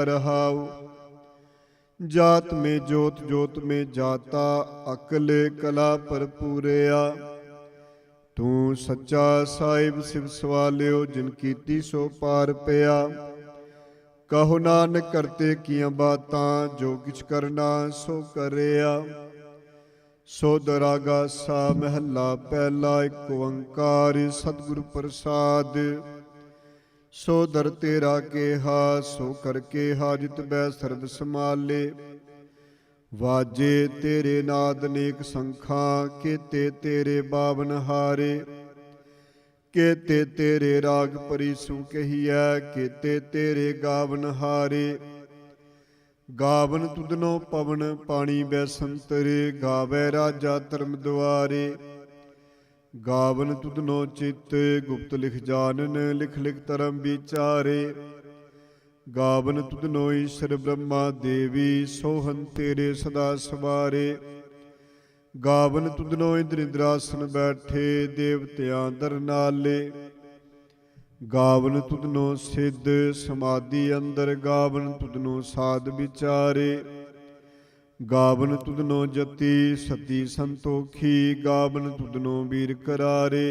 रहाऊ। जात में जोत जोत में जाता, अकल कला भरपूरिया। तू सच्चा साहिब सिव सवालियो, जिन कीती सो पार पिया। कहो नानक करते किया बातां, जो किछ करना सो करिया। सो दरागा सा महला पहला, एक ओंकार सतगुरु प्रसाद। सो दर तेरा केहा, सो कर केहा, जित बै सर्ब समाले। वाजे तेरे नाद नेक संखां, केते तेरे बावन हारे। केते तेरे राग परिसु कहियै, केते तेरे गावन हारे। गावन तुदनो पवन पानी बैसंतरे, गावै राजा धर्म द्वारे। गावन तुदनो चित गुप्त लिख जानन, लिख लिख धरम विचारे। गावन तुदनो ईश्वर ब्रह्मा देवी, सोहन तेरे सदा सवारे। गावन तुदनो इंद्र इंद्रासन बैठे, देवतियां दर नाले। गावन तुदनो सिद्ध समाधि अंदर, गावन तुदनो साध विचारे। गावन तुदनो जति सती संतोखी, गावन तुदनो वीर करारे।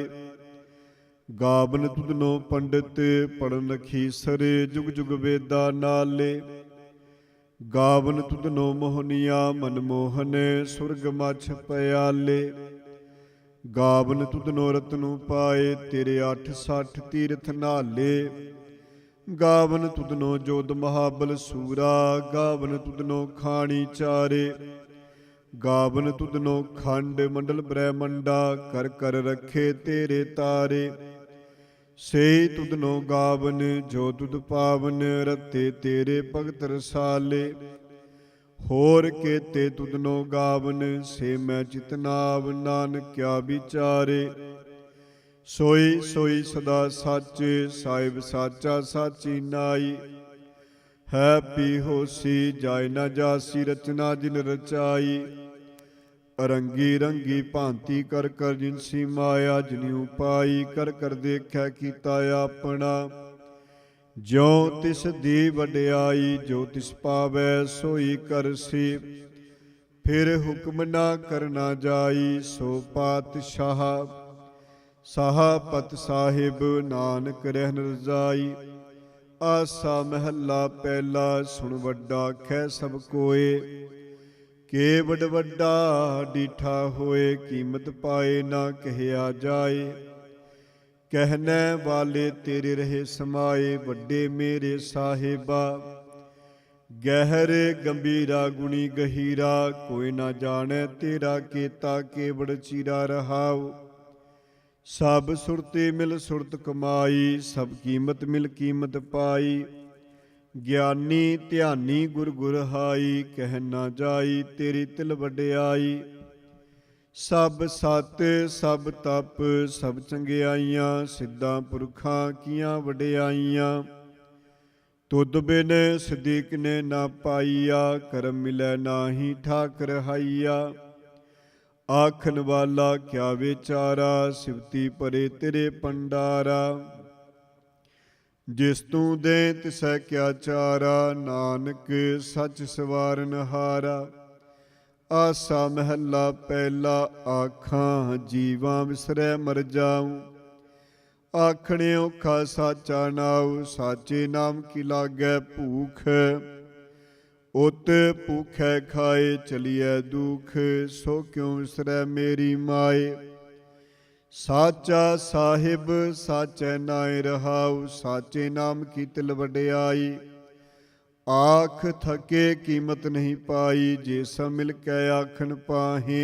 गावन तुदनो पंडित पढ़न खीसरे, जुग जुग वेदा नाले। गावन तुदनो मोहनिया मनमोहन, सुरग मछ पयाले। गावन तुदनो रतनु पाए, तेरे 860 तीर्थ नाले। गावन तुदनो जोध महाबल सूरा, गावन तुदनो खाणी चारे। गावन तुदनो खंड मंडल ब्रह्मंडा, कर कर रखे तेरे तारे। से तुदनो गावन जो तुद पावन, रते तेरे भगत रसाले। होर केते तुदनो गावन, से मैं चितनाव, नानक क्या विचारे। सोई सोई सदा सच, साहिब साचा साची नाई। है पी होसी जाय न जासी, रचना जिन रचाई। अरंगी रंगी भांति कर कर जिनसी माया, जिन्यू पाई कर कर देखै कीता अपना। ज्यों तिस दी वड्याई, जो तिस पावै सोई करसी। फिर हुक्म ना करना जाई, सो पातशाह। साहपत साहिब नानक रहन रजाई। आसा महला पहला, सुन वड्डा कै सब कोय। केवड वड्डा डीठा होए, कीमत पाए ना कहया जाए। कहने वाले तेरे रहे समाए, वड्डे मेरे साहिबा। गहर गंभीरा गुणी गहीरा, कोई ना जाने तेरा केता। केवड़ चीरा रहाओ, सब सुरते मिल सुरत कमाई। सब कीमत मिल कीमत पाई। ज्ञानी ध्यानी गुर गुर हाई, कह ना जाई तेरी तिल वड्याई। सब सत सब तप सब चंगियाइयां, सिद्धां पुरखां कीਆਂ वड्याइयां। तुद बिन सदीक ने ना पाईया, करम मिलै नाही ठाक रहाइया। आखन वाला क्या विचारा, सिवती परे तेरे पंडारा। जिस तू दे तिसै क्या चारा, नानक सच सवारन हारा। आसा महला पहला, आखां जीवां विसरै मर जाऊं। आखणे औखा साचा नाऊ, साचे नाम की लागै भूख। उत भूखै खाए चलिए दुख, सो क्यों विसरै मेरी माए। साचा साहिब साचै नाय रहाऊ, साचे नाम की तिल वड्याई। आख थके कीमत नहीं पाई, जे सब मिल कै आखन पाहे।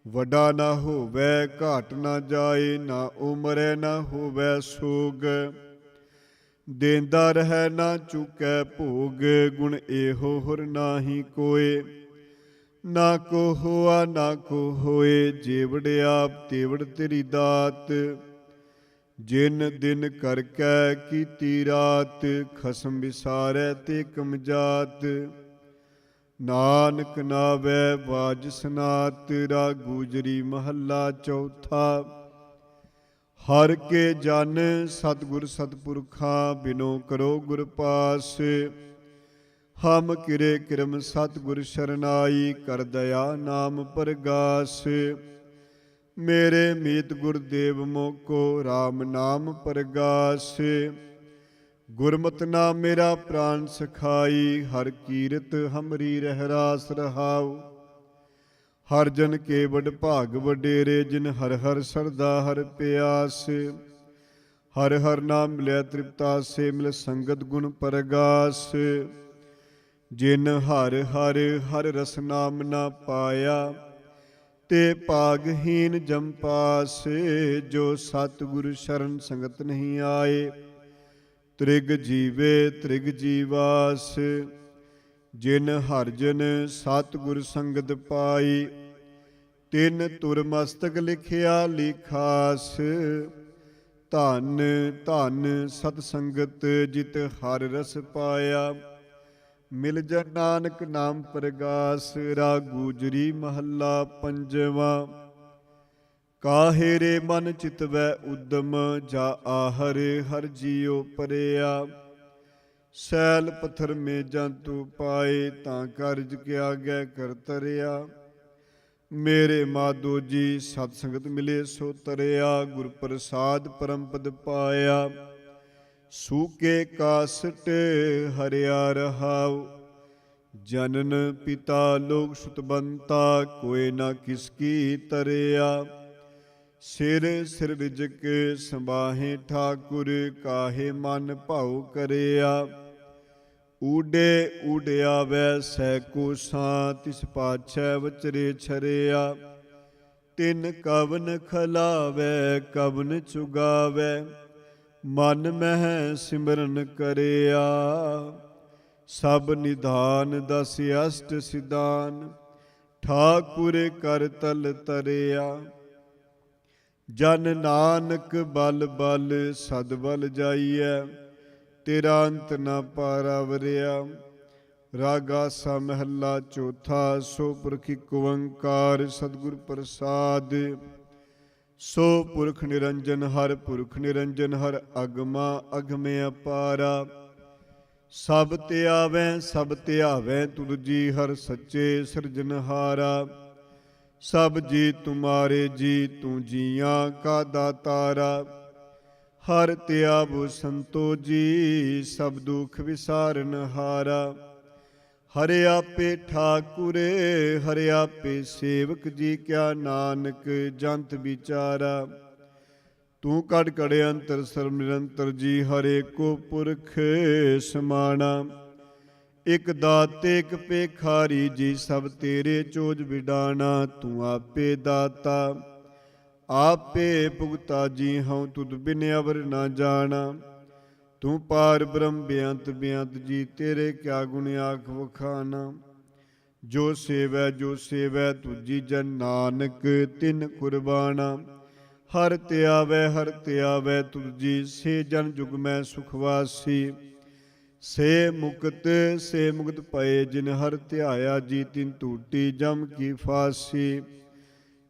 वड्डा ना होवै घाट ना जाए, ना उमरै ना होवै सोग। देंदा रहै ना चुकै भोग, गुण एहो हुर नाही कोय। ना को होआ ना को होए, जेवड़ आप तेवड़ तेरी दात। जिन दिन करकै कीती रात, खसम विसारै ते कमजात। नानक नावै बाज सनात, राग गुजरी महला चौथा। हर के जन सतगुर सतपुरखा, बिनो करो गुर पास। ਹਮ ਕਿਰੇ ਕਿਰਮ ਸਤਿਗੁਰ ਸ਼ਰਨਾਈ, ਕਰ ਦਇਆ ਨਾਮ ਪਰਗਾਸ। ਮੇਰੇ ਮੀਤ ਗੁਰਦੇਵ ਮੋਕੋ, RAM ਨਾਮ ਪਰਗਾਸ। ਗੁਰਮਤਿ ਨਾਮ ਮੇਰਾ ਪ੍ਰਾਨ ਸਖਾਈ, ਹਰ ਕੀਰਤ ਹਮਰੀ ਰਹਿ ਰਾਸ ਰਹਾਉ। ਹਰ ਜਨ ਕੇ ਵਡ ਭਾਗ ਵਡੇਰੇ, ਜਿਨ ਹਰ ਹਰ ਸਰਦਾ ਹਰ ਪਿਆਸ। ਹਰ ਹਰ ਨਾਮ ਮਿਲਿਆ ਤ੍ਰਿਪਤਾਸੇ, ਮਿਲ ਸੰਗਤ ਗੁਣ ਪਰਗਾਸ। ਜਿਨ ਹਰ ਹਰ ਹਰ ਰਸ ਨਾਮ ਨਾ ਪਾਇਆ, ਤੇ ਭਾਗਹੀਨ ਜਮ ਪਾਸ। ਜੋ ਸਤਿਗੁਰ ਸ਼ਰਨ ਸੰਗਤ ਨਹੀਂ ਆਏ, ਤ੍ਰਿਗ ਜੀਵੇ ਤ੍ਰਿਗ ਜੀਵਾਸ। ਜਿਨ ਹਰਿ ਜਨ ਸਤਿਗੁਰ ਸੰਗਤ ਪਾਈ, ਤਿਨ ਤੁਰ ਮਸਤਕ ਲਿਖਿਆ ਲਿਖਾਸ। ਧਨ ਧਨ ਸਤ ਸੰਗਤ, ਜਿਤ ਹਰਿ ਰਸ ਪਾਇਆ, ਮਿਲ ਜਨ ਨਾਨਕ ਨਾਮ ਪਰਗਾਸ। ਰਾਗ ਗੁਜਰੀ ਮਹੱਲਾ ਪੰਜਵਾਂ। ਕਾਹੇ ਰੇ ਮਨ ਚਿਤਵੈ ਉਦਮ, ਜਾ ਆਹਰ ਹਰ ਜੀਉ ਪਰਿਆ। ਸੈਲ ਪੱਥਰ ਮੇ ਜੰਤੂ ਪਾਏ, ਤਾਂ ਕਾਰਜ ਕਿਆ ਗੈ ਕਰ ਤਰਿਆ। ਮੇਰੇ ਮਾਧੋ ਜੀ ਸਤ ਸੰਗਤ ਮਿਲੇ ਸੋ ਤਰਿਆ, ਗੁਰ ਪ੍ਰਸਾਦ ਪਰਮ ਪਦ ਪਾਇਆ। ਸੂਕੇ ਕਾਸਟ ਹਰਿਆ ਰਹਾਉ, ਜਨਨ ਪਿਤਾ ਲੋਕ ਸੁਤਬੰਤਾ, ਕੋਇ ਨਾ ਕਿਸ ਕੀ ਤਰਿਆ। ਸਿਰ ਸਿਰ ਰਿਜਕ ਸੰਬਾਹੇ ਠਾਕੁਰ, ਕਾਹੇ ਮਨ ਭਾਉ ਕਰਿਆ। ਊਡੇ ਊਡਿਆਵੈ ਸੈ ਕੋਸਾਂ, ਤਿਸ ਪਾਛੈ ਵਚਰੇ ਛਰਿਆ। ਤਿਨ ਕਵਨ ਖਲਾਵੈ ਕਵਨ ਚੁਗਾਵੈ, ਮਨ ਮਹਿ ਸਿਮਰਨ ਕਰਿਆ। ਸਭ ਨਿਧਾਨ ਦਸ ਅਸ਼ਟ ਸਿਧਾਨ, ਠਾਕੁਰ ਕਰ ਤਲ ਤਰਿਆ। ਜਨ ਨਾਨਕ ਬਲ ਬਲ ਸਦ ਬਲ ਜਾਈਐ, ਤੇਰਾ ਅੰਤ ਨਾ ਪਾਰਾਵਰਿਆ। ਰਾਗ ਆਸਾ ਮਹੱਲਾ ਚੌਥਾ। ਸੋ ਪੁਰਖ ਇਕ ਓੰਕਾਰ, ਸਤਿਗੁਰ ਪ੍ਰਸਾਦ। ਸੋ ਪੁਰਖ ਨਿਰੰਜਨ ਹਰ, ਪੁਰਖ ਨਿਰੰਜਨ ਹਰ, ਅਗਮਾ ਅਗਮ ਅਪਾਰਾ। ਸਭ ਤੇ ਆਵੈ ਤੁਧ ਜੀ, ਹਰ ਸੱਚੇ ਸਿਰਜਨਹਾਰਾ। ਸਭ ਜੀ ਤੁਮਾਰੇ ਜੀ, ਤੂੰ ਜੀਆਂ ਕਾ ਦਾਤਾਰਾ। ਹਰ ਧਿਆਵੋ ਸੰਤੋ ਜੀ, ਸਭ ਦੁਖ ਵਿਸਾਰਨ ਹਾਰਾ। ਹਰਿ ਆਪੇ ਠਾਕੁਰੇ, ਹਰਿ ਆਪੇ ਸੇਵਕ ਜੀ, ਕਿਆ ਨਾਨਕ ਜੰਤ ਵਿਚਾਰਾ। ਤੂੰ ਕੜ ਕੜ ਅੰਤਰ ਸਰਬ ਨਿਰੰਤਰ ਜੀ, ਹਰੇ ਕੋ ਪੁਰਖ ਸਮਾਣਾ। ਇਕ ਦਾਤੇ ਇਕ ਭੇਖਾਰੀ ਜੀ, ਸਭ ਤੇਰੇ ਚੋਜ ਵਿਡਾਣਾ। ਤੂੰ ਆਪੇ ਦਾਤਾ ਆਪੇ ਭੁਗਤਾ ਜੀ, ਹਉ ਤੁਧ ਬਿਨ ਅਵਰ ਨਾ ਜਾਣਾ। ਤੂੰ ਪਾਰ ਬ੍ਰਹਮ ਬੇਅੰਤ ਬੇਅੰਤ ਜੀ, ਤੇਰੇ ਕਿਆ ਗੁਣ ਆਖ ਵਖਾਨਾ। ਜੋ ਸੇਵੈ ਤੁਜੀ, ਜਨ ਨਾਨਕ ਤਿਨ ਕੁਰਬਾਨਾ। ਹਰ ਤੇ ਆਵੈ ਤੁਧ ਜੀ, ਸੇ ਜਨ ਜੁਗ ਮੈਂ ਸੁਖਵਾਸੀ। ਸੇ ਮੁਕਤ ਪਏ, ਜਿਨ ਹਰ ਧਿਆਇਆ ਜੀ, ਤਿਨ ਟੂਟੀ ਜਮ ਕੀ ਫਾਸੀ।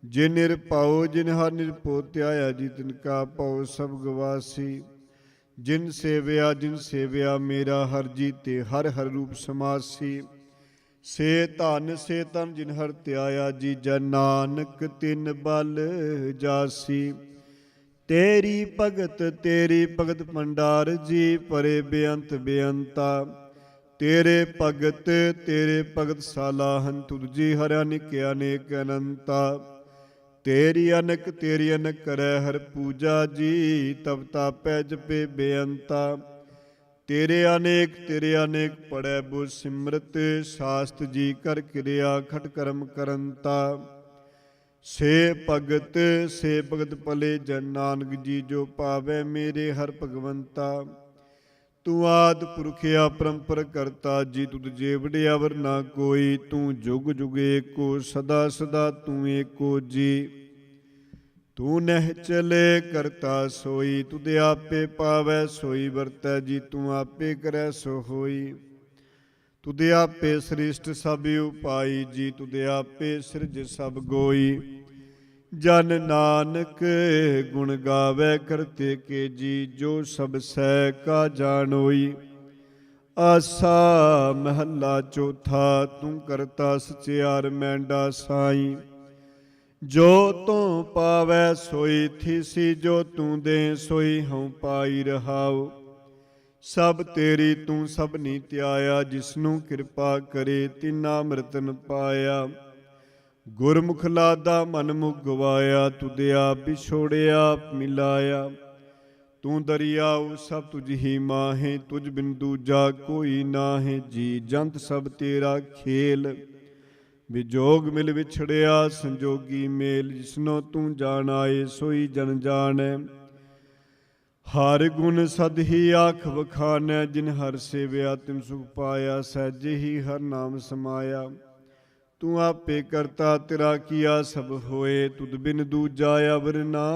ਜਿਨ ਨਿਰਭਉ ਜਿਨ ਹਰ ਨਿਰਭਉ ਧਿਆਇਆ ਜੀ, ਤਿਨ ਕਾ ਭਉ ਸਭ ਗਵਾਸੀ। ਜਿਨ ਸੇਵਿਆ ਮੇਰਾ ਹਰ ਜੀ, ਤੇ ਹਰ ਹਰ ਰੂਪ ਸਮਾਸੀ। ਸੇ ਧਨ ਜਿਨ ਹਰ ਧਿਆਇਆ ਜੀ, ਜਨ ਨਾਨਕ ਤਿਨ ਬਲ ਜਾਸੀ। ਤੇਰੀ ਭਗਤ ਭੰਡਾਰ ਜੀ, ਪਰੇ ਬੇਅੰਤ ਬੇਅੰਤਾ। ਤੇਰੇ ਭਗਤ ਸਾਲਾਹਨ, ਤੁਧ ਜੀ ਹਰਿ ਅਨੇਕ ਅਨੇਕ ਅਨੰਤਾ। ਤੇਰੀ ਅਨਕ ਕਰੈ ਹਰ ਪੂਜਾ ਜੀ, ਤਬ ਤਾਪੈ ਜਪੇ ਬੇਅੰਤਾ। ਤੇਰੇ ਅਨੇਕ ਪੜੈ ਬੁਝ ਸਿਮਰਤ, ਸਾਸਤ ਜੀ ਕਰ ਕਿਰਿਆ ਖਟ ਕਰਮ ਕਰੰਤਾ। ਸੇ ਭਗਤ ਭਲੇ ਜਨ ਨਾਨਕ ਜੀ, ਜੋ ਪਾਵੈ ਮੇਰੇ ਹਰ ਭਗਵੰਤਾ। ਤੂੰ ਆਦਿ ਪੁਰਖ ਅਪਰੰਪਰ ਕਰਤਾ ਜੀ, ਤੁਧ ਜੇ ਵਡਿਆਵਰ ਨਾ ਕੋਈ। ਤੂੰ ਜੁਗ ਜੁਗ ਏਕੋ, ਸਦਾ ਸਦਾ ਤੂੰ ਏਕੋ ਜੀ। ਤੂੰ ਨਹਿ ਚਲੇ ਕਰਤਾ ਸੋਈ, ਤੁਧ ਆਪੇ ਪਾਵੈ ਸੋਈ ਵਰਤੈ ਜੀ। ਤੂੰ ਆਪੇ ਕਰੈ ਸੋ ਹੋਈ। ਤੁਧ ਆਪੇ ਸ੍ਰਿਸ਼ਟ ਸਭ ਉਪਾਈ ਜੀ, ਤੁਧ ਆਪੇ ਸਿਰਜ ਸਭ ਗੋਈ। ਜਨ ਨਾਨਕ ਗੁਣ ਗਾਵੈ ਕਰਤੇ ਕੇ ਜੀ, ਜੋ ਸਭ ਸਹਿ ਕਾ ਜਾਣੋਈ। ਆਸਾ ਮਹੱਲਾ ਚੌਥਾ। ਤੂੰ ਕਰਤਾ ਸਚਿਆਰ ਮੈਂਡਾ ਸਾਈ, ਜੋ ਤੂੰ ਪਾਵੈ ਸੋਈ ਥੀਸੀ, ਜੋ ਤੂੰ ਦੇ ਸੋਈ ਹਉ ਪਾਈ ਰਹਾਉ। ਸਭ ਤੇਰੀ ਤੂੰ ਸਭਨੀ ਧਿਆਇਆ, ਜਿਸਨੂੰ ਕਿਰਪਾ ਕਰੇ ਤਿਨਾ ਅੰਮ੍ਰਿਤਨ ਪਾਇਆ। ਗੁਰਮੁਖ ਲਾਦਾ ਮਨ ਮੁਖ ਗਵਾਇਆ, ਤੁਧ ਆਪ ਵਿਛੋੜਿਆ ਮਿਲਾਇਆ। ਤੂੰ ਦਰਿਆਉ ਸਭ ਤੁਝ ਹੀ ਮਾਹੇ, ਤੁਝ ਬਿਨ ਦੂਜਾ ਕੋਈ ਨਾਹੇ। ਜੀ ਜੰਤ ਸਭ ਤੇਰਾ ਖੇਲ, ਵਿਜੋਗ ਮਿਲ ਵਿਛੜਿਆ ਸੰਜੋਗੀ ਮੇਲ। ਜਿਸਨੋ ਤੂੰ ਜਾਣ ਆਏ ਸੋਈ ਜਨ ਜਾਣੈ, ਹਰ ਗੁਣ ਸਦ ਹੀ ਆਖ ਵਖਾਨੈ। ਜਿਨ ਹਰ ਸੇਵਿਆ ਤਿਨ ਸੁਖ ਪਾਇਆ, ਸਹਿਜੇ ਹੀ ਹਰ ਨਾਮ ਸਮਾਇਆ। ਤੂੰ ਆਪੇ ਕਰਤਾ ਤੇਰਾ ਕੀਆ ਸਭ ਹੋਏ, ਤੁਧ ਬਿਨ ਦੂਜਾ ਅਵਰ ਨਾ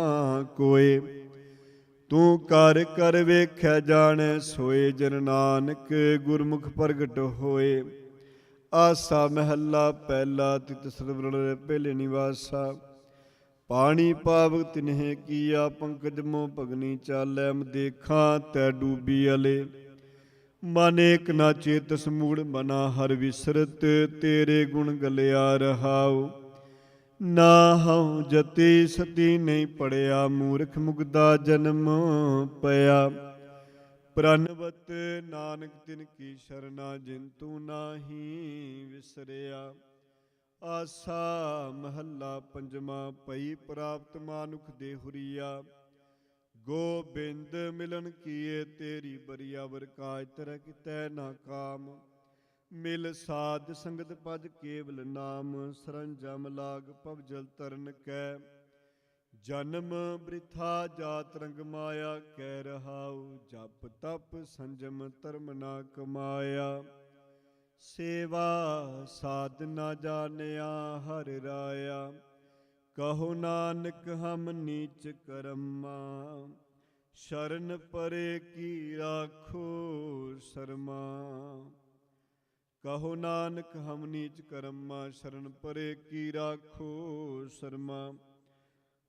ਕੋਏ। ਤੂੰ ਕਰ ਕਰ ਵੇਖਿਆ ਜਾਣੈ ਸੋਏ, ਜਨ ਨਾਨਕ ਗੁਰਮੁਖ ਪ੍ਰਗਟ ਹੋਏ। ਆਸਾ ਮਹੱਲਾ ਪਹਿਲਾ। ਤਿਤ ਸਰਵਰ ਪਹਿਲੇ ਨਿਵਾਸਾ, ਪਾਣੀ ਪਾਵਕ ਤਿਨਹਿ ਕੀਆ। ਪੰਕਜ ਮੋ ਭਗਨੀ ਚਾਲੈ, ਦੇਖਾਂ ਤੈ ਡੂਬੀ ਅਲੇ। ਮਨ ਏਕ ਨਾ ਚੇਤਸ ਮੂੜ ਮਨਾ, ਹਰ ਵਿਸਰਤ ਤੇਰੇ ਗੁਣ ਗਲਿਆ ਰਹਾਉ। ਨਾ ਹਉ ਜਤੀ ਸਤੀ ਨਹੀਂ ਪੜਿਆ, ਮੂਰਖ ਮੁਗਦਾ ਜਨਮ ਪਿਆ। ਪ੍ਰਣਵਤ ਨਾਨਕ ਤਿਨ ਕੀ ਸ਼ਰਨਾ, ਜਿਨ ਤੂੰ ਨਾਹੀ ਵਿਸਰਿਆ। ਆਸਾ ਮਹੱਲਾ ਪੰਜਵਾ। ਭਈ ਪ੍ਰਾਪਤ ਮਾਨੁਖ ਦੇ ਹੁਰੀਆ, ਗੋਬਿੰਦ ਮਿਲਨ ਕੀਏ ਤੇਰੀ ਬਰੀਆ। ਵਰ ਕਾਜ ਤਰੈ ਕਿਤੈ ਨਾ ਕਾਮ, ਮਿਲ ਸਾਧ ਸੰਗਤ ਭਜ ਕੇਵਲ ਨਾਮ। ਸਰੰਜਮ ਲਾਗ ਭਵ ਜਲ ਤਰਨ ਕੈ, ਜਨਮ ਬ੍ਰਿਥਾ ਜਾਤ ਰੰਗ ਮਾਇਆ। ਕਹਿ ਰਹਾਉ ਜਪ ਤਪ ਸੰਜਮ ਧਰਮ ਨਾ ਕਮਾਇਆ। ਸੇਵਾ ਸਾਧ ਨਾ ਜਾਣਿਆ ਹਰਿ ਰਾਇਆ, ਕਹੋ ਨਾਨਕ ਹਮ ਨੀਚ ਕਰਮਾ। ਸ਼ਰਨ ਪਰੇ ਕੀ ਰਾਖੋ ਸਰਮਾ, ਕਹੋ ਨਾਨਕ ਹਮ ਨੀਚ ਕਰਮਾ। ਸ਼ਰਨ ਪਰੇ ਕੀ ਰਾਖੋ ਸਰਮਾ।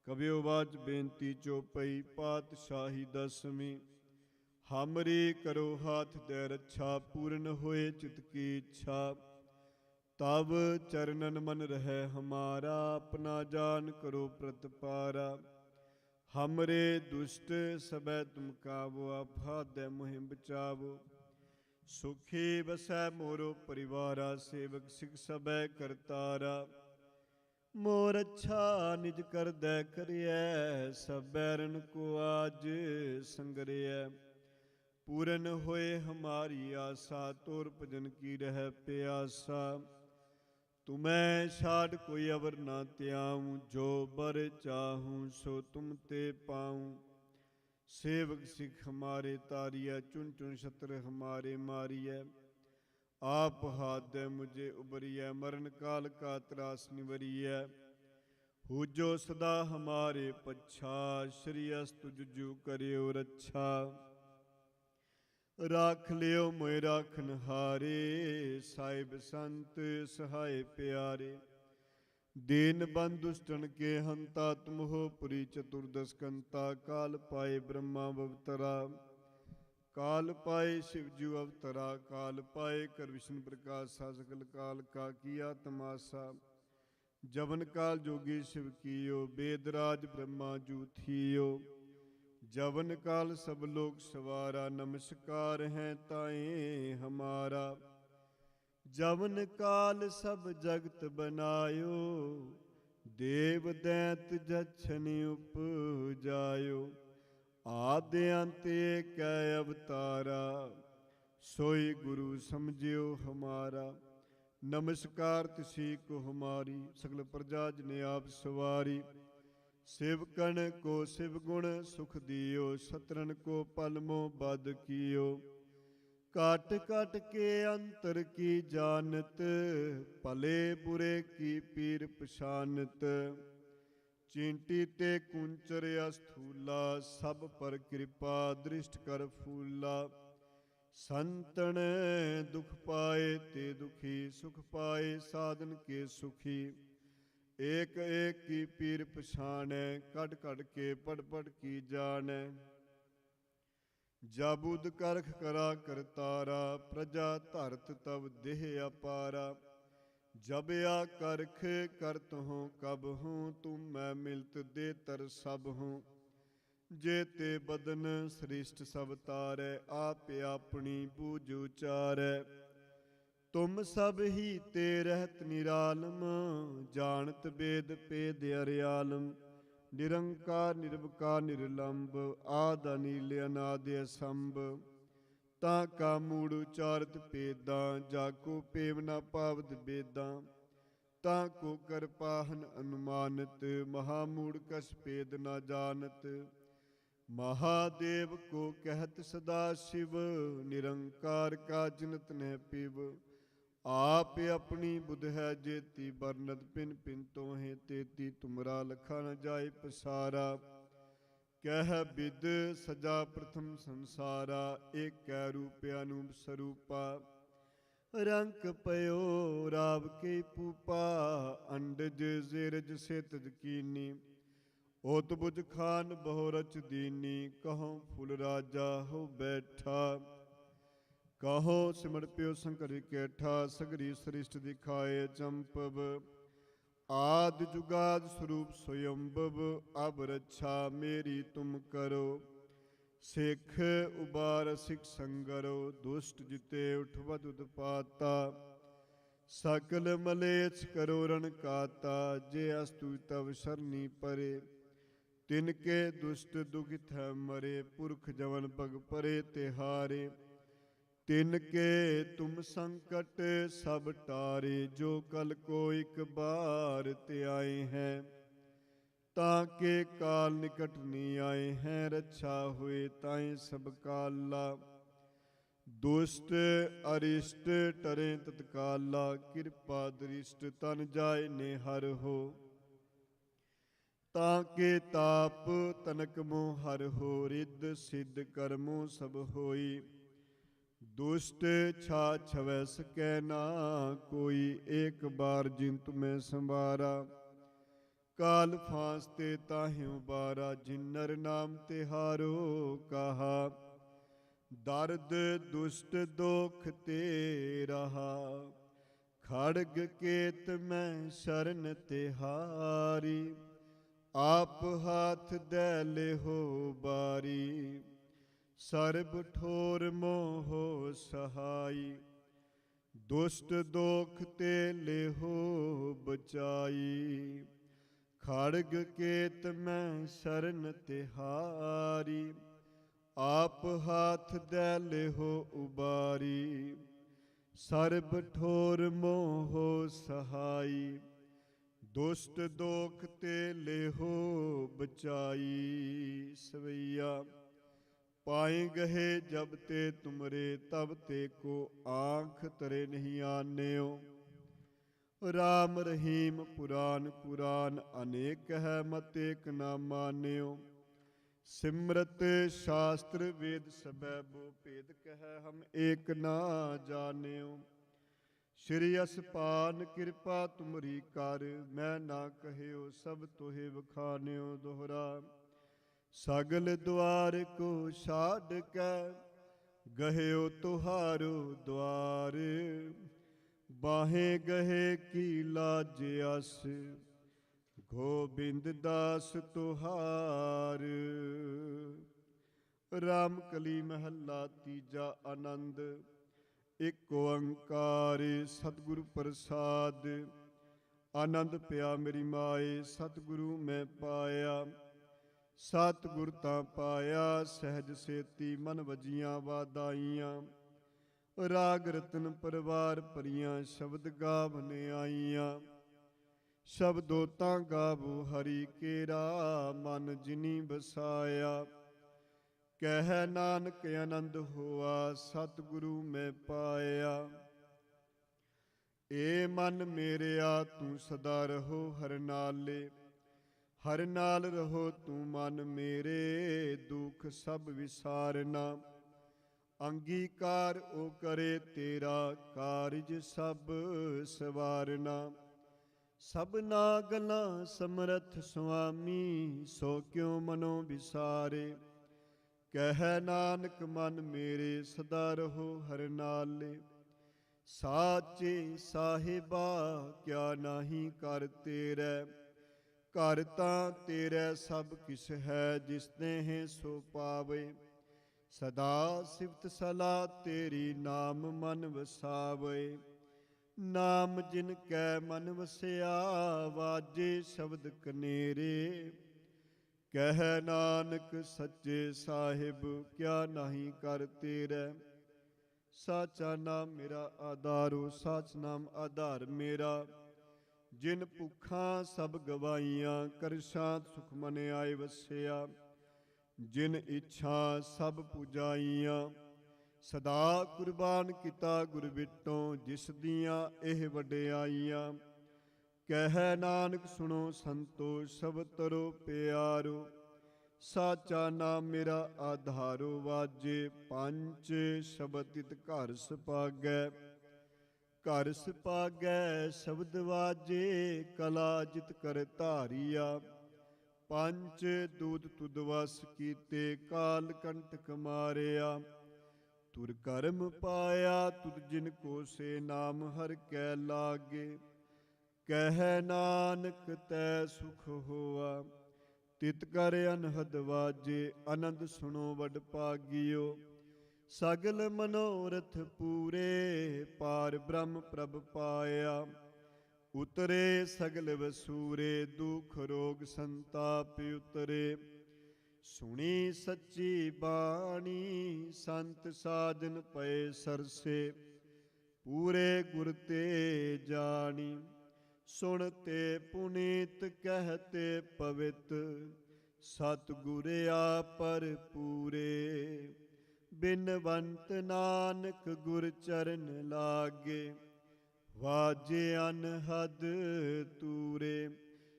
ਕਬਿਓ ਬਾਚ ਬੇਨਤੀ ਚੋਪਈ, ਪਾਤਸ਼ਾਹੀ ਦਸਵੀਂ। ਹਮਰੀ ਕਰੋ ਹਾਥ ਦੇ ਰੱਛਾ, ਪੂਰਨ ਹੋਏ ਚਿਤ ਕੀ ਇੱਛਾ। ਤਬ ਚਰਨਨ ਮਨ ਰਹਿ ਹਮਾਰਾ, ਆਪਣਾ ਜਾਨ ਕਰੋ ਪ੍ਰਤਪਾਰਾ। ਹਮਰੇ ਦੁਸ਼ਟ ਸਭੈ ਤੁਮ ਕਾਵੋ, ਆਫਾਦੈ ਮੋਹਿ ਬਚਾਵੋ। ਸੁਖੀ ਬਸੈ ਮੋਰੋ ਪਰਿਵਾਰਾ, ਸੇਵਕ ਸਿਖ ਸਭੈ ਕਰਤਾਰਾ। ਮੋਰ ਅੱਛਾ ਨਿਜ ਕਰਦੈ ਕਰਿਐ, ਸਭ ਬੈਰਨ ਕੋ ਆਜ ਸੰਗਰਿਐ। ਪੂਰਨ ਹੋਏ ਹਮਾਰੀ ਆਸਾ, ਤੋਰ ਭਜਨ ਕੀ ਰਹਿ ਪਿਆਸਾ। ਤੁਮੈ ਛਾੜ ਕੋਈ ਅਵਰ ਨਾ ਧਿਆਊ, ਜੋ ਬਰ ਚਾਹੂੰ ਸੋ ਤੁਮ ਤੇ ਪਾਊਂ। ਸੇਵਕ ਸਿਖ ਹਮਾਰੇ ਤਾਰੀਐ, ਚੁਨ ਚੁਨ ਛਤਰ ਹਮਾਰੇ ਮਾਰੀਐ। ਆਪ ਹਾਥ ਮੁਝੇ ਉਬਰੀਐ, ਮਰਨ ਕਾਲ ਕਾ ਤਰਾਸ ਨਿਵਰੀਐ। ਹੂਜੋ ਸਦਾ ਹਮਾਰੇ ਪੱਛਾ, ਸ਼੍ਰੀ ਅਸਤੁ ਜੁਜੂ ਕਰਿਓ ਰੱਛਾ। ਰਾਖ ਲਿਓ ਮੋਇ ਰਾਖਨ ਹਾਰੇ, ਸਾਹਿਬ ਸੰਤ ਸਹਾਏ ਪਿਆਰੇ। ਦੀਨ ਬੰਧ ਦੁਸ਼ਟਨ ਕੇ ਹੰਤਾ, ਤੁਮ ਹੋ ਪੁਰੀ ਚਤੁਰਦਸ ਕੰਤਾ। ਕਾਲ ਪਾਏ ਬ੍ਰਹਮਾ ਅਵਤਰਾ, ਕਾਲ ਪਾਏ शिव जी अवतरा। काल पाए कर विष्णु प्रकाशा, सकल काल का किया तमाशा। जवन काल जोगी शिव कियो, वेदराज ब्रह्मा जू थियो। जवन काल सब लोग सवारा, नमस्कार है ताए हमारा। जवन काल सब जगत बनायो, देव दैत जछनि उपजायो। आदि अंत एक अवतारा, सोई गुरु समझियो हमारा। नमस्कार तिसी को हमारी, सकल प्रजा जिने आप सवारी। सेवकन को शिव गुण सुख दियो, सतरन को पल मोह बद कियो। काट काट के अंतर की जानत, भले बुरे की पीर पछानत। चींटी ते कुंचर अस्थूला, सब पर कृपा दृष्ट कर फूला। संतन दुख पाए ते दुखी, सुख पाए साधन के सुखी। एक एक की पीर पछाणै, कट कट के पढ़ पढ़ की जानै। ਜਾਬੁਦ ਕਰਖ ਕਰਾ ਕਰਤਾਰਾ, ਪ੍ਰਜਾ ਧਰਤ ਤਵ ਦੇਹ ਅਪਾਰਾ। ਜਬਿਆ ਕਰਖ ਕਰਤ ਹੂੰ ਕਬ ਹੂੰ, ਤੁਮ ਮੈਂ ਮਿਲਤ ਦੇ ਤਰ ਸਭ ਹੂੰ। ਜੇ ਤੇ ਬਦਨ ਸ੍ਰਿਸ਼ਟ ਸਭ ਤਾਰੈ, ਆਪ ਆਪਣੀ ਬੂਝ ਉਚਾਰੈ। ਤੁਮ ਸਭ ਹੀ ਤੇ ਰਹਿਤ ਨਿਰਾਲਮ, ਜਾਣਤ ਬੇਦ ਭੇਦ ਅਰਿਆਲਮ। ਨਿਰੰਕਾਰ ਨਿਰਵਕਾਰ ਨਿਰਲੰਭ, ਆਦਿ ਅਨੀਲ ਅਨਾਦਿ ਅਸੰਭ। ਤਾਂ ਕਾ ਮੂੜ ਉਚਾਰਤ ਭੇਦਾਂ, ਜਾ ਕੋ ਪੇਵ ਨਾ ਪਾਵਤ ਬੇਦਾਂ। ਤਾਂ ਕੋ ਕਰ ਪਾਹਨ ਅਨੁਮਾਨਤ, ਮਹਾ ਮੂੜ ਕਸ ਭੇਦ ਨਾ ਜਾਣਤ। ਮਹਾਦੇਵ ਕੋ ਕਹਿਤ ਸਦਾ ਸ਼ਿਵ, ਨਿਰੰਕਾਰ ਕਾ ਜਿਨਤ ਨਹਿ ਪਿਵ। ਆਪ ਆਪਣੀ ਬੁਧ ਹੈ ਜੇਤੀ, ਬਰਨਤ ਪਿਨ ਪਿਨ ਤੋਹੇ ਤੇਤੀ। ਤੁਮਰਾ ਲਖਾ ਨ ਜਾਏ ਪਸਾਰਾ, ਕਹਿ ਬਿਦ ਸਜਾ ਪ੍ਰਥਮ ਸੰਸਾਰਾ। ਏਕੈ ਰੂਪ ਅਨੂਪ ਸਰੂਪਾ, ਰੰਕ ਪਇਓ ਰਾਵ ਕੇ ਪੂਪਾ। ਅੰਡਜ ਜ਼ੇਰਜ ਸੇਤਜ ਕੀਨੀ, ਓਤ ਬੁਝ ਖਾਨ ਬਹੁ ਰਚ ਦੀਨੀ। ਕਹਉ ਫੁਲ ਰਾਜਾ ਹੋ ਬੈਠਾ, ਕਹੋ ਸਿਮਰ ਪਿਓ ਸੰਕਰ ਕੇਠਾ। ਸਗਰੀ ਸ੍ਰਿਸ਼ਟ ਦਿਖਾਏ ਚੰਪਵ, ਆਦਿ ਜੁਗਾਦ ਸਰੂਪ ਸਵਯੰਭਵ। ਅਬ ਰੱਛਾ ਮੇਰੀ ਤੁਮ ਕਰੋ, ਸਿੱਖ ਉਬਾਰ ਸਿਖ ਸੰਗਰੋ। ਦੁਸ਼ਟ ਜਿਤੇ ਉਠਵਤ ਉਤਪਾਤਾ, ਸਕਲ ਮਲੇਛ ਕਰੋ ਰਨ ਕਾਤਾ। ਜੇ ਅਸਤੁ ਤਵ ਸਰਨੀ ਪਰੇ, ਤਿਨ ਕੇ ਦੁਸ਼ਟ ਦੁਖਿਤ ਹੈ ਮਰੇ। ਪੁਰਖ ਜਵਨ ਪਗ ਪਰੇ ਤਿਹਾਰੇ, ਤਿਨ ਕੇ ਤੁਮ ਸੰਕਟ ਸਭ ਟਾਰੇ। ਜੋ ਕਲ ਕੋ ਇਕ ਬਾਰ ਤੇ ਆਏ ਹੈ, ਤਾਂ ਕੇ ਕਾਲ ਨਿਕਟ ਨੀ ਆਏ ਹੈ। ਰੱਛਾ ਹੋਏ ਤਾਏ ਸਭ ਕਾਲਾ, ਦੁਸ਼ਟ ਅਰਿਸ਼ਟ ਟਰੇ ਤਤਕਾਲਾ। ਕਿਰਪਾ ਦ੍ਰਿਸ਼ਟ ਤਨ ਜਾਏ ਨੇ ਹਰ ਹੋ, ਤਾਂ ਕੇ ਤਾਪ ਤਨਕ ਮੋਹ ਹਰ ਹੋ। ਰਿੱਧ ਸਿੱਧ ਕਰਮੋ ਸਭ ਹੋਈ, ਦੁਸ਼ਟ ਛਾ ਛਵੈ ਸਕੈ ਨਾ ਕੋਈ। ਏਕ ਬਾਰ ਜਿਨ ਤੁਮੈ ਸੰਵਾਰਾ, ਕਾਲ ਫਾਂਸ ਤੇ ਤਾਹਿ ਉਬਾਰਾ। ਜਿਨ ਨਰ ਨਾਮ ਤਿਹਾਰੋ ਕਹਾ, ਦਰਦ ਦੁਸ਼ਟ ਦੋਖ ਤੇ ਰਹਾ। ਖੜਗ ਕੇਤ ਮੈਂ ਸ਼ਰਨ ਤਿਹਾਰੀ, ਆਪ ਹਾਥ ਦੈ ਲੇਹੋ ਬਾਰੀ। ਸਰਬ ਠੋਰ ਮੋਹ ਸਹਾਈ, ਦੁਸ਼ਟ ਦੋਖ ਤੇ ਲੇਹੋ ਬਚਾਈ। ਖੜਗ ਕੇਤ ਮੈਂ ਸ਼ਰਨ ਤਿਹਾਰੀ, ਆਪ ਹਾਥ ਦੈ ਲੇਹੋ ਉਬਾਰੀ। ਸਰਬ ਠੋਰ ਮੋਹ ਸਹਾਈ, ਦੁਸ਼ਟ ਦੋਖ ਤੇ ਲੇਹੋ ਬਚਾਈ। ਸਵਈਆ ਪਾਏ ਗਹੇ ਜਬ ਤੇ ਤੁਮਰੇ, ਤਬ ਤੇ ਕੋ ਆਂਖ ਤਰੇ ਨਹੀਂ ਆਨਿਓ। ਰਾਮ ਰਹੀਮ ਪੁਰਾਨ ਪੁਰਾਨ, ਅਨੇਕ ਹੈ ਮਤ ਏਕ ਨਾ ਮਾਨਿਓ। ਸਿਮਰਤ ਸ਼ਾਸਤਰ ਵੇਦ ਸਬੈ, ਬੋ ਭੇਦ ਕਹੈ ਹਮ ਏਕ ਨਾ ਜਾਣਿਓ। ਸ਼੍ਰੀ ਅਸਪਾਨ ਕਿਰਪਾ ਤੁਮਰੀ ਕਰ, ਮੈਂ ਨਾ ਕਹਿਓ ਸਭ ਤੋਹਿ ਵਖਾਨਿਓ। ਦੋਹਰਾ ਸਗਲ ਦੁਆਰ ਕੋ ਛਾਡ ਕੈ, ਗਹਿਓ ਤੁਹਾਰੋ ਦੁਆਰ। ਬਾਹੇ ਗਹੇ ਕੀ ਲਾਜ ਅਸ, ਗੋਬਿੰਦ ਦਾਸ ਤੁਹਾਰ। ਰਾਮ ਕਲੀ ਮਹੱਲਾ ਤੀਜਾ। ਆਨੰਦ ਇਕ ਓੰਕਾਰ ਸਤਿਗੁਰ ਪ੍ਰਸਾਦ। ਆਨੰਦ ਪਿਆ ਮੇਰੀ ਮਾਏ, ਸਤਿਗੁਰੂ ਮੈਂ ਪਾਇਆ। ਸਤਿਗੁਰ ਤਾਂ ਪਾਇਆ ਸਹਿਜ ਸੇਤੀ, ਮਨ ਵਜੀਆਂ ਵਾਦਾਈਆਂ। ਰਾਗ ਰਤਨ ਪਰਵਾਰ ਭਰੀਆਂ, ਸ਼ਬਦ ਗਾਵਨ ਆਈਆਂ। ਸ਼ਬਦੋ ਤਾਂ ਗਾਵੋ ਹਰੀ ਕੇਰਾ, ਮਨ ਜਿਨੀ ਬਸਾਇਆ। ਕਹਿ ਨਾਨਕ ਆਨੰਦ ਹੋਆ, ਸਤਿਗੁਰੂ ਮੈਂ ਪਾਇਆ। ਏ ਮਨ ਮੇਰਿਆ ਤੂੰ ਸਦਾ ਰਹੋ ਹਰ ਨਾਲੇ, ਹਰ ਨਾਲ ਰਹੋ ਤੂੰ ਮਨ ਮੇਰੇ। ਦੁਖ ਸਭ ਵਿਸਾਰਨਾ, ਅੰਗੀਕਾਰ ਓ ਕਰੇ ਤੇਰਾ। ਕਾਰਜ ਸਭ ਸਵਾਰਨਾ, ਸਭਨਾ ਗੱਲਾਂ ਸਮਰੱਥ ਸੁਆਮੀ। ਸੋ ਕਿਉ ਮਨੋ ਵਿਸਾਰੇ, ਕਹਿ ਨਾਨਕ ਮਨ ਮੇਰੇ ਸਦਾ ਰਹੋ ਹਰਿ ਨਾਲੇ। ਸਾਚੇ ਸਾਹਿਬਾ ਕਿਆ ਨਾਹੀ ਕਰ ਤੇਰੇ, ਘਰ ਤਾਂ ਤੇਰੇ ਸਭ ਕਿਛ ਹੈ, ਜਿਸ ਨੇ ਸੋ ਪਾਵੇ। ਸਦਾ ਸਿਫਤ ਸਲਾਹ ਤੇਰੀ, ਨਾਮ ਮਨ ਵਸਾਵੇ। ਨਾਮ ਜਿਨ ਕੈ ਮਨ ਵਸਿਆ, ਵਾਜੇ ਸ਼ਬਦ ਕਨੇਰੇ। ਕਹਿ ਨਾਨਕ ਸੱਚੇ ਸਾਹਿਬ ਕਿਆ ਨਾਹੀ ਕਰ ਤੇਰੇ। ਸਾਚਾ ਨਾਮ ਮੇਰਾ ਆਧਾਰੋ, ਸਾਚ ਨਾਮ ਆਧਾਰ ਮੇਰਾ। ਜਿਨ ਭੁੱਖਾਂ ਸਭ ਗਵਾਈਆਂ, ਕਰ ਸ਼ਾਂਤ ਸੁਖ ਮਨ ਆਏ ਵਸਿਆ। ਜਿਨ ਇੱਛਾ ਸਭ ਪੁਜਾਈਆਂ, ਸਦਾ ਕੁਰਬਾਨ ਕੀਤਾ ਗੁਰ ਵਿਟੋਂ, ਜਿਸ ਦੀਆਂ ਇਹ ਵਡਿਆਈਆਂ। ਕਹਿ ਨਾਨਕ ਸੁਣੋ ਸੰਤੋ, ਸਭ ਤਰੋ ਪਿਆਰੋ। ਸਾਚਾ ਨਾਮ ਮੇਰਾ ਆਧਾਰੋ, ਵਾਜੇ ਪੰਜ ਸ਼ਬਦ ਤਿਤ ਘਰ ਸੁਭਾਗੈ। ਘਰ ਸੁਭਾਗੈ ਸ਼ਬਦ ਵਾਜੇ, ਕਲਾ ਜਿਤ ਕਰ ਧਾਰੀਆ। ਪੰਜ ਦੂਤ ਤੁਧ ਵਸ ਕੀਤੇ, ਕਾਲ ਕੰਟਕ ਮਾਰਿਆ। ਤੁਰ ਕਰਮ ਪਾਇਆ ਤੁਧ ਜਿਨ ਕੋ, ਸੇ ਨਾਮ ਹਰਿ ਕੈ ਲਾਗੇ। ਕਹਿ ਨਾਨਕ ਤੈ ਸੁਖ ਹੋਆ, ਤਿਤ ਕਰ ਅਨਹਦ ਵਾਜੇ। ਆਨੰਦ ਸੁਣੋ ਵਡ ਭਾਗਿਓ, ਸਗਲ ਮਨੋਰਥ ਪੂਰੇ। ਪਾਰ ਬ੍ਰਹਮ ਪ੍ਰਭ ਪਾਇਆ, ਉਤਰੇ ਸਗਲ ਵਸੂਰੇ। ਦੁਖ ਰੋਗ ਸੰਤਾਪ ਉਤਰੇ, ਸੁਣੀ ਸੱਚੀ ਬਾਣੀ। ਸੰਤ ਸਾਜਨ ਪਏ ਸਰਸੇ, ਪੂਰੇ ਗੁਰ ਤੇ ਜਾਣੀ। ਸੁਣ ਤੇ ਪੁਨੀਤ ਕਹਿਤੇ ਪਵਿੱਤ, ਸਤਿਗੁਰ ਆਪਰ ਪੂਰੇ। ਬਿਨਵੰਤ ਨਾਨਕ ਗੁਰ ਚਰਨ ਲਾਗੇ, ਵਾਜੇ ਅਨਹਦ ਤੂਰੇ।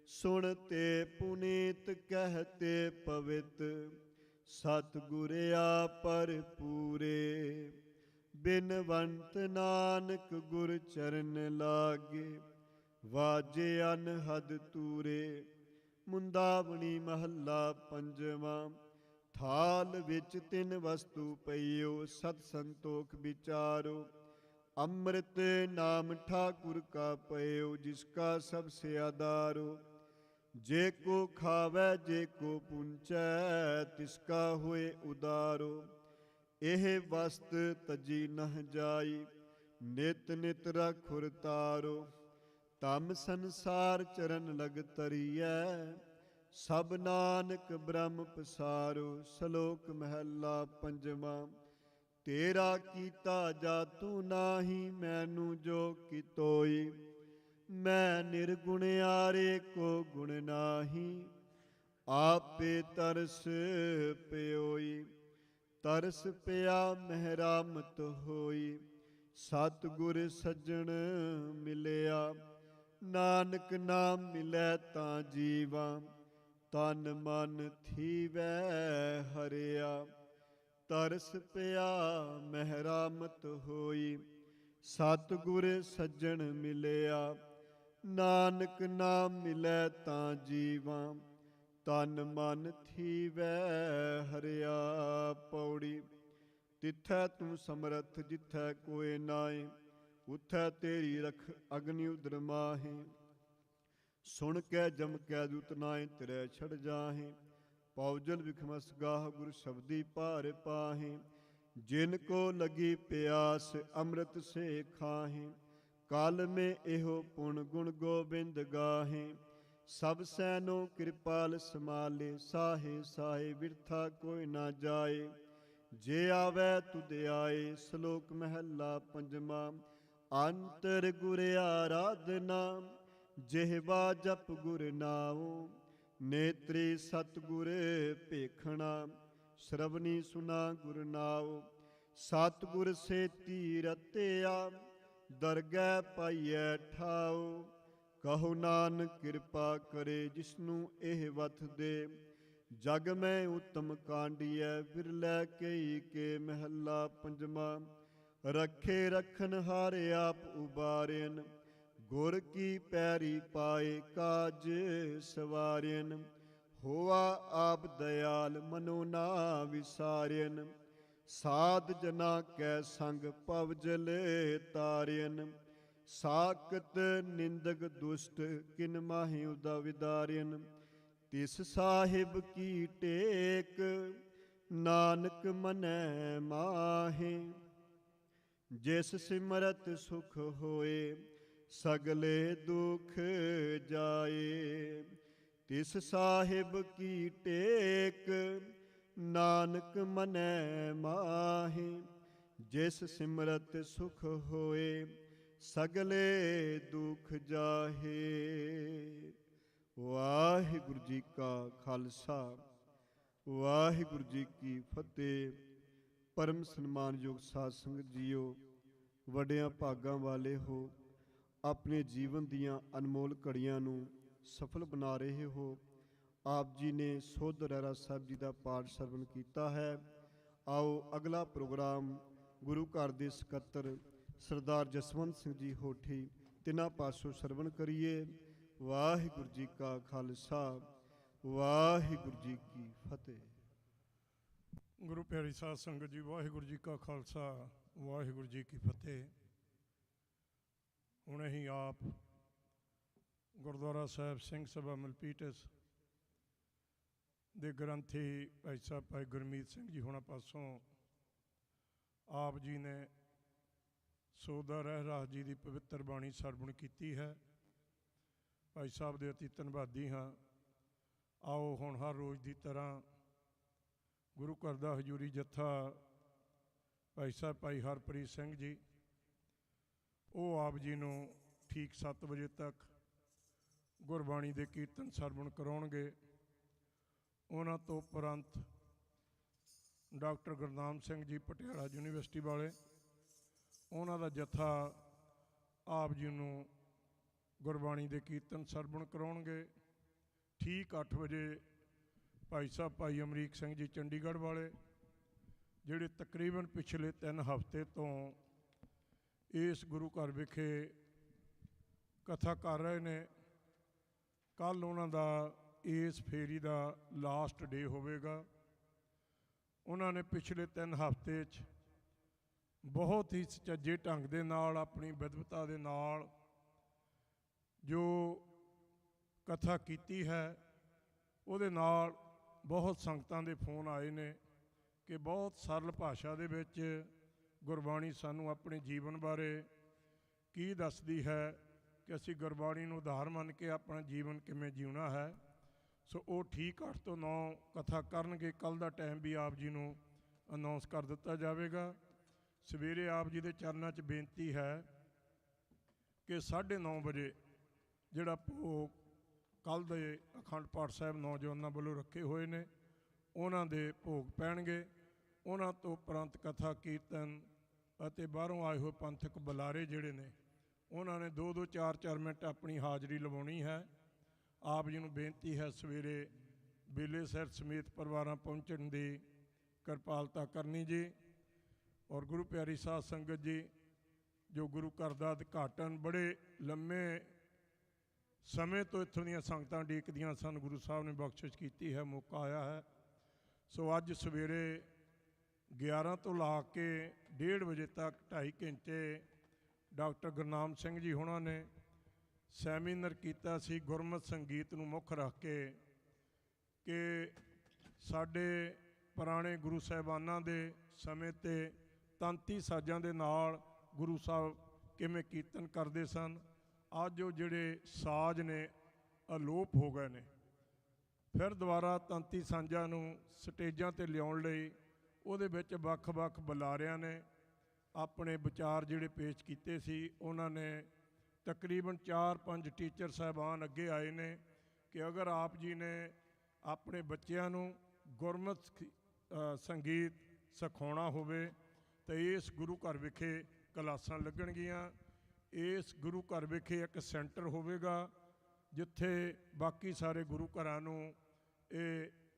ਸੁਣ ਤੇ ਪੁਨੀਤ ਕਹਿਤੇ ਪਵਿੱਤ, ਸਤਿਗੁਰ ਆਪਰ ਪੂਰੇ। ਬਿਨਵੰਤ ਨਾਨਕ ਗੁਰ ਚਰਨ ਲਾਗੇ, ਵਾਜੇ ਅਨਹਦ ਤੂਰੇ। ਮੁੰਦਾਵਣੀ ਮਹੱਲਾ ਪੰਜਵਾਂ। ਥਾਲ ਵਿੱਚ ਤਿੰਨ ਵਸਤੂ ਪਈਓ, ਸਤ ਸੰਤੋਖ ਵਿਚਾਰੋ। ਅੰਮ੍ਰਿਤ ਨਾਮ ਠਾਕੁਰ ਕਾ ਪਇਓ, ਜਿਸ ਕਾ ਸਭ ਸੇ ਆਧਾਰੋ। ਜੇ ਕੋ ਖਾਵੈ ਜੇ ਕੋ ਪੁੰਚੈ, ਤਿਸ ਕਾ ਹੋਏ ਉਦਾਰੋ। ਇਹ ਵਸਤ ਤਜੀ ਨਹ ਜਾਈ, ਨਿਤ ਨਿਤ ਰਖੁਰ ਤਾਰੋ। ਤਮ ਸੰਸਾਰ ਚਰਨ ਲਗ ਤਰੀਐ, ਸਭ ਨਾਨਕ ਬ੍ਰਹਮ ਪਸਾਰੋ। ਸ਼ਲੋਕ ਮਹੱਲਾ ਪੰਜਵਾਂ। ਤੇਰਾ ਕੀਤਾ ਜਾਤੂ ਨਾਹੀ, ਮੈਨੂੰ ਜੋ ਕੀਤੋਈ। ਮੈਂ ਨਿਰਗੁਣਿਆਰੇ ਕੋ ਗੁਣ ਨਾਹੀ, ਆਪੇ ਤਰਸ ਪਿਓਈ। ਤਰਸ ਪਿਆ ਮਹਿਰਾਮਤ ਹੋਈ, ਸਤਿਗੁਰ ਸੱਜਣ ਮਿਲਿਆ। ਨਾਨਕ ਨਾਮ ਮਿਲੈ ਤਾਂ ਜੀਵਾਂ, ਤਨ ਮਨ ਥੀਵੈ ਹਰਿਆ। ਤਰਸ ਪਿਆ ਮਹਿਰਾਮਤ ਹੋਈ, ਸਤਿਗੁਰ ਸੱਜਣ ਮਿਲਿਆ। ਨਾਨਕ ਨਾਮ ਮਿਲੈ ਤਾਂ ਜੀਵਾਂ, ਤਨ ਮਨ ਥੀਵੈ ਹਰਿਆ। ਪੌੜੀ। ਤਿੱਥੈ ਤੂੰ ਸਮਰੱਥ, ਜਿੱਥੈ ਕੋਇ ਨਾਏ। ਉਥੈ ਤੇਰੀ ਰਖ ਅਗਨਿ ਉਦਰ ਮਾਹੇ। ਸੁਣ ਕੇ ਜਮ ਕੈ ਦੂਤ ਨਾਏ, ਤਿਰੈ ਛੜ ਜਾਹੇ। ਪੌਜਲ ਵਿਖਮਸ ਗਾਹ, ਗੁਰ ਸ਼ਬਦੀ ਭਾਰ ਪਾਹੇ। ਜਿਨ ਕੋ ਲਗੀ ਪਿਆਸ, ਅੰਮ੍ਰਿਤ ਸੇ ਖਾਹੇ। ਕਾਲ ਮੇ ਇਹੋ ਪੁਣ, ਗੁਣ ਗੋਬਿੰਦ ਗਾਹੇ। ਸਭ ਸੈਨੋ ਕਿਰਪਾਲ ਸਮਾਲੇ, ਸਾਹੇ ਸਾਹੇ ਬਿਰਥਾ ਕੋਈ ਨਾ ਜਾਏ। ਜੇ ਆਵੈ ਤੁਧ ਆਏ। ਸ਼ਲੋਕ ਮਹੱਲਾ ਪੰਜਵਾਂ। ਅੰਤਰ ਗੁਰ ਆਰਾਧਨਾ, ਜਿਹਵਾ ਜਪ ਗੁਰ ਨਾਉ। ਨੇਤਰੀ ਸਤਿਗੁਰ ਭੇਖਣਾ, ਸ਼ਰਵਣੀ ਸੁਨਾ ਗੁਰ ਨਾਉ। ਸਤਿਗੁਰ ਸੇਤੀ ਰਤਿਆ, ਦਰਗਹਿ ਪਾਈਐ ਠਾਉ। ਕਹੋ ਨਾਨਕ ਕਿਰਪਾ ਕਰੇ, ਜਿਸਨੂੰ ਇਹ ਵਥ ਦੇ। ਜਗ ਮੈਂ ਉਤਮ ਕਾਂਡੀਐ, ਵਿਰਲੇ ਕਈ ਕੇ। ਮਹੱਲਾ ਪੰਜਵਾਂ। ਰੱਖੇ ਰਖਨ ਹਾਰ ਆਪ ਉਬਾਰਿਨ, ਗੁਰ ਕੀ ਪੈਰੀ ਪਾਏ। ਕਾਜ ਸਵਾਰਿਨ, ਹੋਵਾ ਆਪ ਦਇਆਲ ਮਨੋ ਨਾ ਵਿਸਾਰਿਅਨ। ਸਾਧ ਜਨਾ ਕੈ ਸੰਗ ਭਵ ਜਲੇ ਤਾਰਿਅਨ। ਸਾਕਤ ਨਿੰਦਕ ਦੁਸ਼ਟ ਕਿਨ ਮਾਹਿ ਉਦਾ ਵਿਦਾਰਿਅਨ। ਤਿਸ ਸਾਹਿਬ ਕੀ ਟੇਕ ਨਾਨਕ ਮਨੈ ਮਾਹੇ। ਜਿਸ ਸਿਮਰਤ ਸੁਖ ਹੋਏ ਸਗਲੇ ਦੁਖ ਜਾਏ। ਤਿਸ ਸਾਹਿਬ ਕੀ ਟੇਕ ਨਾਨਕ ਮਨੈ ਮਾਹੇ। ਜਿਸ ਸਿਮਰਤ ਸੁਖ ਹੋਏ ਸਗਲੇ ਦੁਖ ਜਾਹੇ। ਵਾਹਿਗੁਰੂ ਜੀ ਕਾ ਖਾਲਸਾ ਵਾਹਿਗੁਰੂ ਜੀ ਕੀ ਫਤਿਹ। ਪਰਮ ਸਨਮਾਨਯੋਗ ਸਾਧ ਸੰਗਤ ਜੀਓ, ਵੱਡਿਆਂ ਭਾਗਾਂ ਵਾਲੇ ਹੋ, ਆਪਣੇ ਜੀਵਨ ਦੀਆਂ ਅਨਮੋਲ ਘੜੀਆਂ ਨੂੰ ਸਫਲ ਬਣਾ ਰਹੇ ਹੋ। ਆਪ ਜੀ ਨੇ ਸੋਧ ਰਹਿਰਾਸ ਸਾਹਿਬ ਜੀ ਦਾ ਪਾਠ ਸਰਵਣ ਕੀਤਾ ਹੈ। ਆਓ ਅਗਲਾ ਪ੍ਰੋਗਰਾਮ ਗੁਰੂ ਘਰ ਦੇ ਸਕੱਤਰ ਸਰਦਾਰ ਜਸਵੰਤ ਸਿੰਘ ਜੀ ਹੋਠੀ ਤਿਨਾਂ ਪਾਸੋਂ ਸਰਵਣ ਕਰੀਏ। ਵਾਹਿਗੁਰੂ ਜੀ ਕਾ ਖਾਲਸਾ ਵਾਹਿਗੁਰੂ ਜੀ ਕੀ ਫਤਿਹ। ਗੁਰੂ ਪਿਆਰੀ ਸਾਧ ਸੰਗਤ ਜੀ, ਵਾਹਿਗੁਰੂ ਜੀ ਕਾ ਖਾਲਸਾ ਵਾਹਿਗੁਰੂ ਜੀ ਕੀ ਫਤਿਹ। ਹੁਣ ਅਸੀਂ ਆਪ ਗੁਰਦੁਆਰਾ ਸਾਹਿਬ ਸਿੰਘ ਸਭਾ ਮਲਪੀਟਸ ਦੇ ਗ੍ਰੰਥੀ ਭਾਈ ਸਾਹਿਬ ਭਾਈ ਗੁਰਮੀਤ ਸਿੰਘ ਜੀ ਹੋਣਾ ਪਾਸੋਂ ਆਪ ਜੀ ਨੇ ਸੋਧਾ ਰਹਿਰਾਸ ਜੀ ਦੀ ਪਵਿੱਤਰ ਬਾਣੀ ਸਰਵਣ ਕੀਤੀ ਹੈ। ਭਾਈ ਸਾਹਿਬ ਦੇ ਅਤੀ ਧੰਨਵਾਦੀ ਹਾਂ। ਆਓ ਹੁਣ ਹਰ ਰੋਜ਼ ਦੀ ਤਰ੍ਹਾਂ ਗੁਰੂ ਘਰ ਦਾ ਹਜ਼ੂਰੀ ਜੱਥਾ ਭਾਈ ਸਾਹਿਬ ਭਾਈ ਹਰਪ੍ਰੀਤ ਸਿੰਘ ਜੀ, ਉਹ ਆਪ ਜੀ ਨੂੰ ਠੀਕ 7 ਵਜੇ ਤੱਕ ਗੁਰਬਾਣੀ ਦੇ ਕੀਰਤਨ ਸਰਵਣ ਕਰਾਉਣਗੇ। ਉਹਨਾਂ ਤੋਂ ਉਪਰੰਤ ਡਾਕਟਰ ਗੁਰਨਾਮ ਸਿੰਘ ਜੀ ਪਟਿਆਲਾ ਯੂਨੀਵਰਸਿਟੀ ਵਾਲੇ, ਉਹਨਾਂ ਦਾ ਜੱਥਾ ਆਪ ਜੀ ਨੂੰ ਗੁਰਬਾਣੀ ਦੇ ਕੀਰਤਨ ਸਰਵਣ ਕਰਾਉਣਗੇ। ਠੀਕ 8 ਵਜੇ ਭਾਈ ਸਾਹਿਬ ਭਾਈ ਅਮਰੀਕ ਸਿੰਘ ਜੀ ਚੰਡੀਗੜ੍ਹ ਵਾਲੇ, ਜਿਹੜੇ ਤਕਰੀਬਨ ਪਿਛਲੇ 3 ਹਫ਼ਤੇ ਤੋਂ ਇਸ ਗੁਰੂ ਘਰ ਵਿਖੇ ਕਥਾ ਕਰ ਰਹੇ ਨੇ। ਕੱਲ੍ਹ ਉਹਨਾਂ ਦਾ ਇਸ ਫੇਰੀ ਦਾ ਲਾਸਟ ਡੇ ਹੋਵੇਗਾ। ਉਹਨਾਂ ਨੇ ਪਿਛਲੇ 3 ਹਫ਼ਤੇ 'ਚ ਬਹੁਤ ਹੀ ਸੁਚੱਜੇ ਢੰਗ ਦੇ ਨਾਲ, ਆਪਣੀ ਵਿਦਵਤਾ ਦੇ ਨਾਲ ਜੋ ਕਥਾ ਕੀਤੀ ਹੈ, ਉਹਦੇ ਨਾਲ ਬਹੁਤ ਸੰਗਤਾਂ ਦੇ ਫੋਨ ਆਏ ਨੇ ਕਿ ਬਹੁਤ ਸਰਲ ਭਾਸ਼ਾ ਦੇ ਵਿੱਚ ਗੁਰਬਾਣੀ ਸਾਨੂੰ ਆਪਣੇ ਜੀਵਨ ਬਾਰੇ ਕੀ ਦੱਸਦੀ ਹੈ ਕਿ ਅਸੀਂ ਗੁਰਬਾਣੀ ਨੂੰ ਉਦਾਹਰਨ ਮੰਨ ਕੇ ਆਪਣਾ ਜੀਵਨ ਕਿਵੇਂ ਜਿਉਣਾ ਹੈ। ਸੋ ਉਹ ਠੀਕ 8 ਤੋਂ 9 ਕਥਾ ਕਰਨਗੇ। ਕੱਲ੍ਹ ਦਾ ਟਾਈਮ ਵੀ ਆਪ ਜੀ ਨੂੰ ਅਨਾਉਂਸ ਕਰ ਦਿੱਤਾ ਜਾਵੇਗਾ। ਸਵੇਰੇ ਆਪ ਜੀ ਦੇ ਚਰਨਾਂ 'ਚ ਬੇਨਤੀ ਹੈ ਕਿ 9:30 ਵਜੇ ਜਿਹੜਾ ਭੋਗ ਕੱਲ੍ਹ ਦੇ ਅਖੰਡ ਪਾਠ ਸਾਹਿਬ ਨੌਜਵਾਨਾਂ ਵੱਲੋਂ ਰੱਖੇ ਹੋਏ ਨੇ, ਉਹਨਾਂ ਦੇ ਭੋਗ ਪੈਣਗੇ। ਉਹਨਾਂ ਤੋਂ ਉਪਰੰਤ ਕਥਾ ਕੀਰਤਨ ਅਤੇ ਬਾਹਰੋਂ ਆਏ ਹੋਏ ਪੰਥਕ ਬੁਲਾਰੇ ਜਿਹੜੇ ਨੇ, ਉਹਨਾਂ ਨੇ 2-2 4-4 ਮਿੰਟ ਆਪਣੀ ਹਾਜ਼ਰੀ ਲਵਾਉਣੀ ਹੈ। ਆਪ ਜੀ ਨੂੰ ਬੇਨਤੀ ਹੈ ਸਵੇਰੇ ਬੇਲੇ ਸਿਰ ਸਮੇਤ ਪਰਿਵਾਰਾਂ ਪਹੁੰਚਣ ਦੀ ਕਿਰਪਾਲਤਾ ਕਰਨੀ ਜੀ। ਔਰ ਗੁਰੂ ਪਿਆਰੀ ਸਾਧ ਸੰਗਤ ਜੀ, ਜੋ ਗੁਰੂ ਘਰ ਦਾ ਉਦਘਾਟਨ ਬੜੇ ਲੰਮੇ ਸਮੇਂ ਤੋਂ ਇੱਥੋਂ ਦੀਆਂ ਸੰਗਤਾਂ ਉਡੀਕਦੀਆਂ ਸਨ, ਗੁਰੂ ਸਾਹਿਬ ਨੇ ਬਖਸ਼ਿਸ਼ ਕੀਤੀ ਹੈ, ਮੌਕਾ ਆਇਆ ਹੈ। ਸੋ ਅੱਜ ਸਵੇਰੇ 11 ਤੋਂ ਲਾ ਕੇ 1:30 ਵਜੇ ਤੱਕ 2.5 ਘੰਟੇ ਡਾਕਟਰ ਗੁਰਨਾਮ ਸਿੰਘ ਜੀ ਹੋਣਾ ਨੇ ਸੈਮੀਨਾਰ ਕੀਤਾ ਸੀ ਗੁਰਮਤਿ ਸੰਗੀਤ ਨੂੰ ਮੁੱਖ ਰੱਖ ਕੇ, ਕਿ ਸਾਡੇ ਪੁਰਾਣੇ ਗੁਰੂ ਸਾਹਿਬਾਨਾਂ ਦੇ ਸਮੇਂ 'ਤੇ ਤਾਂਤੀ ਸਾਜ਼ਾਂ ਦੇ ਨਾਲ ਗੁਰੂ ਸਾਹਿਬ ਕਿਵੇਂ ਕੀਰਤਨ ਕਰਦੇ ਸਨ। ਅੱਜ ਉਹ ਜਿਹੜੇ ਸਾਜ਼ ਨੇ ਅਲੋਪ ਹੋ ਗਏ ਨੇ। ਫਿਰ ਦੁਬਾਰਾ ਤਾਂਤੀ ਸਾਜ਼ਾਂ ਨੂੰ ਸਟੇਜਾਂ 'ਤੇ ਲਿਆਉਣ ਲਈ ਉਹਦੇ ਵਿੱਚ ਵੱਖ-ਵੱਖ ਬੁਲਾਰਿਆਂ ਨੇ ਆਪਣੇ ਵਿਚਾਰ ਜਿਹੜੇ ਪੇਸ਼ ਕੀਤੇ ਸੀ। ਉਹਨਾਂ ਨੇ ਤਕਰੀਬਨ 4-5 ਟੀਚਰ ਸਾਹਿਬਾਨ ਅੱਗੇ ਆਏ ਨੇ ਕਿ ਅਗਰ ਆਪ ਜੀ ਨੇ ਆਪਣੇ ਬੱਚਿਆਂ ਨੂੰ ਗੁਰਮਤਿ ਸੰਗੀਤ ਸਿਖਾਉਣਾ ਹੋਵੇ ਤਾਂ ਇਸ ਗੁਰੂ ਘਰ ਵਿਖੇ ਕਲਾਸਾਂ ਲੱਗਣਗੀਆਂ। ਇਸ ਗੁਰੂ ਘਰ ਵਿਖੇ ਇੱਕ ਸੈਂਟਰ ਹੋਵੇਗਾ ਜਿੱਥੇ ਬਾਕੀ ਸਾਰੇ ਗੁਰੂ ਘਰਾਂ ਨੂੰ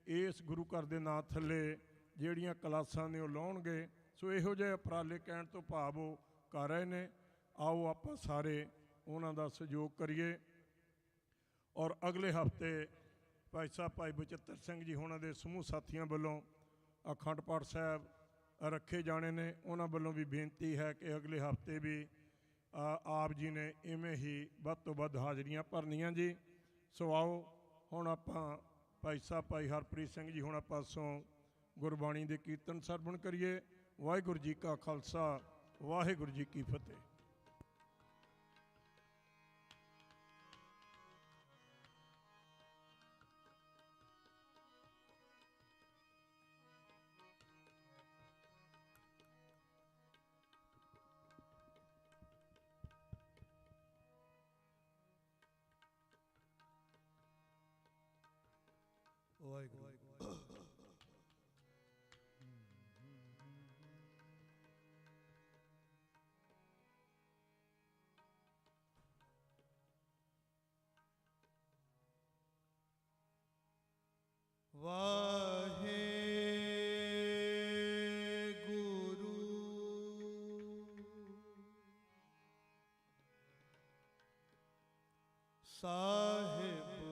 ਇਸ ਗੁਰੂ ਘਰ ਦੇ ਨਾਂ ਥੱਲੇ ਜਿਹੜੀਆਂ ਕਲਾਸਾਂ ਨੇ ਉਹ ਲਾਉਣਗੇ। ਸੋ ਇਹੋ ਜਿਹੇ ਉਪਰਾਲੇ ਕਹਿਣ ਤੋਂ ਭਾਵ ਉਹ ਕਰ ਰਹੇ ਨੇ। ਆਓ ਆਪਾਂ ਸਾਰੇ ਉਹਨਾਂ ਦਾ ਸਹਿਯੋਗ ਕਰੀਏ। ਔਰ ਅਗਲੇ ਹਫ਼ਤੇ ਭਾਈ ਸਾਹਿਬ ਭਾਈ ਬਚਿੱਤਰ ਸਿੰਘ ਜੀ ਹੋਣਾ ਦੇ ਸਮੂਹ ਸਾਥੀਆਂ ਵੱਲੋਂ ਅਖੰਡ ਪਾਠ ਸਾਹਿਬ ਰੱਖੇ ਜਾਣੇ ਨੇ। ਉਹਨਾਂ ਵੱਲੋਂ ਵੀ ਬੇਨਤੀ ਹੈ ਕਿ ਅਗਲੇ ਹਫ਼ਤੇ ਵੀ ਆਪ ਜੀ ਨੇ ਇਵੇਂ ਹੀ ਵੱਧ ਤੋਂ ਵੱਧ ਹਾਜ਼ਰੀਆਂ ਭਰਨੀਆਂ ਜੀ। ਸੋ ਆਓ ਹੁਣ ਆਪਾਂ ਭਾਈ ਸਾਹਿਬ ਭਾਈ ਹਰਪ੍ਰੀਤ ਸਿੰਘ ਜੀ ਹੋਣਾ ਪਾਸੋਂ ਗੁਰਬਾਣੀ ਦੇ ਕੀਰਤਨ ਸਰਵਣ ਕਰੀਏ। ਵਾਹਿਗੁਰੂ ਜੀ ਕਾ ਖਾਲਸਾ, ਵਾਹਿਗੁਰੂ ਜੀ ਕੀ ਫਤਿਹ। ਵਾਹਿਗੁਰੂ ਸਾਹਿਬ ਜੀ।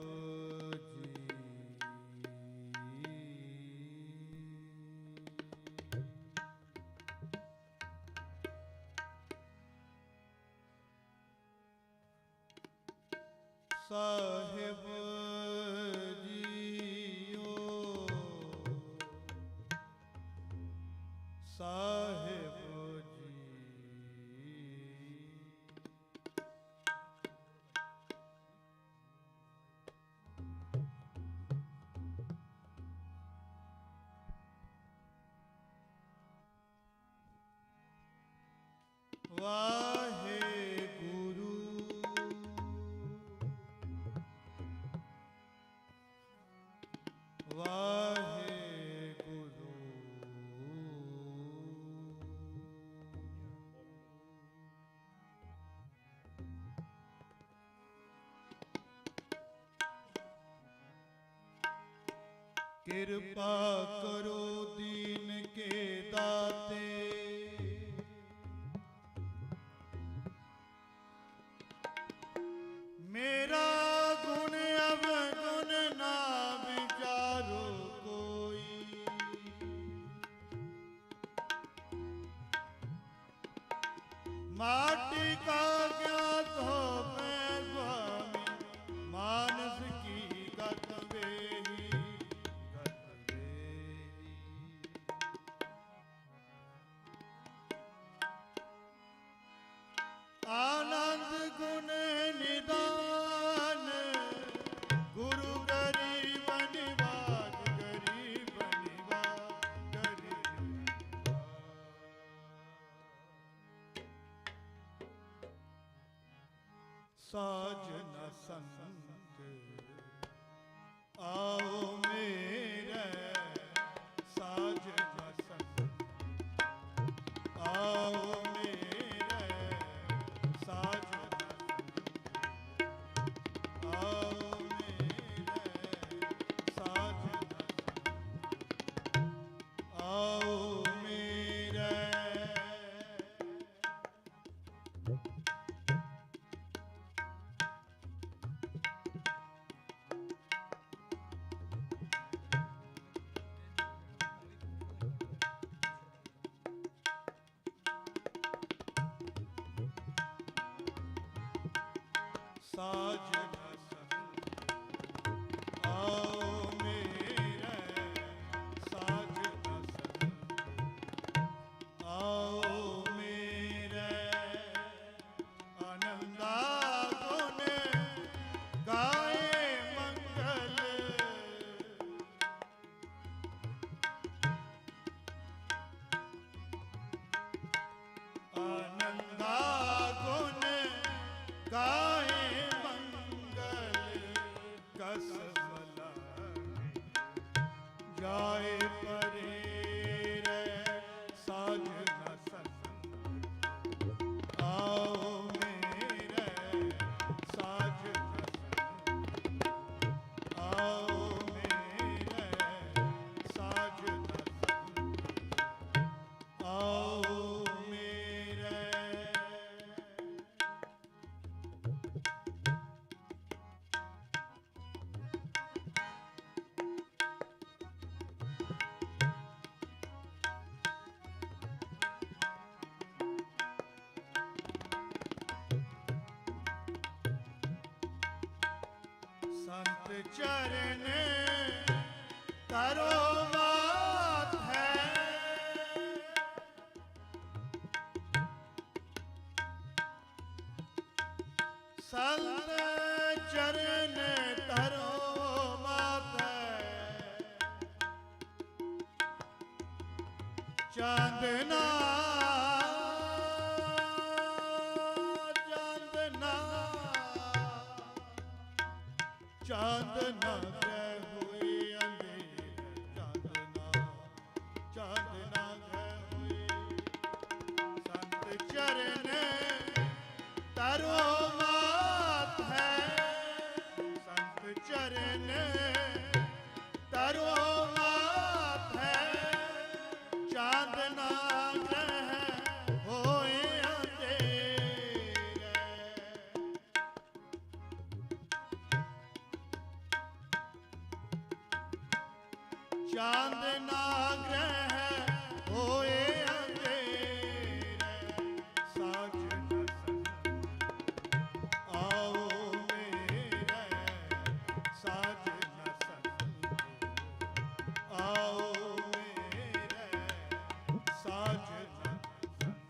ਸਾਹਿਬ ਜੀਓ, ਸਾਹਿਬ ਜੀ। ਵਾਹਿਗੁਰੂ ਵਾਹਿਗੁਰੂ ਕਿਰਪਾ ਕਰੋ ਦੀਨ ਕੇ ਦਾਤੇ, ਮੇਰਾ ਗੁਣ ਅਵਗੁਣ ਨਾ ਵਿਚਾਰੋ ਕੋਈ। माटी का ज्ञात हो मैं स्वामी, मानस की गत वेही, गत वेही। आनंद गुण निदान, गुरु गरीब निवाज, गरीब निवाज, गरीब साजना संत आओ मेरे, साजना संत आओ मेरे, साजना संत आओ मेरे, साजना संत आओ मेरे। साजना संत आओ मेरे, साजना संत आओ मेरे। आनंदा गुण गाए मंगल, आनंदा गुण गाए कस जाए परे रे, साजना संत आओ मेरे, संत चरण करो मात है। संत चरण करो मात है। चांदना चांदना ग्रह हुई अंधेर। चांदना ग्रह हुई। संत चरण तरो मात है। संत चरण तरो मात है। चांदना ग्रह होए अंधेर। चांदना ग्रह होए अंधेर। साजन संग आओ मेरे। साजन संग आओ मेरे। साजन संग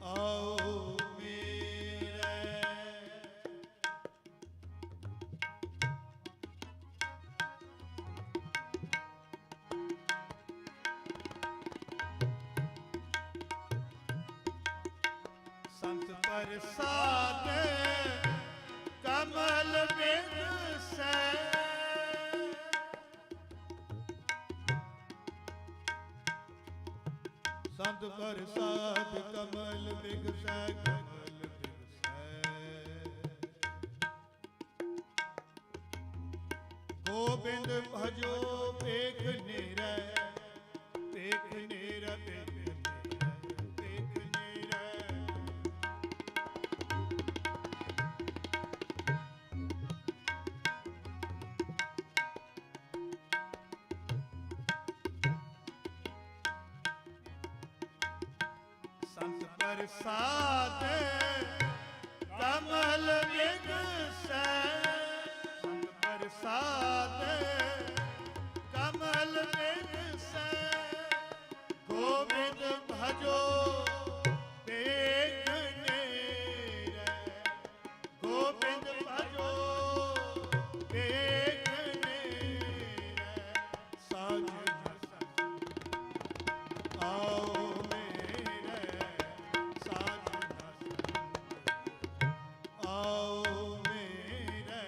आओ मेरे। संत प्रसाद कमल बिगसै। संत प्रसाद कमल बिगसै। कमल बिगसै। गोबिंद भजो पेख नेरै। पेख नेरै। पेख नेरै। पेख नेरै। संत प्रसाद कमल बिगसै। संत प्रसाद कमल बिगसै। गोविंद भजो पेख नेरै। गोविंद भजो पेख नेरै। साजन संग आओ मेरे। साजन संग आओ मेरे।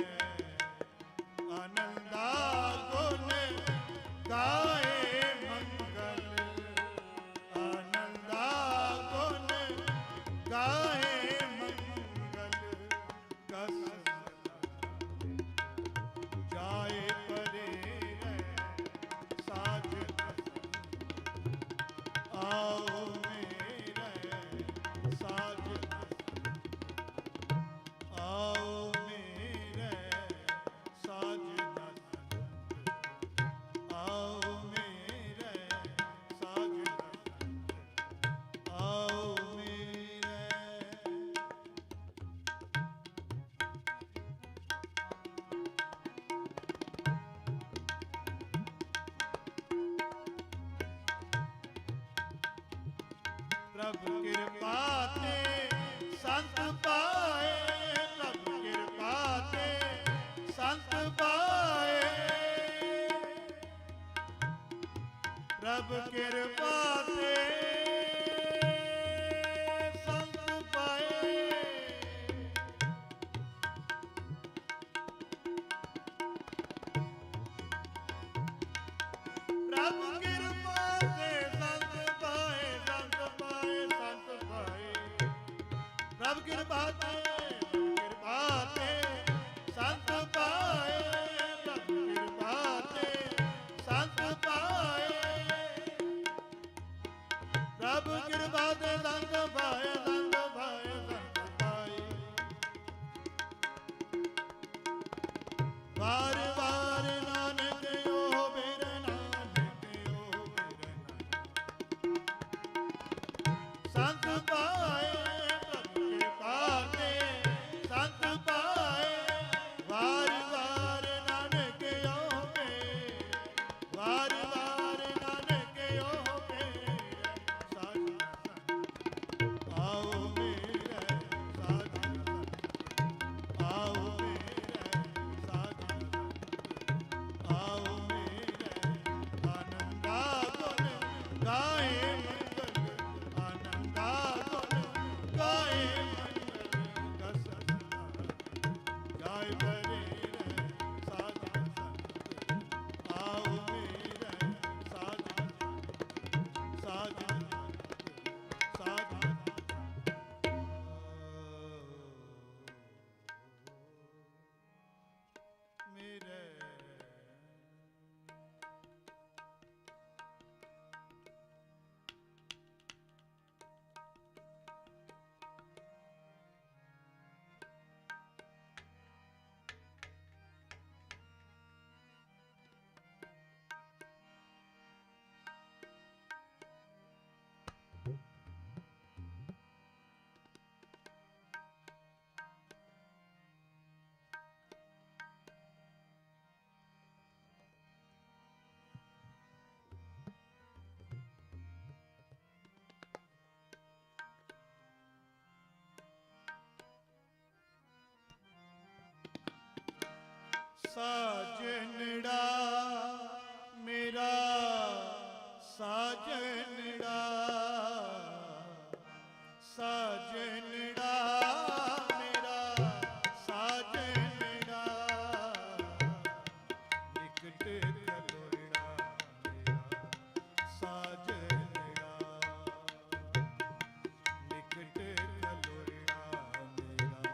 आनंदा गुण गाए मंगल। आनंदा गुण गाए मंगल। कस जाए परे साजन आओ मेरे। साजन आओ मेरे। साजन आओ मेरे। साजन आओ मेरे। प्रभु कृपा ते संत पाए। प्रभु कृपा ते संत पाए। प्रभु कृपा ते संत पाए। प्रभु कृपा ते संत पाए। संत पाए। संत पाए। प्रभु कृपा ते संत पाए। प्रभु कृपा ते संत पाए। प्रभु कृपा ते संत पाए। संत पाए। संत पाए। बार बार नानक ओ मेरे। नानक ओ मेरे। संत पाए। प्रभु कृपा ते संत पाए। वार ਸਾਜਨੜਾ ਮੇਰਾ ਸਾਜਨੜਾ ਸਾਜਨੜਾ ਮੇਰਾ ਸਾਜਨੜਾ ਨਿਕਟ ਖਲੋੜਾ ਮੇਰਾ ਸਾਜਨੜਾ ਨਿਕਟ ਖਲੋੜਾ ਮੇਰਾ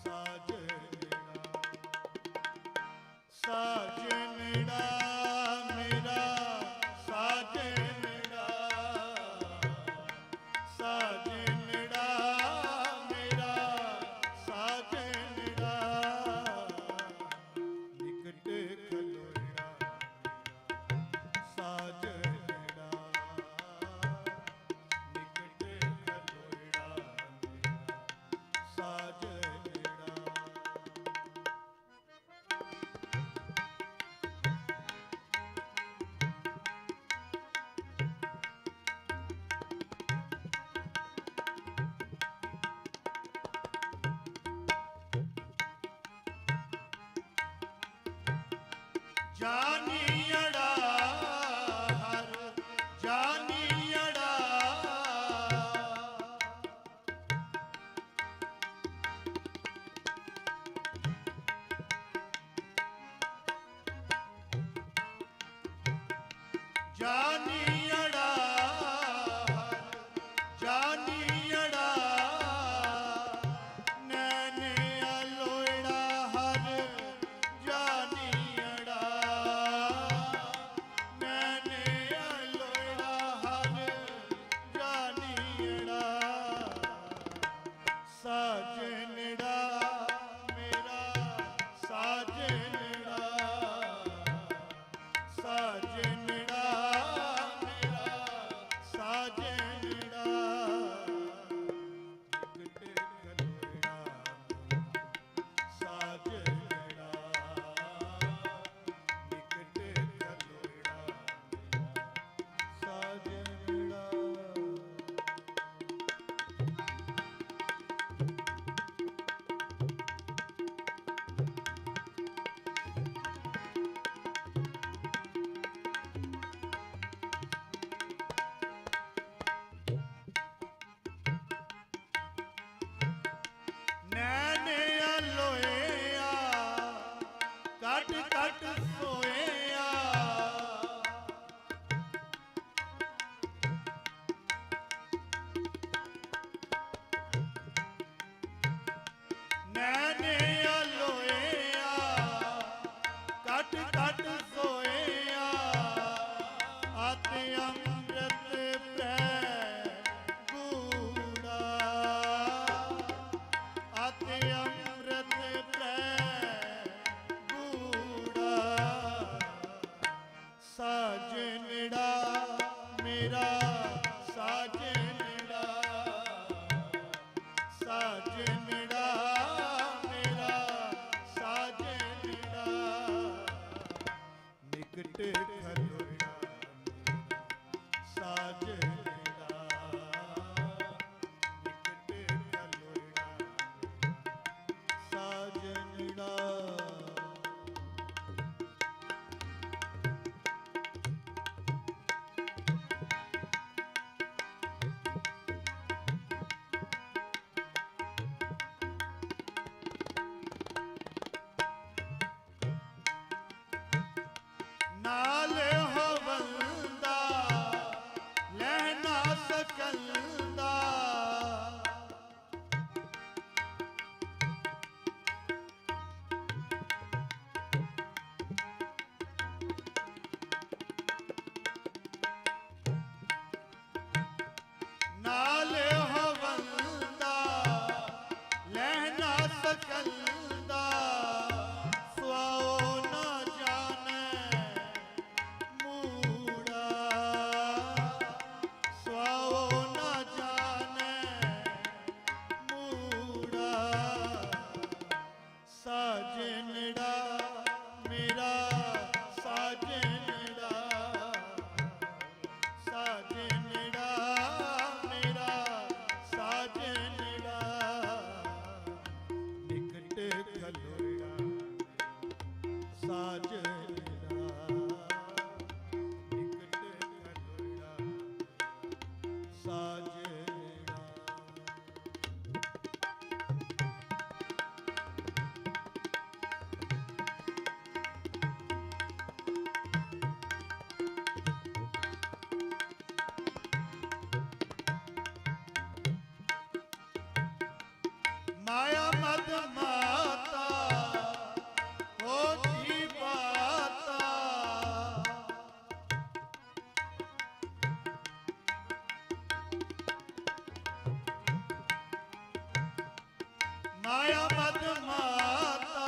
ਸਾਜਨੜਾ ਸਾਜਨੜਾ ਮੇਰਾ ਸਾਜਨੜਾ ਸਾਜਨੜਾ ਮੇਰਾ ਸਾਜਨੜਾ ਨਿਕਟ ਖਲੋੜਾ ਸਾਜਨੜਾ ਨਿਕਟ ਖਲੋੜਾ ਸਾਜਨੜਾ ਜਾਨੀੜਾ ਹਰ ਜਾਨੀੜਾ ਜਾਨੀੜਾ ਹਰ ਜਾਨੀੜਾ ਨੈਣੇ ਅਲੋੜਾ ਹਰ ਜਾਨੀੜਾ ਨੈਣੇ ਅਲੋੜਾ ਹਰ ਜਾਨੀੜਾ ਸਾਜਨੜਾ ਮੇਰਾ ਸਾਜਨੜਾ ਸਾਜਨੜਾ ਮੇਰਾ ਸਾਜਨੜਾ ਨਿਕਟ ਖਲੋੜਾ ਸਾਜਨੜਾ ਨਿਕਟ ਖਲੋੜਾ ਸਾਜਨੜਾ ਨੈਣੇ ਅਲੋਇਆ ਕੱਟ ਕੱਟ ਸੋਇਆ ਨੈਣੇ ਅਲੋਇਆ ਕੱਟ ਕੱਟ ਸੋਇਆ ਆਤੇ ਅੰਮ੍ਰਿਤ ਪੈ ਗੂੜਾ ਆਤੇ ਅੰਮ੍ਰਿਤ ਪੈ ਗੂੜਾ ਸਾਜਨੜਾ ਮੇਰਾ ਸਾਜਨੜਾ ਸਾਜਨੜਾ ਮੇਰਾ ਸਾਜਨੜਾ ਨਿਕਟ ਖਲੋੜਾ ਸਾਜਨੜਾ ਨਿਕਟ ਖਲੋੜਾ ਸਾਜਨੜਾ ਨਾਲ ਹਵਲਦਾ ਲਹਿ ਨਾ ਸਕਲਦਾ ਨਾਲ ਹਵਲਦਾ ਲਹਿ ਨਾ ਸਕਲਦਾ ਸੁਆਓ ਨਾ ਜਾਣੈ ਮੂੜਾ ਸੁਆਓ ਨਾ ਜਾਣੈ ਮੂੜਾ ਸਾਜਨੜਾ ਮੇਰਾ ਸਾਜਨੜਾ ਸਾਜਨੜਾ ਮੇਰਾ ਸਾਜਨੜਾ ਨਿਕਟ ਮਾਇਆ ਮਦ ਮਾਤਾ ਹੋਤੀ ਬਾਤਾ ਮਾਇਆ ਮਦ ਮਾਤਾ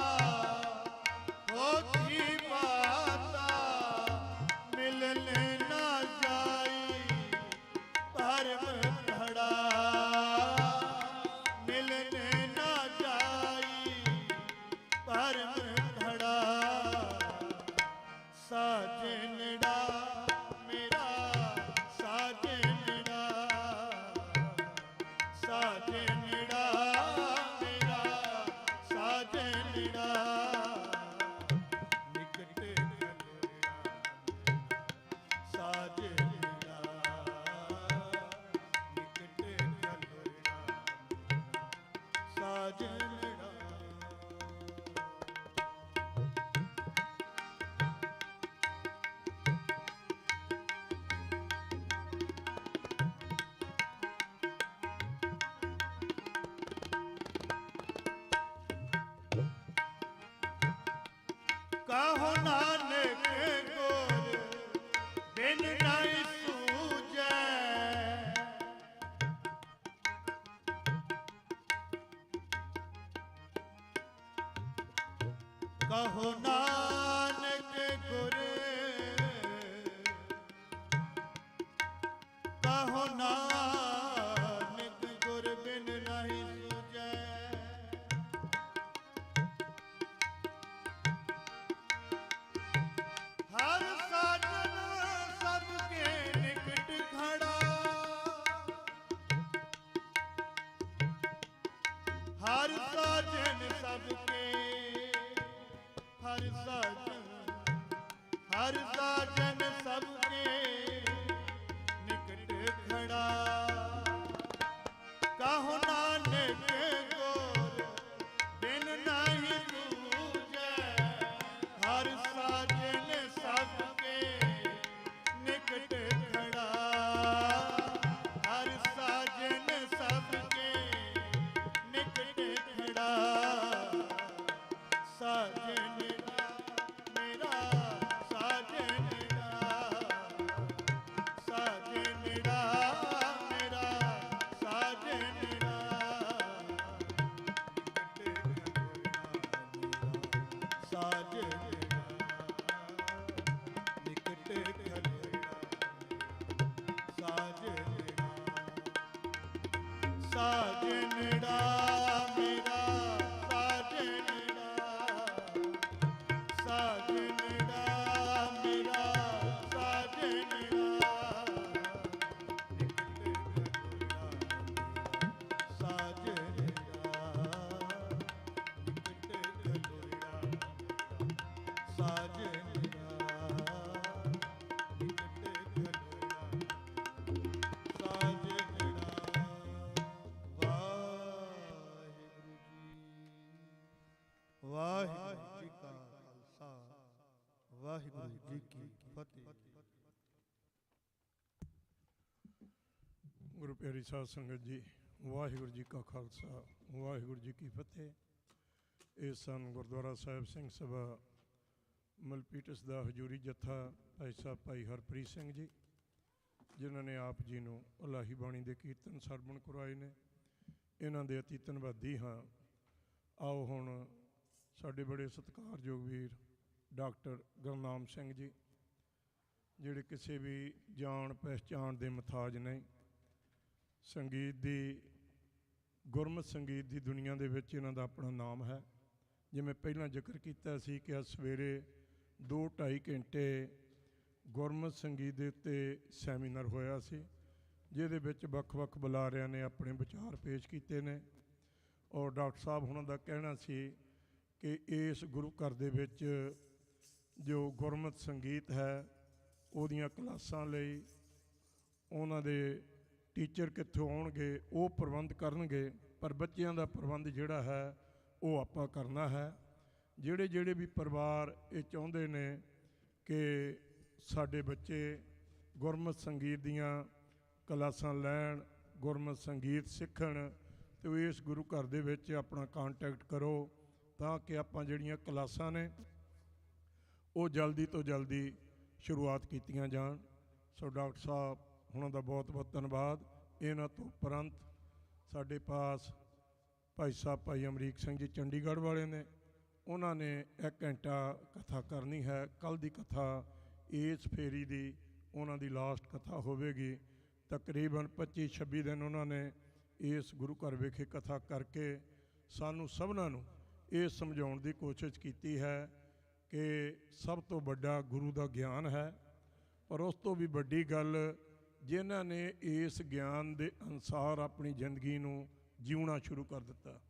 ਹੋਤੀ ਬਾਤਾ ਮਿਲਨੇ ਨਾ ਜਾਈ ਭਰਮ ਧੜਾ ਮਿਲਨੇ ਨਾ ਜਾਈ ਭਰਮ ਧੜਾ ਸਾਜਨੜਾ ਮੇਰਾ ਸਾਜਨੜਾ ਸਾਜਨੜਾ ਮੇਰਾ ਸਾਜਨੜਾ ਨਿਕਟ ਖਲੋਇਆ ਸਾਜਨੜਾ ਨਿਕਟ ਖਲੋਇਆ ਸਾਜਨੜਾ ਕਹੋ ਨਾਨਕ ਗੁਰ ਬਿਨ ਨਹੀਂ ਸੂਝੈ ਕਹੋ ਨਾਨਕ ਗੁਰ ਕਹੋ ਨਾਨਕ ਗੁਰ ਬਿਨ ਨਹੀਂ ਸੂਝੈ ਹਰ ਸਾਜਨ ਸਭ ਕੇ ਨਿਕਟ ਖੜਾ ਹਰ ਸਾਜਨ ਸਭ ਕੇ ਹਰ ਸਾਜਨ ਸਭ ਕੇ ਨਿਕਟ ਖੜਾ ਕਹੋ ਨਾਨਕ ਗੁਰ ਬਿਨ ਨਹੀਂ ਸੂਝੈ ਹਰ ਸਾਜਨ ਸਭ ਕੇ ਨਿਕਟ ਖੜਾ ਹਰ ਸਾਜਨ ਸਭ ਕੇ ਨਿਕਟ ਖੜਾ ਸਾਜਨੜਾ ਮੇਰਾ ਸਾਜਨੜਾ ਸਾਜਨੜਾ ਮੇਰਾ ਸਾਜਨੜਾ ਨਿਕਟ ਖਲੋਇਆ ਸਾਜਨੜਾ ਸਾਜਨੜਾ ਮੇਰਾ ਸਾਜਨੜਾ ਸਾਜਨੜਾ ਮੇਰਾ ਸਾਜਨੜਾ ਵਾਹਿਗੁਰੂ ਜੀ ਕਾ ਖਾਲਸਾ ਵਾਹਿਗੁਰੂ ਜੀ ਕੀ ਫਤਿਹ। ਗੁਰੂ ਪਿਆਰੀ ਸਾਧ ਸੰਗਤ ਜੀ, ਵਾਹਿਗੁਰੂ ਜੀ ਕਾ ਖਾਲਸਾ ਵਾਹਿਗੁਰੂ ਜੀ ਕੀ ਫਤਿਹ। ਇਹ ਸਨ ਗੁਰਦੁਆਰਾ ਸਾਹਿਬ ਸਿੰਘ ਸਭਾ ਮਲਪੀਟਸ ਦਾ ਹਜ਼ੂਰੀ ਜੱਥਾ ਭਾਈ ਸਾਹਿਬ ਭਾਈ ਹਰਪ੍ਰੀਤ ਸਿੰਘ ਜੀ, ਜਿਨ੍ਹਾਂ ਨੇ ਆਪ ਜੀ ਨੂੰ ਇਲਾਹੀ ਬਾਣੀ ਦੇ ਕੀਰਤਨ ਸਰਵਣ ਕਰਵਾਏ ਨੇ। ਇਹਨਾਂ ਦੇ ਅਤੀ ਧੰਨਵਾਦੀ ਹਾਂ। ਆਓ ਹੁਣ ਸਾਡੇ ਬੜੇ ਸਤਿਕਾਰਯੋਗ ਵੀਰ ਡਾਕਟਰ ਗੁਰਨਾਮ ਸਿੰਘ ਜੀ, ਜਿਹੜੇ ਕਿਸੇ ਵੀ ਜਾਣ ਪਹਿਚਾਣ ਦੇ ਮੁਤਾਜ ਨਹੀਂ, ਸੰਗੀਤ ਦੀ ਗੁਰਮਤਿ ਸੰਗੀਤ ਦੀ ਦੁਨੀਆ ਦੇ ਵਿੱਚ ਇਹਨਾਂ ਦਾ ਆਪਣਾ ਨਾਮ ਹੈ। ਜਿਵੇਂ ਪਹਿਲਾਂ ਜ਼ਿਕਰ ਕੀਤਾ ਸੀ ਕਿ ਅੱਜ ਸਵੇਰੇ 2-2.5 ਘੰਟੇ ਗੁਰਮਤਿ ਸੰਗੀਤ ਦੇ ਉੱਤੇ ਸੈਮੀਨਾਰ ਹੋਇਆ ਸੀ, ਜਿਹਦੇ ਵਿੱਚ ਵੱਖ-ਵੱਖ ਬੁਲਾਰਿਆਂ ਨੇ ਆਪਣੇ ਵਿਚਾਰ ਪੇਸ਼ ਕੀਤੇ ਨੇ। ਔਰ ਡਾਕਟਰ ਸਾਹਿਬ ਉਹਨਾਂ ਦਾ ਕਹਿਣਾ ਸੀ ਕਿ ਇਸ ਗੁਰੂ ਘਰ ਦੇ ਵਿੱਚ ਜੋ ਗੁਰਮਤਿ ਸੰਗੀਤ ਹੈ ਉਹਦੀਆਂ ਕਲਾਸਾਂ ਲਈ ਉਹਨਾਂ ਦੇ ਟੀਚਰ ਕਿੱਥੋਂ ਆਉਣਗੇ, ਉਹ ਪ੍ਰਬੰਧ ਕਰਨਗੇ, ਪਰ ਬੱਚਿਆਂ ਦਾ ਪ੍ਰਬੰਧ ਜਿਹੜਾ ਹੈ ਉਹ ਆਪਾਂ ਕਰਨਾ ਹੈ। ਜਿਹੜੇ ਵੀ ਪਰਿਵਾਰ ਇਹ ਚਾਹੁੰਦੇ ਨੇ ਕਿ ਸਾਡੇ ਬੱਚੇ ਗੁਰਮਤਿ ਸੰਗੀਤ ਦੀਆਂ ਕਲਾਸਾਂ ਲੈਣ, ਗੁਰਮਤਿ ਸੰਗੀਤ ਸਿੱਖਣ, ਤੇ ਇਸ ਗੁਰੂ ਘਰ ਦੇ ਵਿੱਚ ਆਪਣਾ ਕੰਟੈਕਟ ਕਰੋ ਤਾਂ ਕਿ ਆਪਾਂ ਜਿਹੜੀਆਂ ਕਲਾਸਾਂ ਨੇ ਉਹ ਜਲਦੀ ਤੋਂ ਜਲਦੀ ਸ਼ੁਰੂਆਤ ਕੀਤੀਆਂ ਜਾਣ। ਸੋ ਡਾਕਟਰ ਸਾਹਿਬ ਉਹਨਾਂ ਦਾ ਬਹੁਤ ਬਹੁਤ ਧੰਨਵਾਦ। ਇਹਨਾਂ ਤੋਂ ਉਪਰੰਤ ਸਾਡੇ ਪਾਸ ਭਾਈ ਸਾਹਿਬ ਭਾਈ ਅਮਰੀਕ ਸਿੰਘ ਜੀ ਚੰਡੀਗੜ੍ਹ ਵਾਲੇ ਨੇ, ਉਹਨਾਂ ਨੇ 1 ਘੰਟਾ ਕਥਾ ਕਰਨੀ ਹੈ। ਕੱਲ੍ਹ ਦੀ ਕਥਾ ਇਸ ਫੇਰੀ ਦੀ ਉਹਨਾਂ ਦੀ ਲਾਸਟ ਕਥਾ ਹੋਵੇਗੀ। ਤਕਰੀਬਨ 25-26 ਦਿਨ ਉਹਨਾਂ ਨੇ ਇਸ ਗੁਰੂ ਘਰ ਵਿਖੇ ਕਥਾ ਕਰਕੇ ਸਾਨੂੰ ਸਭਨਾਂ ਨੂੰ ਇਹ ਸਮਝਾਉਣ ਦੀ ਕੋਸ਼ਿਸ਼ ਕੀਤੀ ਹੈ ਕਿ ਸਭ ਤੋਂ ਵੱਡਾ ਗੁਰੂ ਦਾ ਗਿਆਨ ਹੈ, ਪਰ ਉਸ ਤੋਂ ਵੀ ਵੱਡੀ ਗੱਲ ਜਿਨ੍ਹਾਂ ਨੇ ਇਸ ਗਿਆਨ ਦੇ ਅਨੁਸਾਰ ਆਪਣੀ ਜ਼ਿੰਦਗੀ ਨੂੰ ਜਿਉਣਾ ਸ਼ੁਰੂ ਕਰ ਦਿੱਤਾ।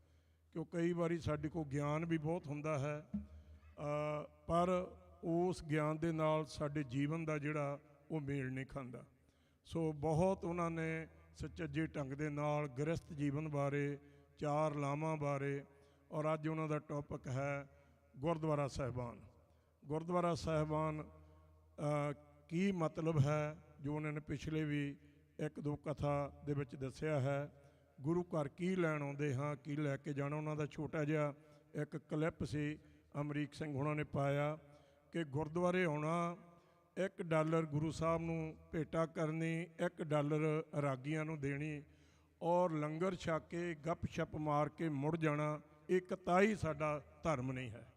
ਕਿਉਂ ਕਈ ਵਾਰੀ ਸਾਡੇ ਕੋਲ ਗਿਆਨ ਵੀ ਬਹੁਤ ਹੁੰਦਾ ਹੈ, ਪਰ ਉਸ ਗਿਆਨ ਦੇ ਨਾਲ ਸਾਡੇ ਜੀਵਨ ਦਾ ਜਿਹੜਾ ਉਹ ਮੇਲ ਨਹੀਂ ਖਾਂਦਾ। ਸੋ ਬਹੁਤ ਉਹਨਾਂ ਨੇ ਸੁਚੱਜੇ ਢੰਗ ਦੇ ਨਾਲ ਗ੍ਰਸਤ ਜੀਵਨ ਬਾਰੇ, 4 ਲਾਵਾਂ ਬਾਰੇ, ਔਰ ਅੱਜ ਉਹਨਾਂ ਦਾ ਟੌਪਿਕ ਹੈ ਗੁਰਦੁਆਰਾ ਸਾਹਿਬਾਨ। ਗੁਰਦੁਆਰਾ ਸਾਹਿਬਾਨ ਕੀ ਮਤਲਬ ਹੈ, ਜੋ ਉਹਨਾਂ ਨੇ ਪਿਛਲੇ ਵੀ 1-2 ਕਥਾ ਦੇ ਵਿੱਚ ਦੱਸਿਆ ਹੈ। ਗੁਰੂ ਘਰ ਕੀ ਲੈਣ ਆਉਂਦੇ ਹਾਂ, ਕੀ ਲੈ ਕੇ ਜਾਣਾ। ਉਹਨਾਂ ਦਾ ਛੋਟਾ ਜਿਹਾ ਇੱਕ ਕਲਿੱਪ ਸੀ ਅਮਰੀਕ ਸਿੰਘ ਉਹਨਾਂ ਨੇ ਪਾਇਆ ਕਿ ਗੁਰਦੁਆਰੇ ਆਉਣਾ, $1 ਗੁਰੂ ਸਾਹਿਬ ਨੂੰ ਭੇਟਾ ਕਰਨੀ, $1 ਰਾਗੀਆਂ ਨੂੰ ਦੇਣੀ, ਔਰ ਲੰਗਰ ਛਕ ਕੇ ਗੱਪ ਛਪ ਮਾਰ ਕੇ ਮੁੜ ਜਾਣਾ, ਇਹ ਕਤਾਈ ਸਾਡਾ ਧਰਮ ਨਹੀਂ ਹੈ।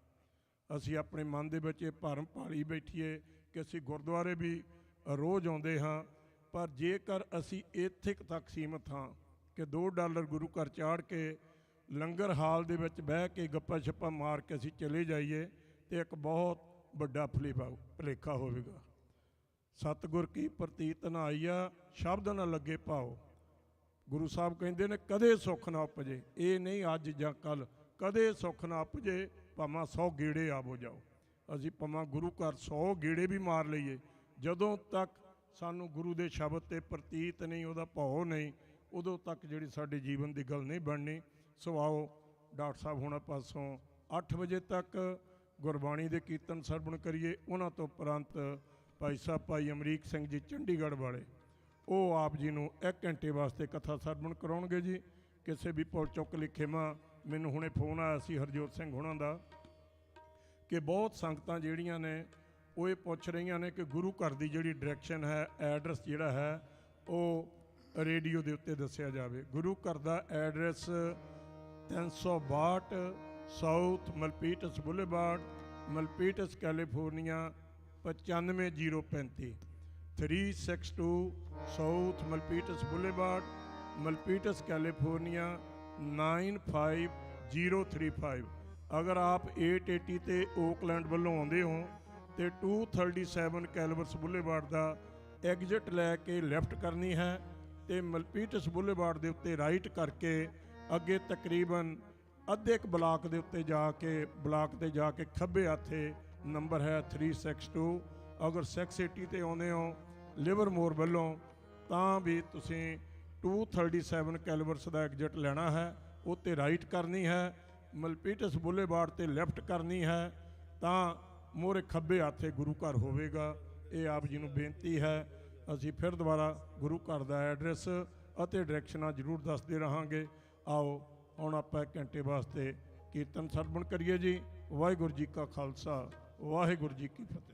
ਅਸੀਂ ਆਪਣੇ ਮਨ ਦੇ ਵਿੱਚ ਇਹ ਭਰਮ ਪਾਲੀ ਬੈਠੀਏ ਕਿ ਅਸੀਂ ਗੁਰਦੁਆਰੇ ਵੀ ਰੋਜ਼ ਆਉਂਦੇ ਹਾਂ, ਪਰ ਜੇਕਰ ਅਸੀਂ ਇੱਥੇ ਤੱਕ ਸੀਮਤ ਹਾਂ ਕਿ $2 ਗੁਰੂ ਘਰ ਚਾੜ ਕੇ ਲੰਗਰ ਹਾਲ ਦੇ ਵਿੱਚ ਬਹਿ ਕੇ ਗੱਪਾਂ ਛੱਪਾਂ ਮਾਰ ਕੇ ਅਸੀਂ ਚਲੇ ਜਾਈਏ ਤੇ ਇੱਕ ਬਹੁਤ ਵੱਡਾ ਭੁਲੇਖਾ ਹੋਵੇਗਾ। ਸਤਿਗੁਰ ਕੀ ਪ੍ਰਤੀਤ ਨਾ ਆਈਆ, ਸ਼ਬਦ ਨਾ ਲੱਗੇ ਭਾਓ। ਗੁਰੂ ਸਾਹਿਬ ਕਹਿੰਦੇ ਨੇ ਕਦੇ ਸੁੱਖ ਨਾ ਉਪਜੇ, ਇਹ ਨਹੀਂ ਅੱਜ ਜਾਂ ਕੱਲ੍ਹ, ਕਦੇ ਸੁੱਖ ਨਾ ਉਪਜੇ ਭਾਵੇਂ 100 ਗੇੜੇ ਆਵੋ ਜਾਓ। ਅਸੀਂ ਭਾਵੇਂ ਗੁਰੂ ਘਰ 100 ਗੇੜੇ ਵੀ ਮਾਰ ਲਈਏ, ਜਦੋਂ ਤੱਕ ਸਾਨੂੰ ਗੁਰੂ ਦੇ ਸ਼ਬਦ 'ਤੇ ਪ੍ਰਤੀਤ ਨਹੀਂ, ਉਹਦਾ ਭਾਉ ਨਹੀਂ, ਉਦੋਂ ਤੱਕ ਜਿਹੜੀ ਸਾਡੇ ਜੀਵਨ ਦੀ ਗੱਲ ਨਹੀਂ ਬਣਨੀ। ਸੋ ਆਓ ਡਾਕਟਰ ਸਾਹਿਬ ਹੁਣਾਂ ਪਾਸੋਂ 8 ਵਜੇ ਤੱਕ ਗੁਰਬਾਣੀ ਦੇ ਕੀਰਤਨ ਸਰਵਣ ਕਰੀਏ। ਉਹਨਾਂ ਤੋਂ ਉਪਰੰਤ ਭਾਈ ਸਾਹਿਬ ਭਾਈ ਅਮਰੀਕ ਸਿੰਘ ਜੀ ਚੰਡੀਗੜ੍ਹ ਵਾਲੇ, ਉਹ ਆਪ ਜੀ ਨੂੰ 1 ਘੰਟੇ ਵਾਸਤੇ ਕਥਾ ਸਰਵਣ ਕਰਾਉਣਗੇ ਜੀ। ਕਿਸੇ ਵੀ ਭੁੱਲ ਚੁੱਕ ਲਿਖੇਵਾਂ, ਮੈਨੂੰ ਹੁਣੇ ਫੋਨ ਆਇਆ ਸੀ ਹਰਜੋਤ ਸਿੰਘ ਹੁਣਾਂ ਦਾ ਕਿ ਬਹੁਤ ਸੰਗਤਾਂ ਜਿਹੜੀਆਂ ਨੇ ਉਹ ਇਹ ਪੁੱਛ ਰਹੀਆਂ ਨੇ ਕਿ ਗੁਰੂ ਘਰ ਦੀ ਜਿਹੜੀ ਡਾਇਰੈਕਸ਼ਨ ਹੈ, ਐਡਰੈਸ ਜਿਹੜਾ ਹੈ ਉਹ ਰੇਡੀਓ ਦੇ ਉੱਤੇ ਦੱਸਿਆ ਜਾਵੇ। ਗੁਰੂ ਘਰ ਦਾ address 362 South Milpitas Boulevard, Milpitas California 95035, 362 South Milpitas Boulevard, Milpitas California 95035। ਅਗਰ ਆਪ 880 ਤੇ ਓਕਲੈਂਡ ਵੱਲੋਂ ਆਉਂਦੇ ਹੋ ਤੇ 237 ਕੈਲਵਰਸ ਬੁਲੇਵਾਰਡ ਦਾ ਐਗਜ਼ਿਟ ਲੈ ਕੇ ਲੈਫਟ ਕਰਨੀ ਹੈ ਤੇ ਮਲਪੀਟਸ ਬੁਲੇਵਾਰਡ ਦੇ ਉੱਤੇ ਰਾਈਟ ਕਰਕੇ ਅੱਗੇ ਤਕਰੀਬਨ ਅੱਧੇ ਕੁ ਬਲਾਕ ਦੇ ਉੱਤੇ ਜਾ ਕੇ ਖੱਬੇ ਹੱਥੇ ਨੰਬਰ ਹੈ 362। ਅਗਰ 680 ਤੇ ਆਉਂਦੇ ਹੋ ਲਿਵਰਮੋਰ ਵੱਲੋਂ ਤਾਂ ਵੀ ਤੁਸੀਂ 237 ਕੈਲਵਰਸ ਦਾ ਐਗਜ਼ਿਟ ਲੈਣਾ ਹੈ, ਉੱਤੇ ਰਾਈਟ ਕਰਨੀ ਹੈ, ਮਲਪੀਟਸ ਬੁਲੇਵਾਰਡ ਤੇ ਲੈਫਟ ਕਰਨੀ ਹੈ, ਤਾਂ ਮੋਹਰੇ ਖੱਬੇ ਹੱਥੇ ਗੁਰੂ ਘਰ ਹੋਵੇਗਾ। ਇਹ ਆਪ ਜੀ ਨੂੰ ਬੇਨਤੀ ਹੈ। ਅਸੀਂ ਫਿਰ ਦੁਬਾਰਾ ਗੁਰੂ ਘਰ ਦਾ ਐਡਰੈਸ ਅਤੇ ਡਾਇਰੈਕਸ਼ਨਾਂ ਜ਼ਰੂਰ ਦੱਸਦੇ ਰਹਾਂਗੇ। ਆਓ ਹੁਣ ਆਪਾਂ 1 ਘੰਟੇ ਵਾਸਤੇ ਕੀਰਤਨ ਸਰਵਣ ਕਰੀਏ ਜੀ। ਵਾਹਿਗੁਰੂ ਜੀ ਕਾ ਖਾਲਸਾ, ਵਾਹਿਗੁਰੂ ਜੀ ਕੀ ਫਤਿਹ।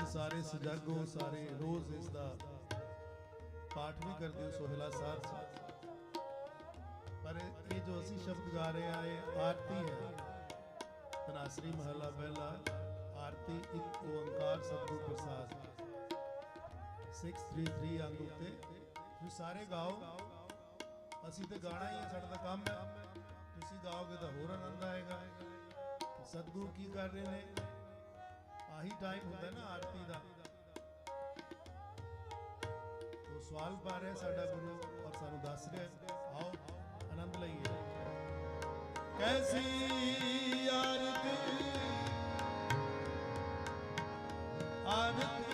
ਸਾਰੇ ਸਜਾਗੋ ਸਾਰੇ ਰੋਜ਼ ਇਸ ਦਾ ਪਾਠ ਵੀ ਕਰਦੇ ਹੋ ਸੋਹਿਲਾ ਸਾਹਿਬ ਚ ਪਰ ਇਹ ਜੋ ਅਸੀਂ ਸ਼ਬਦ ਗਾ ਰਹੇ ਆ ਇਹ ਆਰਤੀ ਹੈ ਤਨਾਸਰੀ ਮਹਲਾ ਪਹਿਲਾ ਆਰਤੀ ਇੱਕ ਓੰਕਾਰ ਸਤਿਗੁਰ ਪ੍ਰਸਾਦ 633 ਅੰਗ ਉੱਤੇ ਤੁਸੀਂ ਸਾਰੇ ਗਾਓ ਅਸੀਂ ਤੇ ਗਾਣਾ ਹੀ ਸਾਡਾ ਤਾਂ ਕੰਮ ਹੈ ਤੁਸੀਂ ਗਾਓਗੇ ਤਾਂ ਹੋਰ ਆਨੰਦ ਆਏਗਾ ਸਤਿਗੁਰੂ ਕੀ ਕਰ ਰਹੇ ਨੇ ਆਹੀ ਟਾਈਮ ਹੁੰਦਾ ਨਾ ਆਰਤੀ ਦਾ ਉਹ ਸਵਾਲ ਪਾ ਰਿਹਾ ਸਾਡਾ ਗੁਰੂ ਔਰ ਸਾਨੂੰ ਦੱਸ ਰਿਹਾ ਆਓ ਆਨੰਦ ਲਈਏ ਕੈਸੀ ਆਰਤੀ ਆਰਤੀ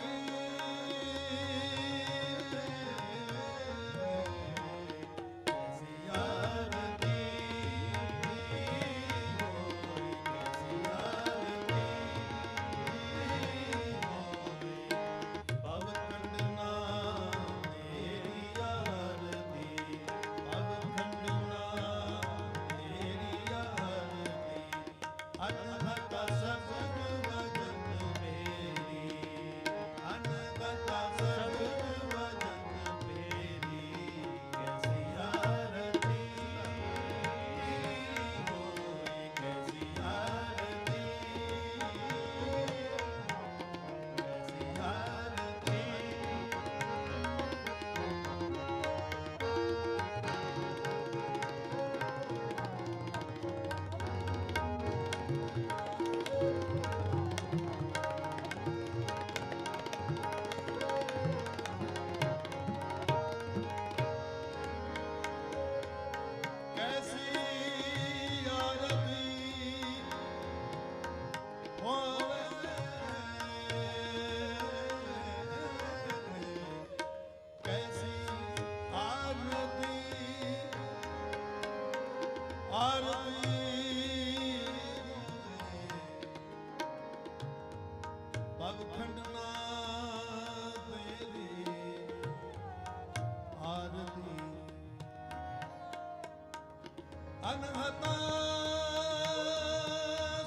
ਅਨਹਤਾ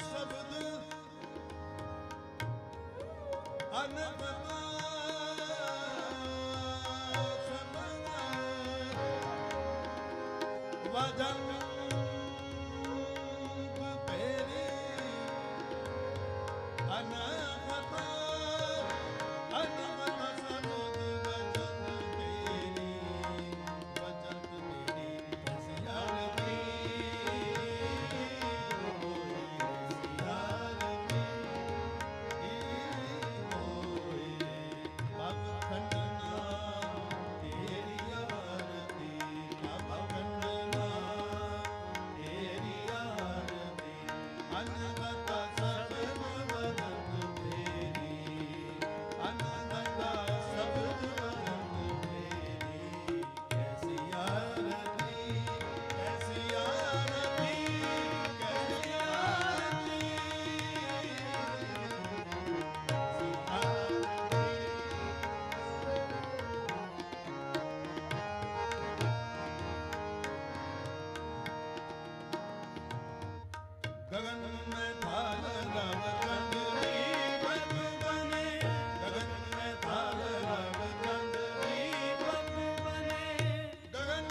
ਸ਼ਬਦ ਅਨਹਤਾ ਸ਼ਬਦ ਵਜਨ ਤੇਰੀ ਅਨਹਤਾ ਅਨਹਤਾ ਸ਼ਬਦ ਵਜਨ ਤੇਰੀ ਵਜਨ ਤੇਰੀ ਸਿਆਰਤੀ गगन में थाल रव चंद्री बन बने गगन में थाल रव चंद्री बन बने गगन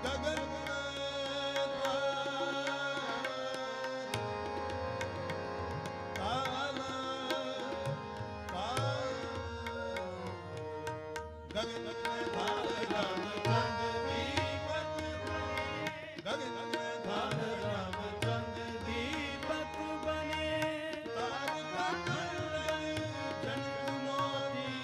गगन थाल गगन में थाल रव चंद्री गगन में थाल राम चंद दीपक बने तारका मंडल जनक मोती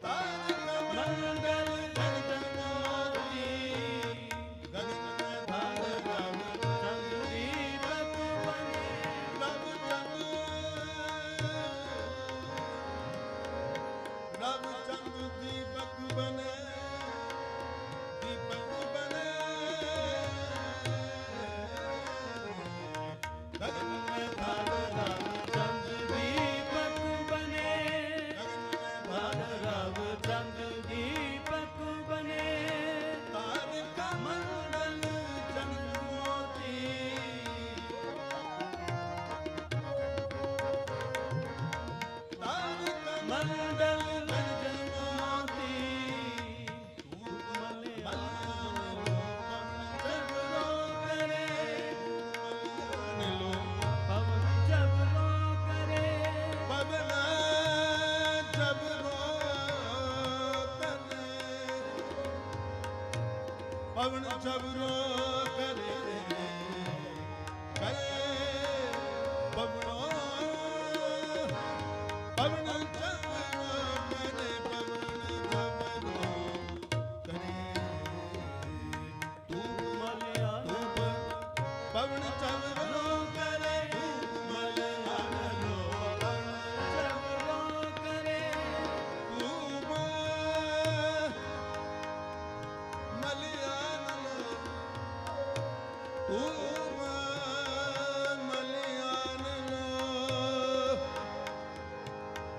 तारका मंडल जनक मोती गगन में थाल राम चंद दीपक बने रव चंद दीपक बने दीपक बने गगन में थाल राम चंद दीपक बने गगन में थाल राम चंद दीपक बने तारका मंडल जनक मोती तारका मंडल पवन जबरो करे करे पवनो पवन जबरो करे पवन जबरो करे तू मलिया पवन जबरो करे तू मलिया लो पवन जबरो करे तू मलिया मलियान लो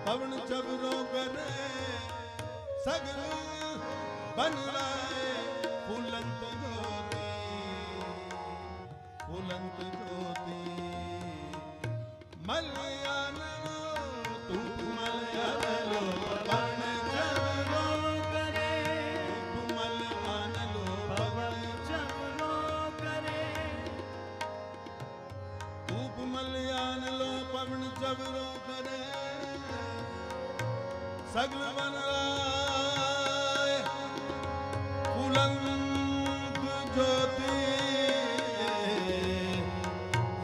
पवन जबरो करे सगल बन लाए फूलंत ज्योति मलियान लो तू मलियान लो पवन जबरो करे तू मलियान लो पवन जबरो करे धूप मलियान लो पवन जबरो करे सगल बन लाए फूलंत ज्योति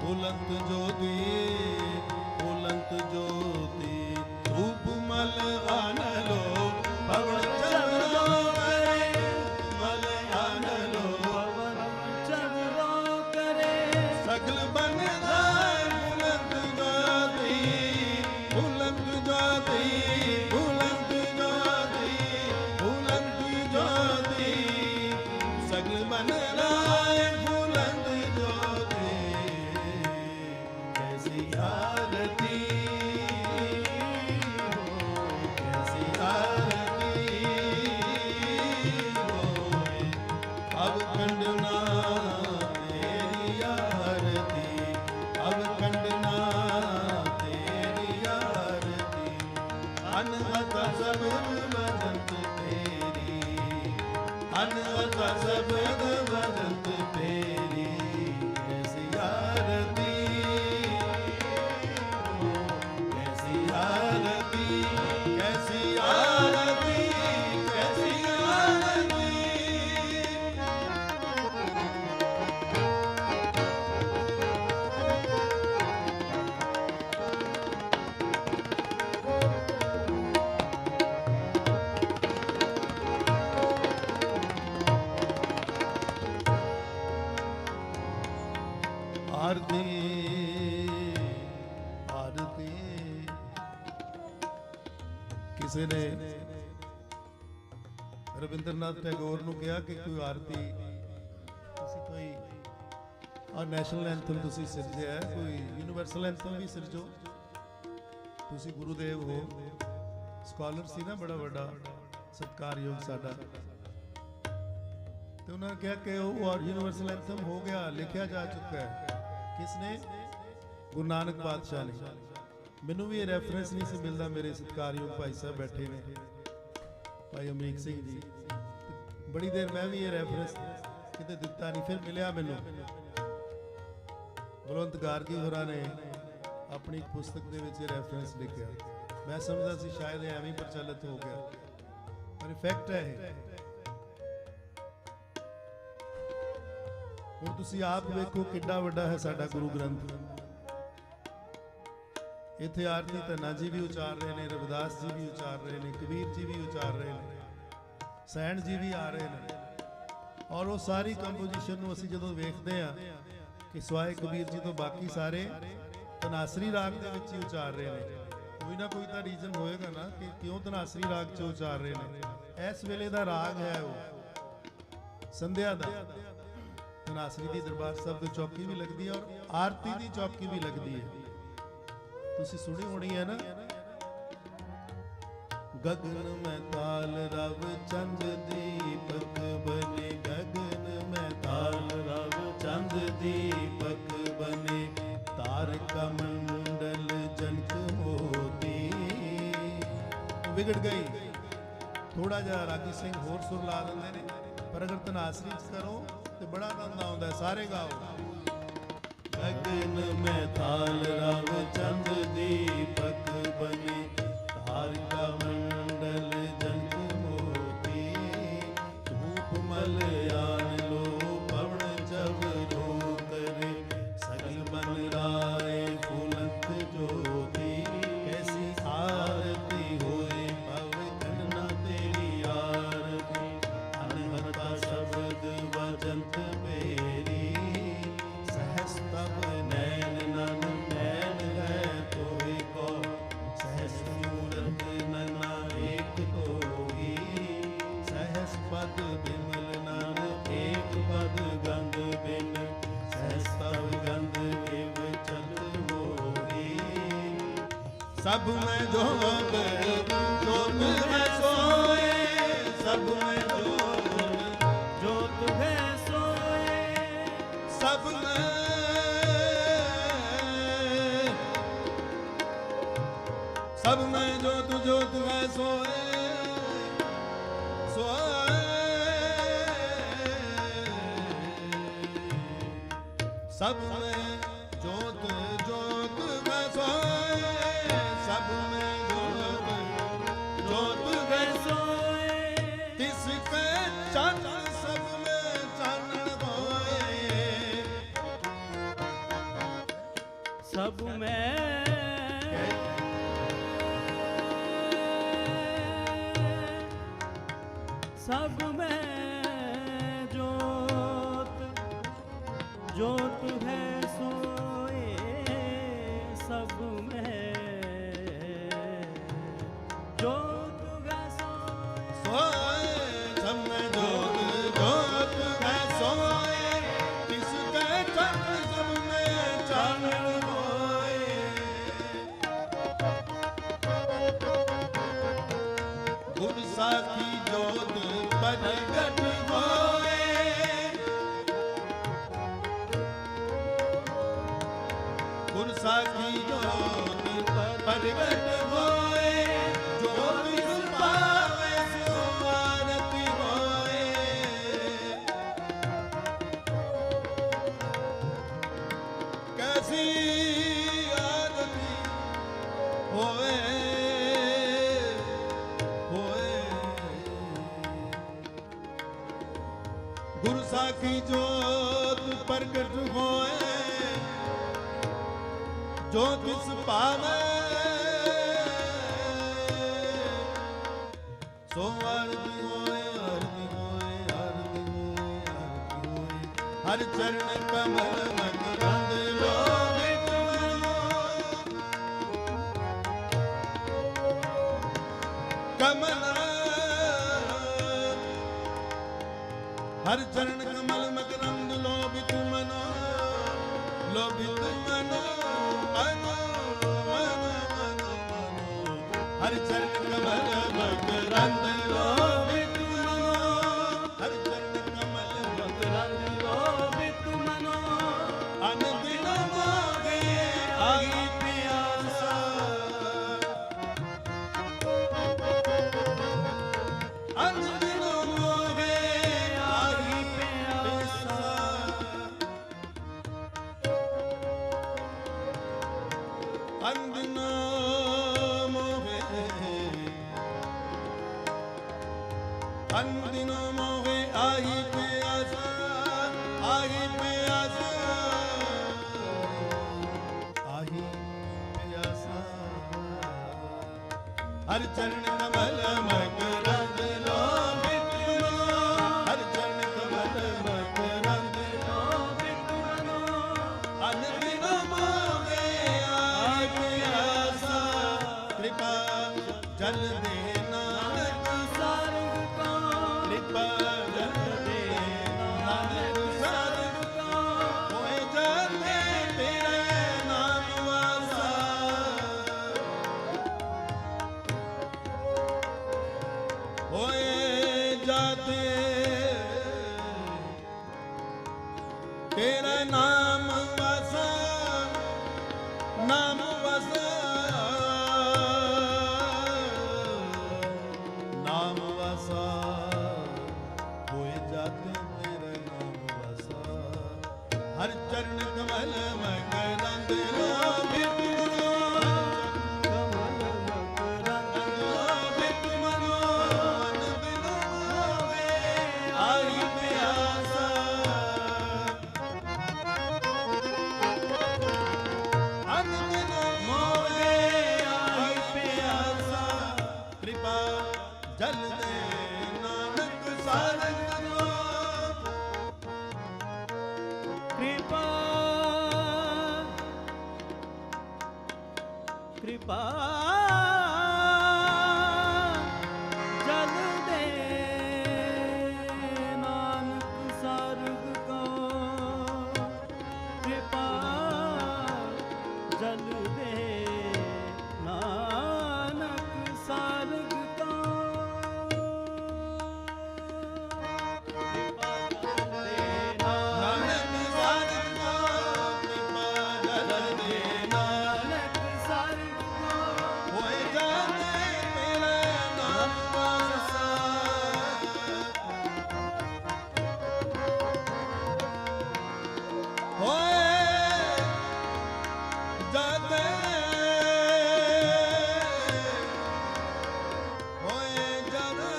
फूलंत ज्योति फूलंत ज्योति धूप मलियान लो पवन जबरो करे मलियान लो पवन जबरो करे सगल बन लाए फूलंत ज्योति फूलंत ज्योति फूलंत ज्योति ਅਨਹਤ ਸ਼ਬਦ ਵਜੰਤ ਤੇਰੀ, ਅਨਹਤ ਸ਼ਬਦ ਵਜੰਤ ਤੇਰੀ, ਐਸੀ ਆਰਤੀ, ਐਸੀ ਆਰਤੀ, ਕੈਸੀ ਆਰਤੀ, ਕੈਸੀ ਆਰਤੀ। ਆਰਤੀ, ਆਰਤੀ। ਕਿਸੇ ਨੇ ਰਵਿੰਦਰਨਾਥ ਟੈਗੋਰ ਨੂੰ ਕਿਹਾ ਕਿ ਕੋਈ ਆਰਤੀ, ਤੁਸੀਂ ਕੋਈ ਨੈਸ਼ਨਲ ਐਂਥਮ ਤੁਸੀਂ ਸਿਰਜਿਆ ਹੈ, ਕੋਈ ਯੂਨੀਵਰਸਲ ਐਂਥਮ ਵੀ ਸਿਰਜੋ। ਤੁਸੀਂ ਗੁਰੂਦੇਵ ਹੋ, ਸਕਾਲਰ ਸੀ ਨਾ ਬੜਾ ਵੱਡਾ ਸਤਿਕਾਰਯੋਗ ਸਾਡਾ, ਤੇ ਉਹਨਾਂ ਨੇ ਕਿਹਾ ਕਿ ਉਹ ਯੂਨੀਵਰਸਲ ਐਂਥਮ ਹੋ ਗਿਆ, ਲਿਖਿਆ ਜਾ ਚੁੱਕਾ ਹੈ। ਕਿਸਨੇ? ਗੁਰੂ ਨਾਨਕ ਪਾਤਸ਼ਾਹ ਨੇ। ਮੈਨੂੰ ਵੀ ਇਹ ਰੈਫਰੈਂਸ ਨਹੀਂ ਸੀ ਮਿਲਦਾ, ਮੇਰੇ ਸਤਿਕਾਰਯੋਗ ਭਾਈ ਸਾਹਿਬ ਬੈਠੇ ਨੇ, ਭਾਈ ਅਮਰੀਕ ਸਿੰਘ ਜੀ, ਬੜੀ ਦੇਰ ਮੈਂ ਵੀ ਇਹ ਰੈਫਰੈਂਸ ਕਿਤੇ ਦਿੱਤਾ ਨਹੀਂ, ਫਿਰ ਮਿਲਿਆ ਮੈਨੂੰ। ਬਲਵੰਤ ਗਾਰਗੀ ਹੋਰਾਂ ਨੇ ਆਪਣੀ ਪੁਸਤਕ ਦੇ ਵਿੱਚ ਇਹ ਰੈਫਰੈਂਸ ਲਿਖਿਆ। ਮੈਂ ਸਮਝਦਾ ਸੀ ਸ਼ਾਇਦ ਇਹ ਐਵੇਂ ਪ੍ਰਚਲਿਤ ਹੋ ਗਿਆ, ਪਰ ਇਫੈਕਟ ਹੈ ਇਹ। ਹੁਣ ਤੁਸੀਂ ਆਪ ਵੇਖੋ ਕਿੰਨਾ ਵੱਡਾ ਹੈ ਸਾਡਾ ਗੁਰੂ ਗ੍ਰੰਥ। ਇੱਥੇ ਆਰਤੀ ਧੰਨਾ ਜੀ ਵੀ ਉਚਾਰ ਰਹੇ ਨੇ, ਰਵਿਦਾਸ ਜੀ ਵੀ ਉਚਾਰ ਰਹੇ ਨੇ, ਕਬੀਰ ਜੀ ਵੀ ਉਚਾਰ ਰਹੇ ਨੇ, ਸੈਣ ਜੀ ਵੀ ਆ ਰਹੇ ਨੇ। ਔਰ ਉਹ ਸਾਰੀ ਕੰਪੋਜੀਸ਼ਨ ਨੂੰ ਅਸੀਂ ਜਦੋਂ ਵੇਖਦੇ ਹਾਂ ਕਿ ਸਵਾਏ ਕਬੀਰ ਜੀ ਤੋਂ ਬਾਕੀ ਸਾਰੇ ਤਨਾਸਰੀ ਰਾਗ ਦੇ ਵਿੱਚ ਹੀ ਉਚਾਰ ਰਹੇ ਨੇ। ਕੋਈ ਨਾ ਕੋਈ ਤਾਂ ਰੀਜ਼ਨ ਹੋਏਗਾ ਨਾ ਕਿ ਕਿਉਂ ਤਨਾਸਰੀ ਰਾਗ 'ਚ ਉਚਾਰ ਰਹੇ ਨੇ। ਇਸ ਵੇਲੇ ਦਾ ਰਾਗ ਹੈ ਉਹ ਸੰਧਿਆ ਦਾ। ਤਨਾਸਰੀ ਦੀ ਦਰਬਾਰ ਸਾਹਿਬ ਦੀ ਚੌਕੀ ਵੀ ਲੱਗਦੀ ਹੈ ਔਰ ਆਰਤੀ ਦੀ ਚੌਕੀ ਵੀ ਲੱਗਦੀ ਹੈ। ਤੁਸੀਂ ਸੁਣੀ ਹੋਣੀ ਹੈ ਨਾ, ਗगन में ताल रव चंद दीपक बने, गगन में ताल रव चंद दीपक बने, तारका मंडल जनक मोती। ਵਿਗੜ ਗਈ। ਥੋੜਾ ਜਿਹਾ ਰਾਗੀ ਸਿੰਘ ਹੋਰ ਸੁਰ ਲਾ ਦਿੰਦੇ ਨੇ, ਪਰ ਅਗਰ ਤਨਾਸਰੀ ਚ ਕਰੋ ਤੇ ਬੜਾ ਆਨੰਦ ਆਉਂਦਾ ਹੈ। ਸਾਰੇ ਗਾਓ। ਗगन में ताल रव चंद दीपक बने, तारका मंडल जनक मोती, धूप मलयान लो पवन जब रो करे, सगल बन राय फूलत ज्योति, कैसी आरती होए भव करना तेरी आरती, अनहता शब्द वजंत मेरी, सहस तब नैन नन नैन है तोहि को, सहस मूरत नना एक तोहि, सहस पद बिमल नन एक पद गंध बिन, सहस तब गंध एव चल मोहि, सब में जोग जोत है सोए, सब में जोग जोत है सोए, सब में सब में जोत जोत है सोए, सोए सब में जोत जोत है सोए, सब में जोत जोत है सोए, तिसके चानन सब में चानन होए, सब में सब में जोत जोत है सोए, सब में जोत है सोए, सोए सब में जोत जोत है सोए, तिसके चानन सब में चानन होए, गुर साखी जोत प्रगट होए, गुर साखी जोत प्रगट होए, जो साखी जोत प्रगट होए, जो तिस पावे सो आरती होए, आरती होए, आरती होए, आरती होए। हर चरण कमल मकरंद लोभित कमल, हर चरण कमल मकरंद लोभित मनो, लोभित मनो, मनो, मनो, मनो, मनो। हर चरण कमल मकरंद लोभित मनो, हर चरण कमल मकरंद लोभित मनो, अनदिन मोगे आई प्यासा, अनदिन मोगे आई प्यासा। अनदिन मोगे, अनदिन मोगे आई प्यासा, आई प्यासा, आई प्यासा। हर चरण कमल मकरंद लोभित मनो, हर चरण कमल मकरंद लोभित मनो। अनदिन मोगे आई प्यासा, कृपा जल दे नानक सारंग का कृपा जल दे नानक सारंग का। होए जाते तेरे नाम वासा, होए जाते तेरा नाम वासा, नाम वासा, नाम वासा। होए जाते तेरा नाम वासा, हर चरण कमल मकरंद लोभित मनो, कमल मकरंद लोभित मनो। अनदिन मोगे आई प्यासा, अनदिन मोगे आई प्यासा। कृपा जल दे नानक सारंग को, कृपा, कृपा जल दे नानक सारंग को, कृपा जल दे नानक सारंग को, कृपा जल दे नानक सारंग को, कृपा जल दे नानक सारंग को। होए जाते तेरा नाम वासा, होए जाते, होए जाते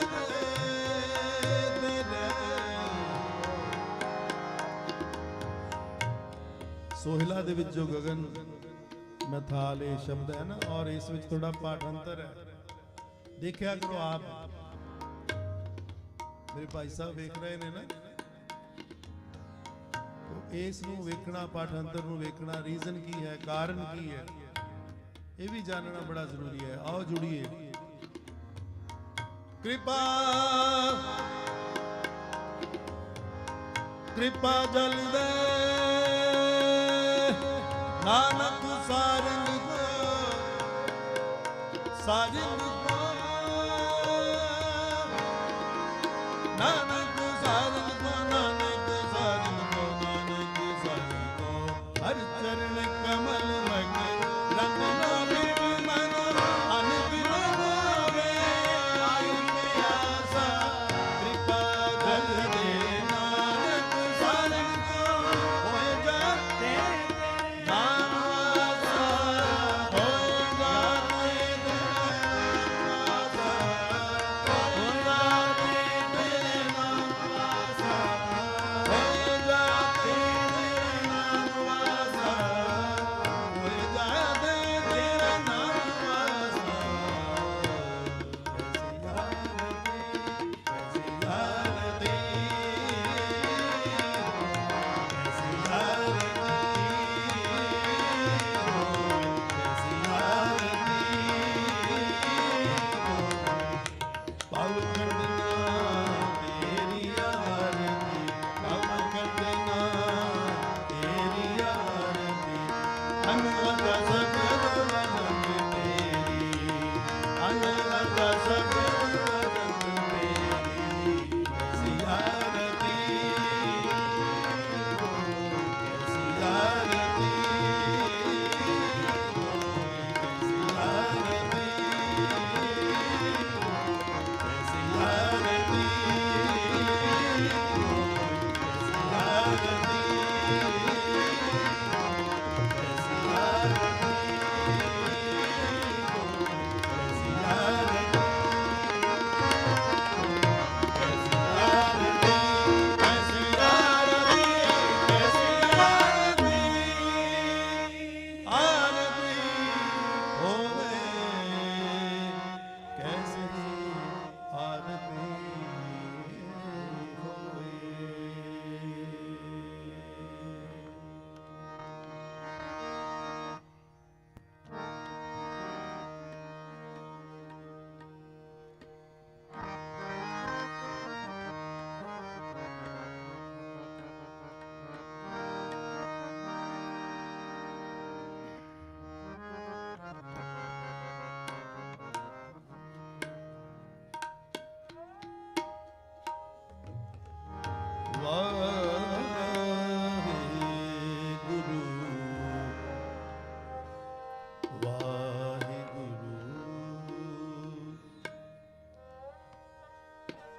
तेरे। ਸੋਹਿਲਾ ਦੇ ਵਿੱਚ ਜੋ ਗगन ਮਥਾਲ ਇਹ ਸ਼ਬਦ ਹੈ ਨਾ, ਔਰ ਇਸ ਵਿੱਚ ਥੋੜਾ ਪਾਠਾਂਤਰ ਹੈ, ਦੇਖਿਆ ਕਰੋ ਆਪ। ਮੇਰੇ ਭਾਈ ਸਾਹਿਬ ਵੇਖ ਰਹੇ ਨੇ ਨਾ, ਇਸ ਨੂੰ ਵੇਖਣਾ, ਪਾਠਾਂਤਰ ਨੂੰ ਵੇਖਣਾ, ਰੀਜ਼ਨ ਕੀ ਹੈ, ਕਾਰਨ ਕੀ ਹੈ, ਇਹ ਵੀ ਜਾਣਨਾ ਬੜਾ ਜ਼ਰੂਰੀ ਹੈ। ਆਓ ਜੁੜੀਏ। ਕਿਰਪਾ ਕਿਰਪਾ ਜਲ ਦੇ ਨਾਨਕ ਸਾਰੰਗ ਕੋ, ਸਾਰੰਗ ਕੋ, ਨਾਨਕ ਸਾਰੰਗ ਕੋ, ਨਾਨਕ ਸਾਰੰਗ ਕੋ, ਨਾਨਕ ਸਾਰੰਗ ਕੋ। ਹਰ ਚਰਨ ਕਮਲ ਮਗ ਰੰਗ ਲੋਭਿਤ ਮਨ, ਅਨਦਿਨ ਮੋਗੇ ਆਈ ਪਿਆਸਾ। ਕਿਰਪਾ ਜਲ ਦੇ ਨਾਨਕ ਸਾਰੰਗ ਕੋ, ਹੋਏ ਜਾਤੇ ਨਾਮ ਵਾਸਾ, ਹੋਏ ਜਾਤੇ ਤੇਰੇ ਨਾਮ ਵਾਸਾ, ਹੋਏ ਜਾਤੇ ਤੇਰੇ ਨਾਮ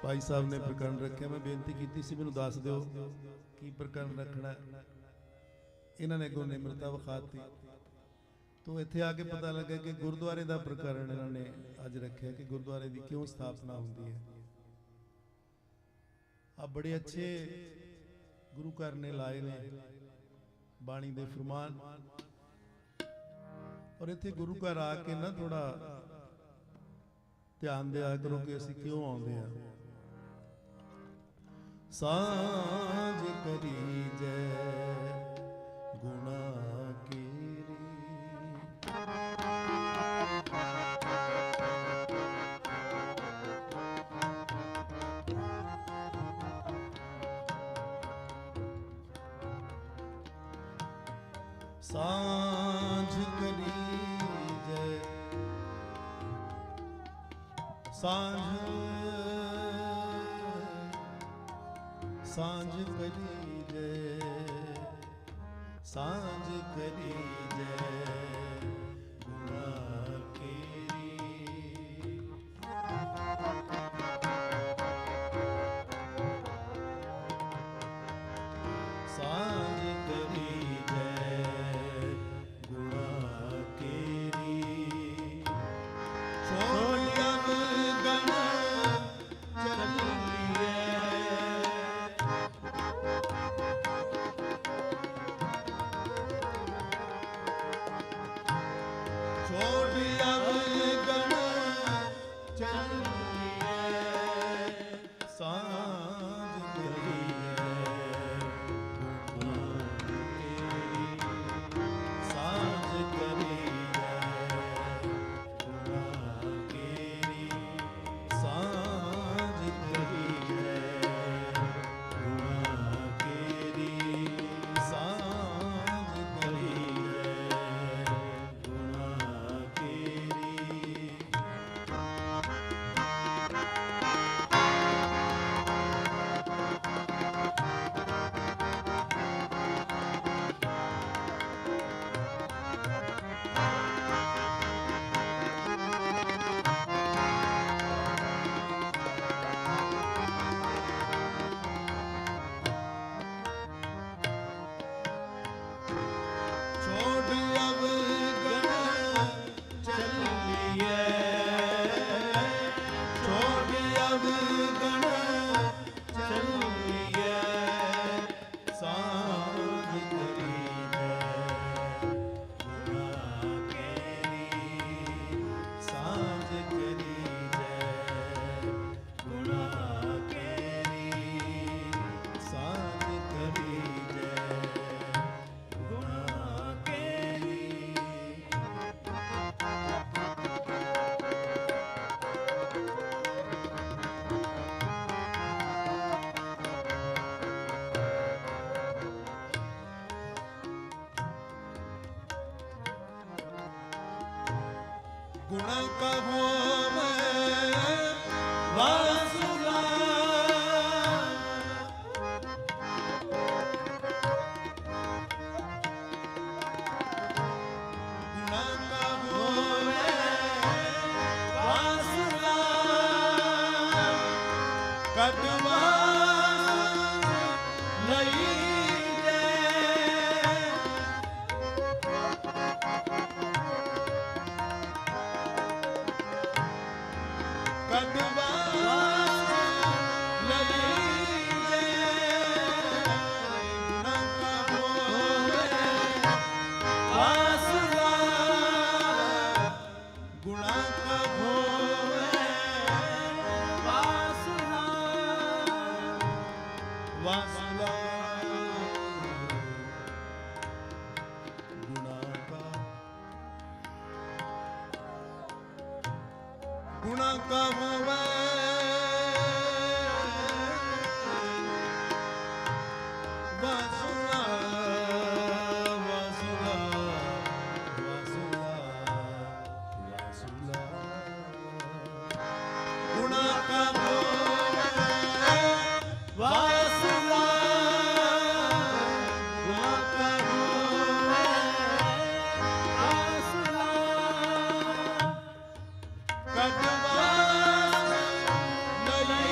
ਭਾਈ ਸਾਹਿਬ ਨੇ ਪ੍ਰਕਰਨ ਰੱਖਿਆ। ਮੈਂ ਬੇਨਤੀ ਕੀਤੀ ਸੀ ਮੈਨੂੰ ਦੱਸ ਦਿਓ ਕੀ ਪ੍ਰਕਰਨ ਰੱਖਣਾ। ਇਹਨਾਂ ਨੇ ਅੱਗੋਂ ਨਿਮਰਤਾ ਵਿਖਾਤੀ। ਤੋ ਇੱਥੇ ਆ ਕੇ ਪਤਾ ਲੱਗਾ ਕਿ ਗੁਰਦੁਆਰੇ ਦਾ ਪ੍ਰਕਰਨ ਇਹਨਾਂ ਨੇ ਅੱਜ ਰੱਖਿਆ ਕਿ ਗੁਰਦੁਆਰੇ ਦੀ ਕਿਉਂ ਸਥਾਪਨਾ ਹੁੰਦੀ ਹੈ। ਆ ਬੜੇ ਅੱਛੇ ਗੁਰੂ ਘਰ ਨੇ ਲਾਏ ਨੇ ਬਾਣੀ ਦੇ ਫਰਮਾਨ। ਔਰ ਇੱਥੇ ਗੁਰੂ ਘਰ ਆ ਕੇ ਨਾ ਥੋੜਾ ਧਿਆਨ ਦਿਆ ਕਰੋ ਕਿ ਅਸੀਂ ਕਿਉਂ ਆਉਂਦੇ ਆ। ਸਾਂਝ ਕਰੀ ਜੈ ਗੁਣਾ ਕੀਰੀ, ਸਾਂਝ ਕਰੀ ਜੈ ਸਾਂਝ ਕਰੀ ਜੈ ਸਾਂਝ ਕਰੀ ਜੈ ਗੁਣਾ ਕੀਰੀ, ਸਾਂਝ ਕਰੀ ਜੈ ਗੁਣਾ ਕੀਰੀ। ਛੋੜਿਆ ਗਣ ਚੱਲੀਏ, ਛੋੜਿਆ ਗਣ ਚੱਲੀਏ, ਸਾਂਝ ਕਰੀਏ ਗੁਣਾ ਕੀਰੀ, ਸਾਂਝ ਕਰੀਏ ਗੁਣਾ ਕੀਰੀ, ਸਾਂਝ ਕਰੀਏ ਗੁਣਾ ਕੀਰੀ, ਸਾਂਝ ਕਰੀਏ ਗੁਣਾ ਕੀਰੀ। ਛੋੜ ਅਵ ਗਣ ਚੱਲੀਏ, ਛੋੜ ਅਵ ਗਣ ਚੱਲੀਏ, ਸਾਂਝ ਕਰੀਏ ਗੁਣਾ ਕੀਰੀ, ਸਾਂਝ ਕਰੀਏ ਗੁਣਾ ਕੀਰੀ, ਸਾਂਝ ਕਰੀਏ ਗੁਣਾ ਕੀਰੀ। ਗੁਣਾ ਕਹੋ ਮੈਂ ਵਾਸੁਲਾ, ਗੁਣਾ ਕਹੋ ਮੈਂ ਵਾਸੁਲਾ, ਕਦਵਾ ਲਈ ਜੈ, ਕਦਵਾ ਲਈ ਜੈ, ਗੁਣਾ ਕਹੋ ਮੈਂ ਵਾਸੁਲਾ, ਗੁਣਾ ਕਹੋ ਮੈਂ ਵਾਸਨਾ ਵਾਸੁਲਾ, ਗੁਣਾ ਕਾ ਗੁਣਾ ਕਹੋ ਮੈਂ ਵਾਸੁਲਾ, ਵਾਸੁਲਾ, ਵਾਸੁਲਾ, ਵਾਸੁਲਾ, ਗੁਣਾ ਕਹੋ ਮੈਂ ਵਾਸੁਲਾ, ਗੁਣਾ ਕਹੋ ਮੈਂ ਵਾਸਨਾ ਕਦਵਾ ਲਈ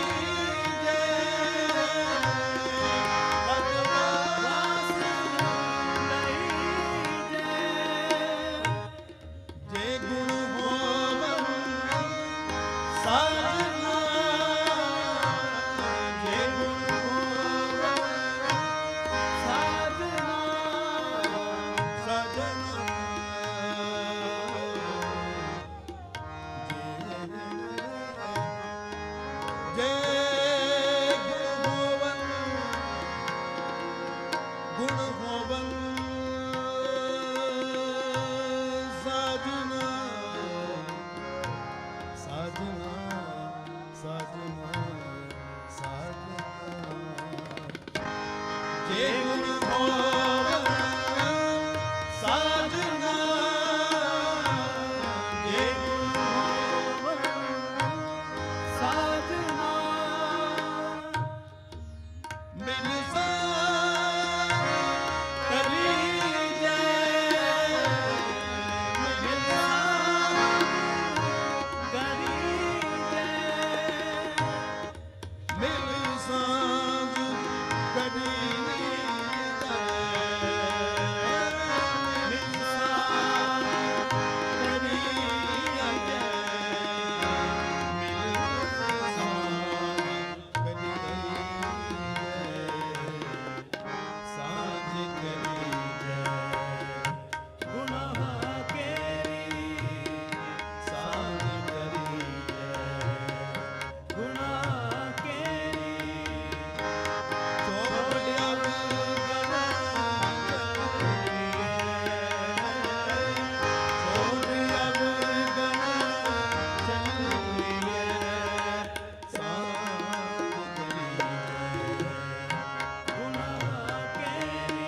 हे गुरु गोविंद साजना हे गुरु साजना मिल सा करी जय मिल सा करी जय मिल सांझ करी गुनाह केरी गुनाह केरी गुनाह केरी गुनाह केरी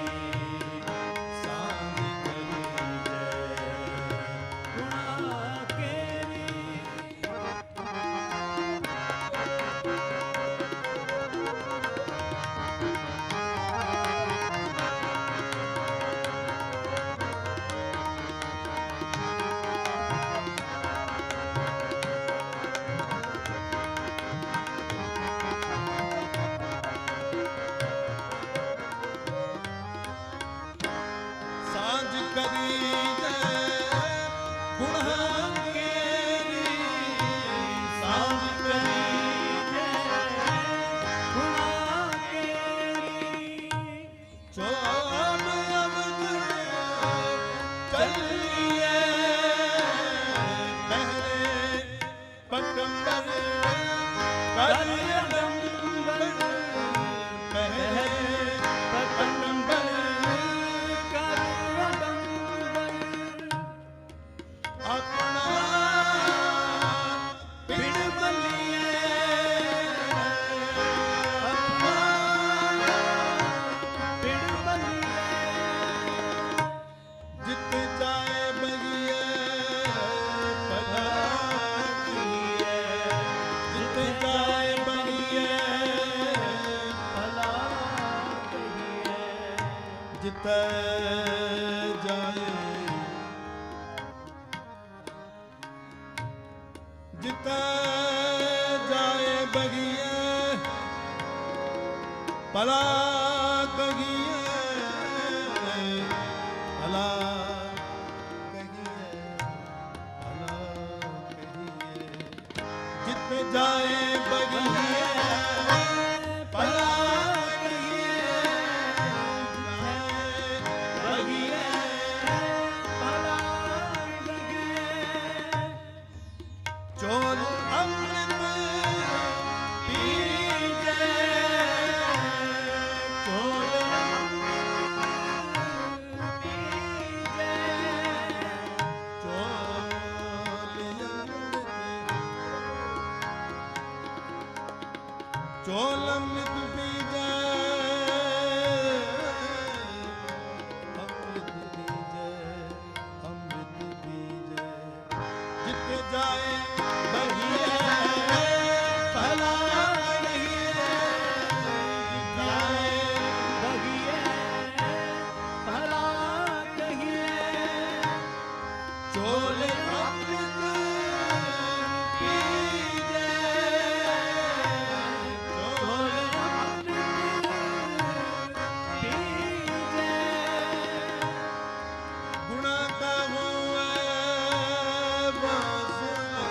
सांझ करी जय गुनाह केरी सांझ करी गुनाह केरी चोर अवध चलिए पहले पकंबर कर अडंबर पहले पकंबर अपना पिंड बलिए अपना पिंड बलिए जित जाए बगिए भला किए जित जाए बगिए भला कहिए जित जाए जित जाए बगिए भला कहिए भला कहिए भला कहिए जित जाए बगिए भला कहिए बगिए भला कहिए चोल अमृत पीजे चोल चोल अमृत पीजे अमृत पीजे अमृत पीजे जित जाए बगिए भला कहिए जित जाए बगिए भला कहिए चोल अमृत पीजे चोल गुणा का हुआ बासुरा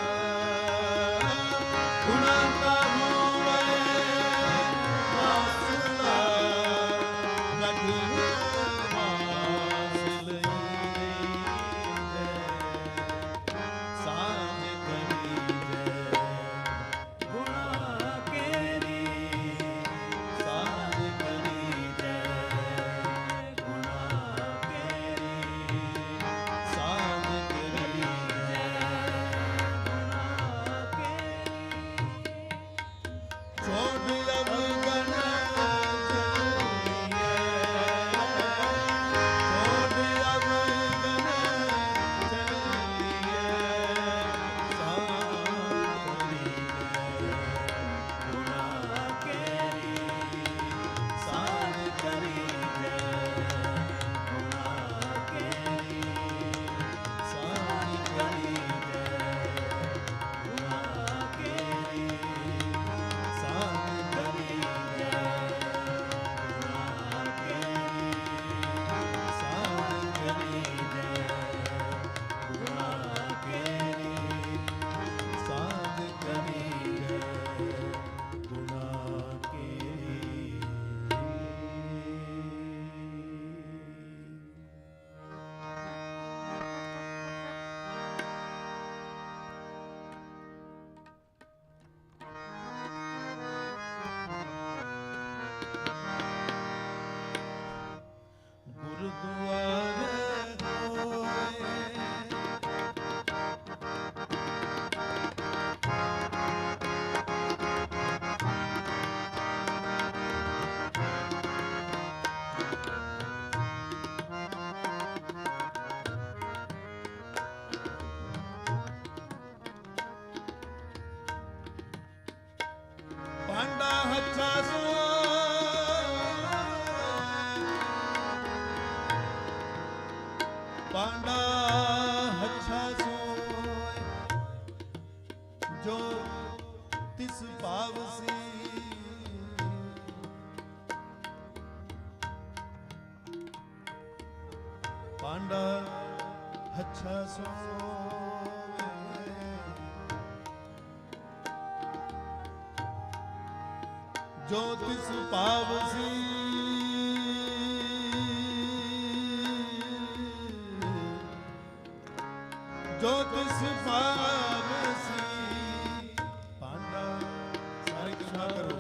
अच्छा सो पांडा अच्छा सोय जो तिस पावसी पांडा अच्छा सोवे जो तिस पावसी जो तिस पावसी पांडा सारे कृष्णा करो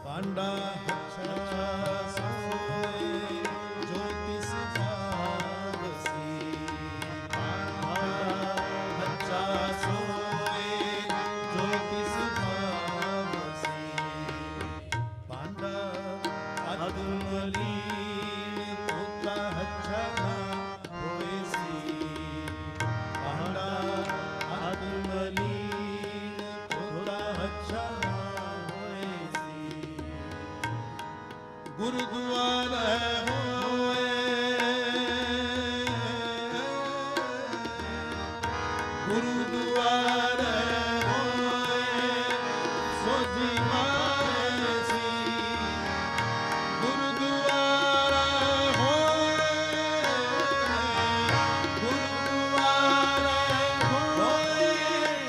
पांडा अच्छा सोए जो तिस पावसी पांडा अच्छा सोए जो तिस पावसी पांडा अदमलीन तोता अच्छा ना होए सी पांडा अदमलीन तोता अच्छा ना होए सी गुरुद्वारा होए गुरुद्वारा होए सोजी माए सी गुरुद्वारा होए गुरुद्वारा होए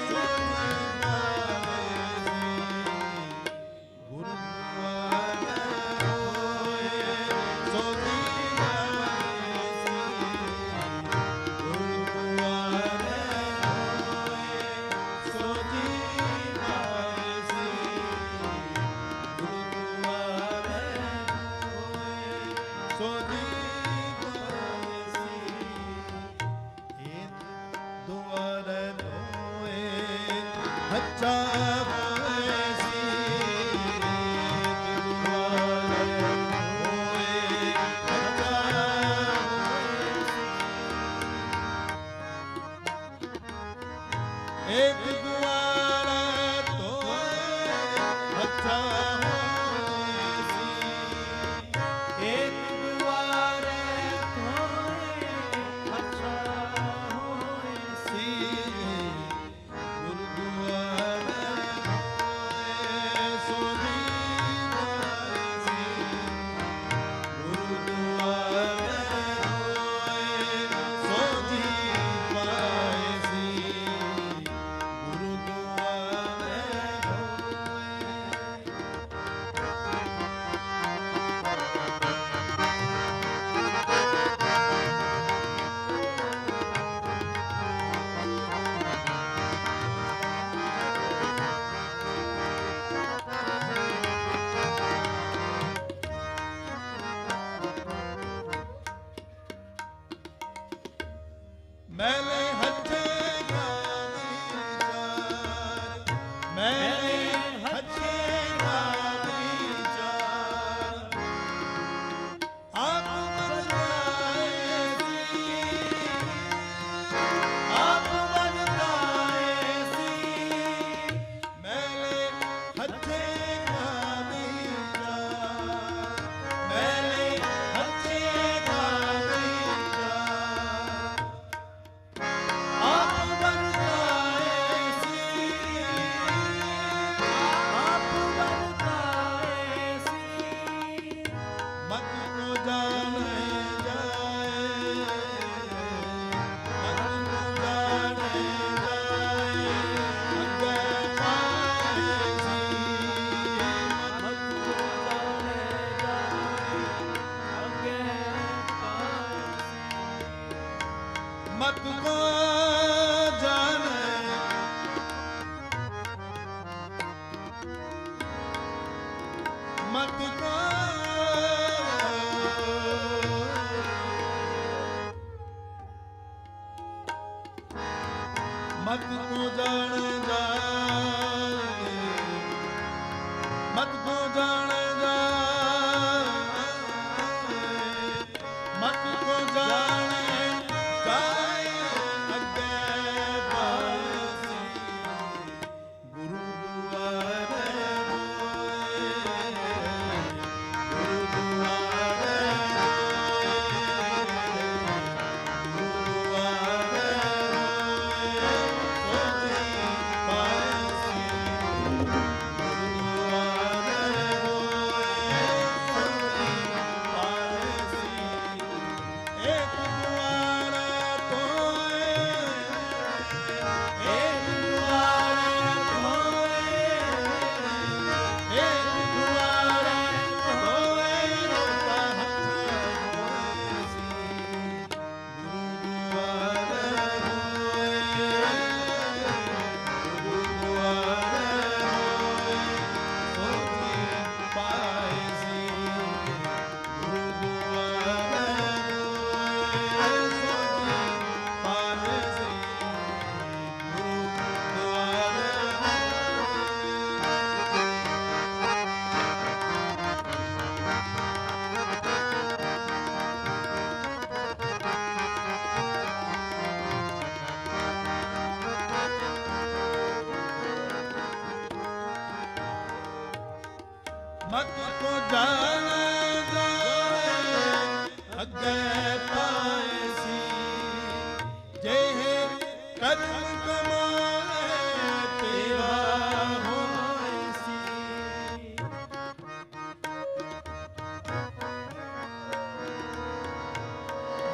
सोजी माए सी गुरुद्वारा होए सोजी माए सी गुरुद्वारा होए सोजी माए सी गुरुद्वारा होए सोजी माए सी एक द्वार होए अच्छा होए सी एक द्वार होए अच्छा होए सी एक द्वार तो अच्छा होए सी एक द्वार होए अच्छा होए सी गुरुद्वारा होए सोजी माए सी गुरुद्वारा होए सोजी माए सी गुरुद्वारा होए मैंने हथे विचार मैंने हथे विचार आप बनताए सी आप बनताए सी मैंने हथे विचार मैंने हथे विचार आप बनताए सी आप बनताए सी मत को जाने जाए मत को जाने जाए अग्गे पाए सी मत को जाने जाए आगे पाए मत को जाने मत को मत को जाने जाए मत को जाने जाए मत को जाने जाए अग्गे पाए सी गुरुद्वारे होए ਮਤ ਕੋ ਜਾਣ ਜਾਏ ਅੱਗੇ ਪਾਏ ਸੀ ਜੇ ਕਰਮ ਕਮਾਏ ਤੇਰਾ ਹੋਏ ਸੀ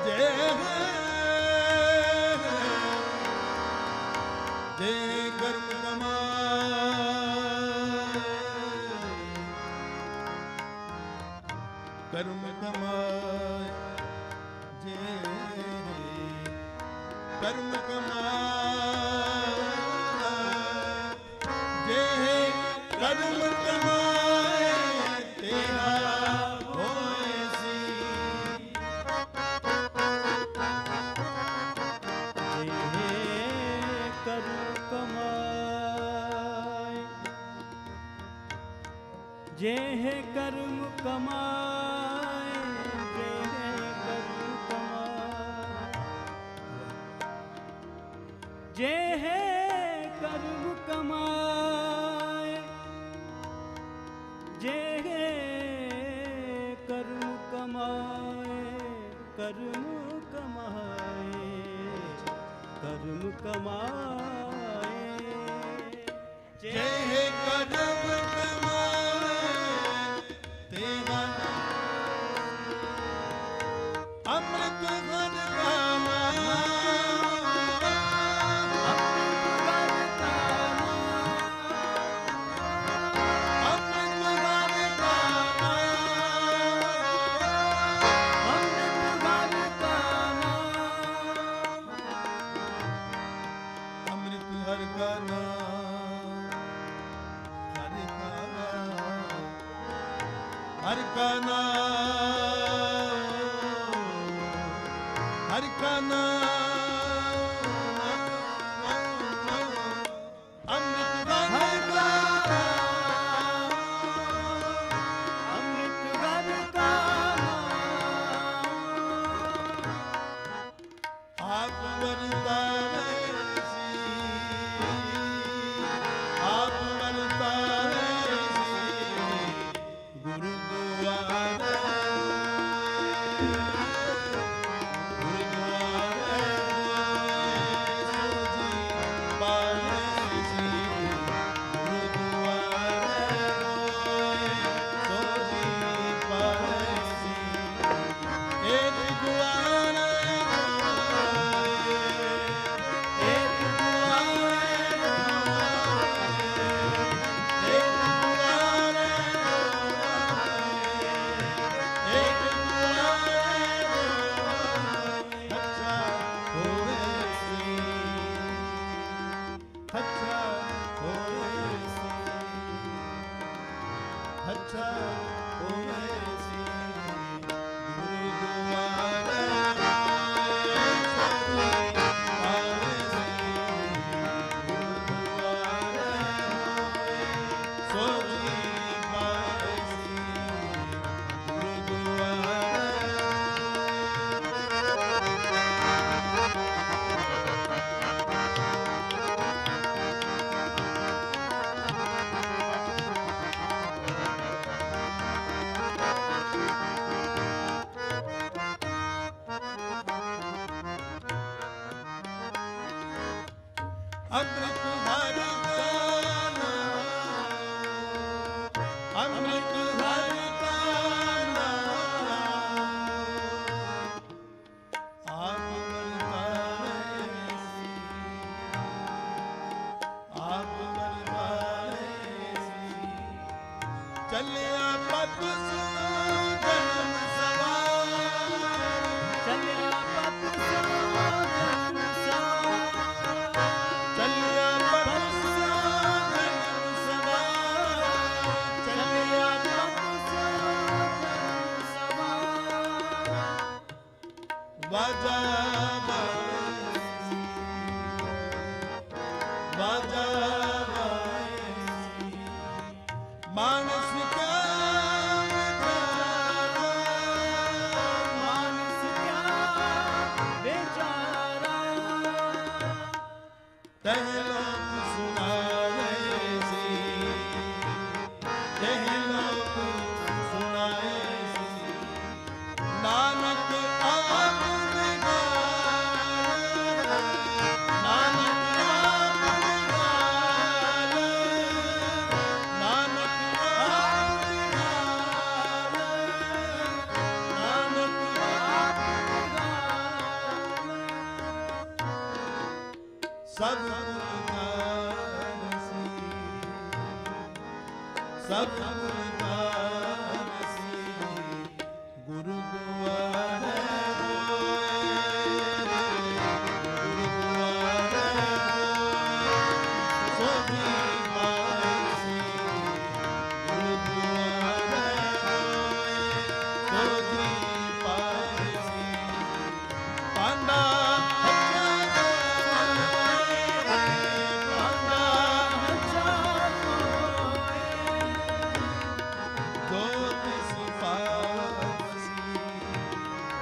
ਜੇ ਕਰਮ ਕਮਾਏ ਕਰਮ ਕਮਾਏ ਜੇ ਕਰਮ ਕਮਾਏ ਜੇ ਕਰਮ ਕਮਾਏ ਤੇਰਾ ਹੋਏ ਸੀ जेह कर्म कमाए जेह कर्म कमाए जेह कर्म कमाए कर्म कमाए कर्म कमाए जेह कर्म अमृत घन कामा हर का नाम हर का नाम अमृत हर का अमृत घर का आप वरता आप वरता अच्छा होवे सी गुरुद्वारा आवे सी गुरुद्वारा सोजी पावे सी गुरुद्वारा अमृत हर का नाम अमृत हर का नाम आप वरताए सी आप वरताए सी चलिया पद सो जन्म सवार चलिया पद सो जन्म सवार चलिया पद सो जन्म सवार चलिया पद सो जन्म सवार बाजा बासी बाजा बासी मानस का मानस क्या बेचारा तह लोक सुनावे सी तह लोक ਸਭ ਸੀ ਗੁਰੂ ਦੁਆਰੇ ਗੁਰੂ ਦੁਆਰੇ ਸੋਜੀ ਪਾਸੀ ਗੁਰੂ ਦੁਆਰੇ ਸੋਜੀ ਪਾਸੀ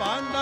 ਪਾਂਡਾ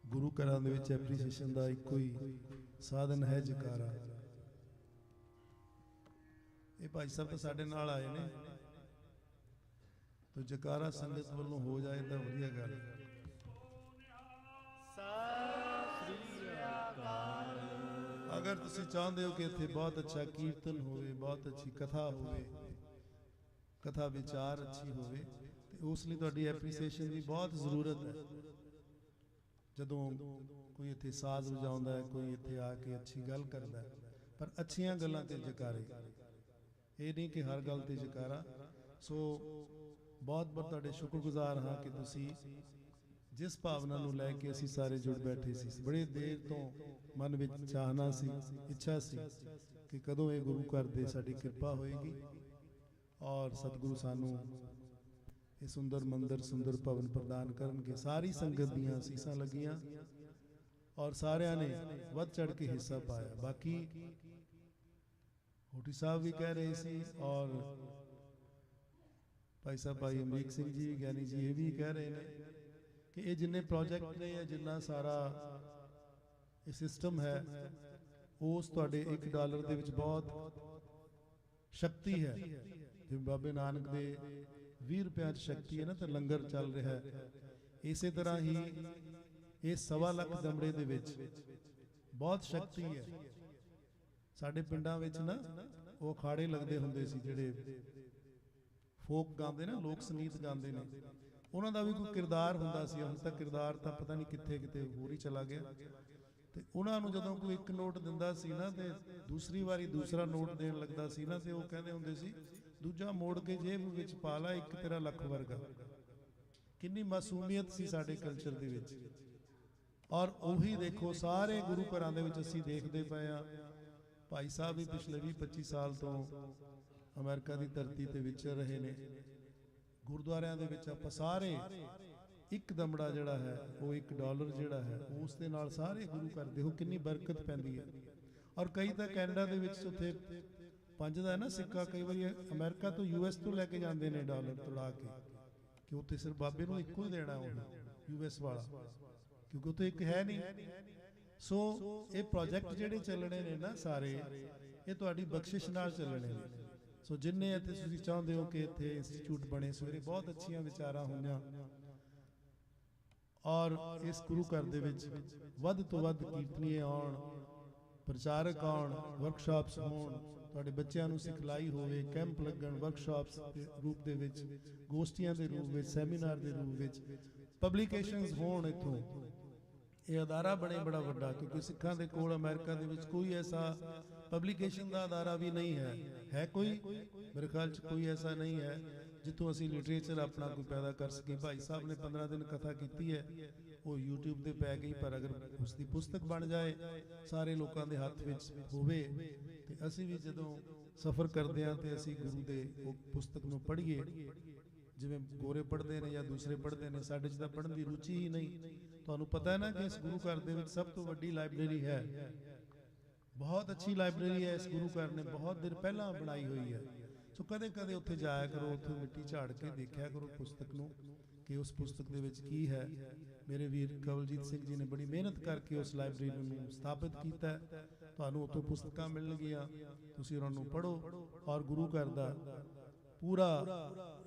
ਗੁਰੂ ਘਰਾਂ ਦੇ ਵਿੱਚ ਐਪਰੀਸੀਏਸ਼ਨ ਦਾ ਇੱਕੋ ਹੀ ਸਾਧਨ ਹੈ ਜਕਾਰਾ। ਇਹ ਭਾਈ ਸਾਹਿਬ ਤਾਂ ਸਾਡੇ ਨਾਲ ਆਏ ਨੇ, ਤੋ ਜਕਾਰਾ ਸੰਗਤ ਵੱਲੋਂ ਹੋ ਜਾਏ ਤਾਂ ਵਧੀਆ ਗੱਲ। ਅਗਰ ਤੁਸੀਂ ਚਾਹੁੰਦੇ ਹੋ ਕਿ ਇੱਥੇ ਬਹੁਤ ਅੱਛਾ ਕੀਰਤਨ ਹੋਵੇ, ਬਹੁਤ ਅੱਛੀ ਕਥਾ ਹੋਵੇ, ਕਥਾ ਵਿਚਾਰ ਅੱਛੀ ਹੋਵੇ, ਤੇ ਉਸ ਲਈ ਤੁਹਾਡੀ ਐਪਰੀਸੀਏਸ਼ਨ ਦੀ ਬਹੁਤ ਜ਼ਰੂਰਤ ਹੈ। ਜਦੋਂ ਕੋਈ ਇੱਥੇ ਸਾਜ਼ ਵਜਾਉਂਦਾ ਹੈ, ਕੋਈ ਇੱਥੇ ਆ ਕੇ ਅੱਛੀ ਗੱਲ ਕਰਦਾ ਹੈ, ਪਰ ਅੱਛੀਆਂ ਗੱਲਾਂ ਤੇ ਜਕਾਰੇ, ਇਹ ਨਹੀਂ ਕਿ ਹਰ ਗੱਲ ਤੇ ਜਕਾਰਾ। ਸੋ ਬਹੁਤ ਬਹੁਤ ਤੁਹਾਡੇ ਸ਼ੁਕਰਗੁਜ਼ਾਰ ਹਾਂ ਕਿ ਤੁਸੀਂ ਜਿਸ ਭਾਵਨਾ ਨੂੰ ਲੈ ਕੇ ਅਸੀਂ ਸਾਰੇ ਜੁੜ ਬੈਠੇ ਸੀ, ਬੜੇ ਦੇਰ ਤੋਂ ਮਨ ਵਿੱਚ ਚਾਹਨਾ ਸੀ, ਇੱਛਾ ਸੀ ਕਿ ਕਦੋਂ ਇਹ ਗੁਰੂ ਘਰ ਦੇ ਸਾਡੀ ਕਿਰਪਾ ਹੋਏਗੀ ਔਰ ਸਤਿਗੁਰੂ ਸਾਨੂੰ ਇਹ ਸੁੰਦਰ ਮੰਦਰ, ਸੁੰਦਰ ਭਵਨ ਪ੍ਰਦਾਨ ਕਰਨਗੇ। ਸਾਰੀ ਸੰਗਤ ਦੀਆਂ ਅਸੀਸਾਂ ਲੱਗੀਆਂ ਔਰ ਸਾਰਿਆਂ ਨੇ ਵੱਧ ਚੜ ਕੇ ਹਿੱਸਾ ਪਾਇਆ। ਬਾਕੀ ਹੋਠੀ ਸਾਹਿਬ ਵੀ ਕਹਿ ਰਹੇ ਸੀ ਔਰ ਭਾਈ ਸਾਹਿਬ ਭਾਈ ਅਮਰੀਕ ਸਿੰਘ ਜੀ, ਗਿਆਨੀ ਜੀ ਇਹ ਵੀ ਕਹਿ ਰਹੇ ਨੇ ਕਿ ਇਹ ਜਿੰਨੇ ਪ੍ਰੋਜੈਕਟ ਨੇ, ਜਿੰਨਾ ਸਾਰਾ ਇਹ ਸਿਸਟਮ ਹੈ, ਉਸ ਤੁਹਾਡੇ $1 ਦੇ ਵਿੱਚ ਬਹੁਤ ਸ਼ਕਤੀ ਹੈ। ਜਿਵੇਂ ਬਾਬੇ ਨਾਨਕ ਦੇ 20 ਰੁਪਏ 'ਚ ਸ਼ਕਤੀ ਹੈ ਨਾ, ਤਾਂ ਲੰਗਰ ਚੱਲ ਰਿਹਾ ਹੈ। ਇਸੇ ਤਰ੍ਹਾਂ ਹੀ ਇਹ 1.25 ਲੱਖ ਦਮੜੇ ਦੇ ਵਿੱਚ ਬਹੁਤ ਸ਼ਕਤੀ ਹੈ। ਸਾਡੇ ਪਿੰਡਾਂ ਵਿੱਚ ਨਾ ਉਹ ਅਖਾੜੇ ਲੱਗਦੇ ਹੁੰਦੇ ਸੀ, ਜਿਹੜੇ ਫੋਕ ਗਾਉਂਦੇ ਨਾ, ਲੋਕ ਸੰਗੀਤ ਗਾਉਂਦੇ ਨੇ, ਉਹਨਾਂ ਦਾ ਵੀ ਕੋਈ ਕਿਰਦਾਰ ਹੁੰਦਾ ਸੀ। ਹੁਣ ਤਾਂ ਕਿਰਦਾਰ ਤਾਂ ਪਤਾ ਨਹੀਂ ਕਿੱਥੇ ਕਿਤੇ ਹੋਰ ਹੀ ਚਲਾ ਗਿਆ। ਤੇ ਉਹਨਾਂ ਨੂੰ ਜਦੋਂ ਕੋਈ ਇੱਕ ਨੋਟ ਦਿੰਦਾ ਸੀ ਨਾ, ਤੇ ਦੂਸਰੀ ਵਾਰੀ ਦੂਸਰਾ ਨੋਟ ਦੇਣ ਲੱਗਦਾ ਸੀ ਨਾ, ਤੇ ਉਹ ਕਹਿੰਦੇ ਹੁੰਦੇ ਸੀ ਦੂਜਾ ਮੋੜ ਕੇ ਜੇਬ ਵਿੱਚ ਪਾ ਲਾ, ਇੱਕ ਤੇਰਾ ਲੱਖ ਵਰਗਾ। ਕਿੰਨੀ ਮਾਸੂਮੀਅਤ ਸੀ ਸਾਡੇ ਕਲਚਰ ਦੇ ਵਿੱਚ। ਔਰ ਉਹੀ ਦੇਖੋ ਸਾਰੇ ਗੁਰੂ ਘਰਾਂ ਦੇ ਵਿੱਚ ਅਸੀਂ ਦੇਖਦੇ ਪਏ ਆ। ਭਾਈ ਸਾਹਿਬ ਵੀ ਪਿਛਲੇ 20-25 ਸਾਲ ਤੋਂ ਅਮਰੀਕਾ ਦੀ ਧਰਤੀ ਤੇ ਵਿਚਰ ਰਹੇ ਨੇ। ਗੁਰਦੁਆਰਿਆਂ ਦੇ ਵਿੱਚ ਆਪਾਂ ਸਾਰੇ ਇੱਕ ਦਮੜਾ ਜਿਹੜਾ ਹੈ, ਉਹ $1 ਜਿਹੜਾ ਹੈ, ਉਸ ਦੇ ਨਾਲ ਸਾਰੇ ਗੁਰੂ ਘਰ ਦੇਖੋ ਕਿੰਨੀ ਬਰਕਤ ਪੈਂਦੀ ਹੈ। ਔਰ ਕਈ ਤਾਂ ਕੈਨੇਡਾ ਦੇ ਵਿੱਚ ਉੱਥੇ 5 ਦਾ ਹੈ ਨਾ ਸਿੱਕਾ, ਕਈ ਵਾਰੀ ਅਮਰੀਕਾ ਤੋਂ US ਤੋਂ ਲੈ ਕੇ ਜਾਂਦੇ ਨੇ ਡਾਲਰ ਤੁੜਾ ਕੇ। ਕਿ ਉੱਥੇ ਸਿਰਫ ਬਾਬੇ ਨੂੰ ਇੱਕੋ ਹੀ ਦੇਣਾ ਉਹ US ਵਾਲਾ, ਕਿਉਂਕਿ ਉੱਥੇ ਇੱਕ ਹੈ ਨਹੀਂ। ਸੋ ਇਹ ਪ੍ਰੋਜੈਕਟ ਜਿਹੜੇ ਚੱਲਣੇ ਨੇ ਨਾ ਸਾਰੇ, ਇਹ ਤੁਹਾਡੀ ਬਖਸ਼ਿਸ਼ ਨਾਲ ਚੱਲਣੇ ਨੇ। ਸੋ ਜਿੰਨੇ ਇੱਥੇ ਤੁਸੀਂ ਚਾਹੁੰਦੇ ਹੋ ਕਿ ਇੱਥੇ ਇੰਸਟੀਚਿਊਟ ਬਣੇ, ਸਵੇਰੇ ਬਹੁਤ ਅੱਛੀਆਂ ਵਿਚਾਰਾਂ ਹੋਈਆਂ, ਔਰ ਇਸ ਗੁਰੂ ਘਰ ਦੇ ਵਿੱਚ ਵੱਧ ਤੋਂ ਵੱਧ ਕੀਰਤਨੀਏ ਆਉਣ, ਪ੍ਰਚਾਰਕ ਆਉਣ, ਵਰਕਸ਼ਾਪਸ ਹੋਣ, ਤੁਹਾਡੇ ਬੱਚਿਆਂ ਨੂੰ ਸਿਖਲਾਈ ਹੋਵੇ, ਕੈਂਪ ਲੱਗਣ, ਵਰਕਸ਼ਾਪਸ ਦੇ ਰੂਪ ਦੇ ਵਿੱਚ, ਗੋਸ਼ਟੀਆਂ ਦੇ ਰੂਪ ਵਿੱਚ, ਸੈਮੀਨਾਰ ਦੇ ਰੂਪ ਵਿੱਚ, ਪਬਲੀਕੇਸ਼ਨਸ ਹੋਣ। ਇੱਥੋਂ ਇਹ ਅਦਾਰਾ ਬਣੇ ਬੜਾ ਵੱਡਾ, ਕਿਉਂਕਿ ਸਿੱਖਾਂ ਦੇ ਕੋਲ ਅਮਰੀਕਾ ਦੇ ਵਿੱਚ ਕੋਈ ਐਸਾ ਪਬਲੀਕੇਸ਼ਨ ਦਾ ਅਦਾਰਾ ਵੀ ਨਹੀਂ ਹੈ ਕੋਈ, ਮੇਰੇ ਖਿਆਲ 'ਚ ਕੋਈ ਐਸਾ ਨਹੀਂ ਹੈ ਜਿੱਥੋਂ ਅਸੀਂ ਲਿਟਰੇਚਰ ਆਪਣਾ ਕੋਈ ਪੈਦਾ ਕਰ ਸਕੀਏ। ਭਾਈ ਸਾਹਿਬ ਨੇ 15 ਦਿਨ ਕਥਾ ਕੀਤੀ ਹੈ, ਉਹ YouTube ਤੇ ਪੈ ਗਈ, ਪਰ ਅਗਰ ਉਸ ਦੀ ਪੁਸਤਕ ਬਣ ਜਾਏ, ਸਾਰੇ ਲੋਕਾਂ ਦੇ ਹੱਥ ਵਿੱਚ ਹੋਵੇ, ਤੇ ਅਸੀਂ ਵੀ ਜਦੋਂ ਸਫ਼ਰ ਕਰਦੇ ਹਾਂ ਤੇ ਅਸੀਂ ਗੁਰੂ ਦੇ ਉਹ ਪੁਸਤਕ ਨੂੰ ਪੜ੍ਹੀਏ। ਜਿਵੇਂ ਗੋਰੇ ਪੜ੍ਹਦੇ ਨੇ ਜਾਂ ਦੂਸਰੇ ਪੜ੍ਹਦੇ ਨੇ, ਸਾਡੇ 'ਚ ਤਾਂ ਪੜ੍ਹਨ ਦੀ ਰੁਚੀ ਹੀ ਨਹੀਂ। ਤੁਹਾਨੂੰ ਪਤਾ ਹੈ ਨਾ ਕਿ ਇਸ ਗੁਰੂ ਘਰ ਦੇ ਵਿੱਚ ਸਭ ਤੋਂ ਵੱਡੀ ਲਾਇਬ੍ਰੇਰੀ ਹੈ, ਬਹੁਤ ਅੱਛੀ ਲਾਇਬ੍ਰੇਰੀ ਹੈ। ਇਸ ਗੁਰੂ ਘਰ ਨੇ ਬਹੁਤ ਦਿਨ ਪਹਿਲਾਂ ਬਣਾਈ ਹੋਈ ਹੈ। ਸੋ ਕਦੇ ਕਦੇ ਉੱਥੇ ਜਾਇਆ ਕਰੋ, ਉੱਥੇ ਮਿੱਟੀ ਝਾੜ ਕੇ ਦੇਖਿਆ ਕਰੋ ਪੁਸਤਕ ਨੂੰ ਕਿ ਉਸ ਪੁਸਤਕ ਦੇ ਵਿੱਚ ਕੀ ਹੈ। ਮੇਰੇ ਵੀਰ ਕਵਲਜੀਤ ਸਿੰਘ ਜੀ ਨੇ ਬੜੀ ਮਿਹਨਤ ਕਰਕੇ ਉਸ ਲਾਇਬ੍ਰੇਰੀ ਨੂੰ ਸਥਾਪਿਤ ਕੀਤਾ ਹੈ। ਤੁਹਾਨੂੰ ਉੱਥੋਂ ਪੁਸਤਕਾਂ ਮਿਲਣਗੀਆਂ, ਤੁਸੀਂ ਉਹਨਾਂ ਨੂੰ ਪੜ੍ਹੋ ਔਰ ਗੁਰੂ ਘਰ ਦਾ ਪੂਰਾ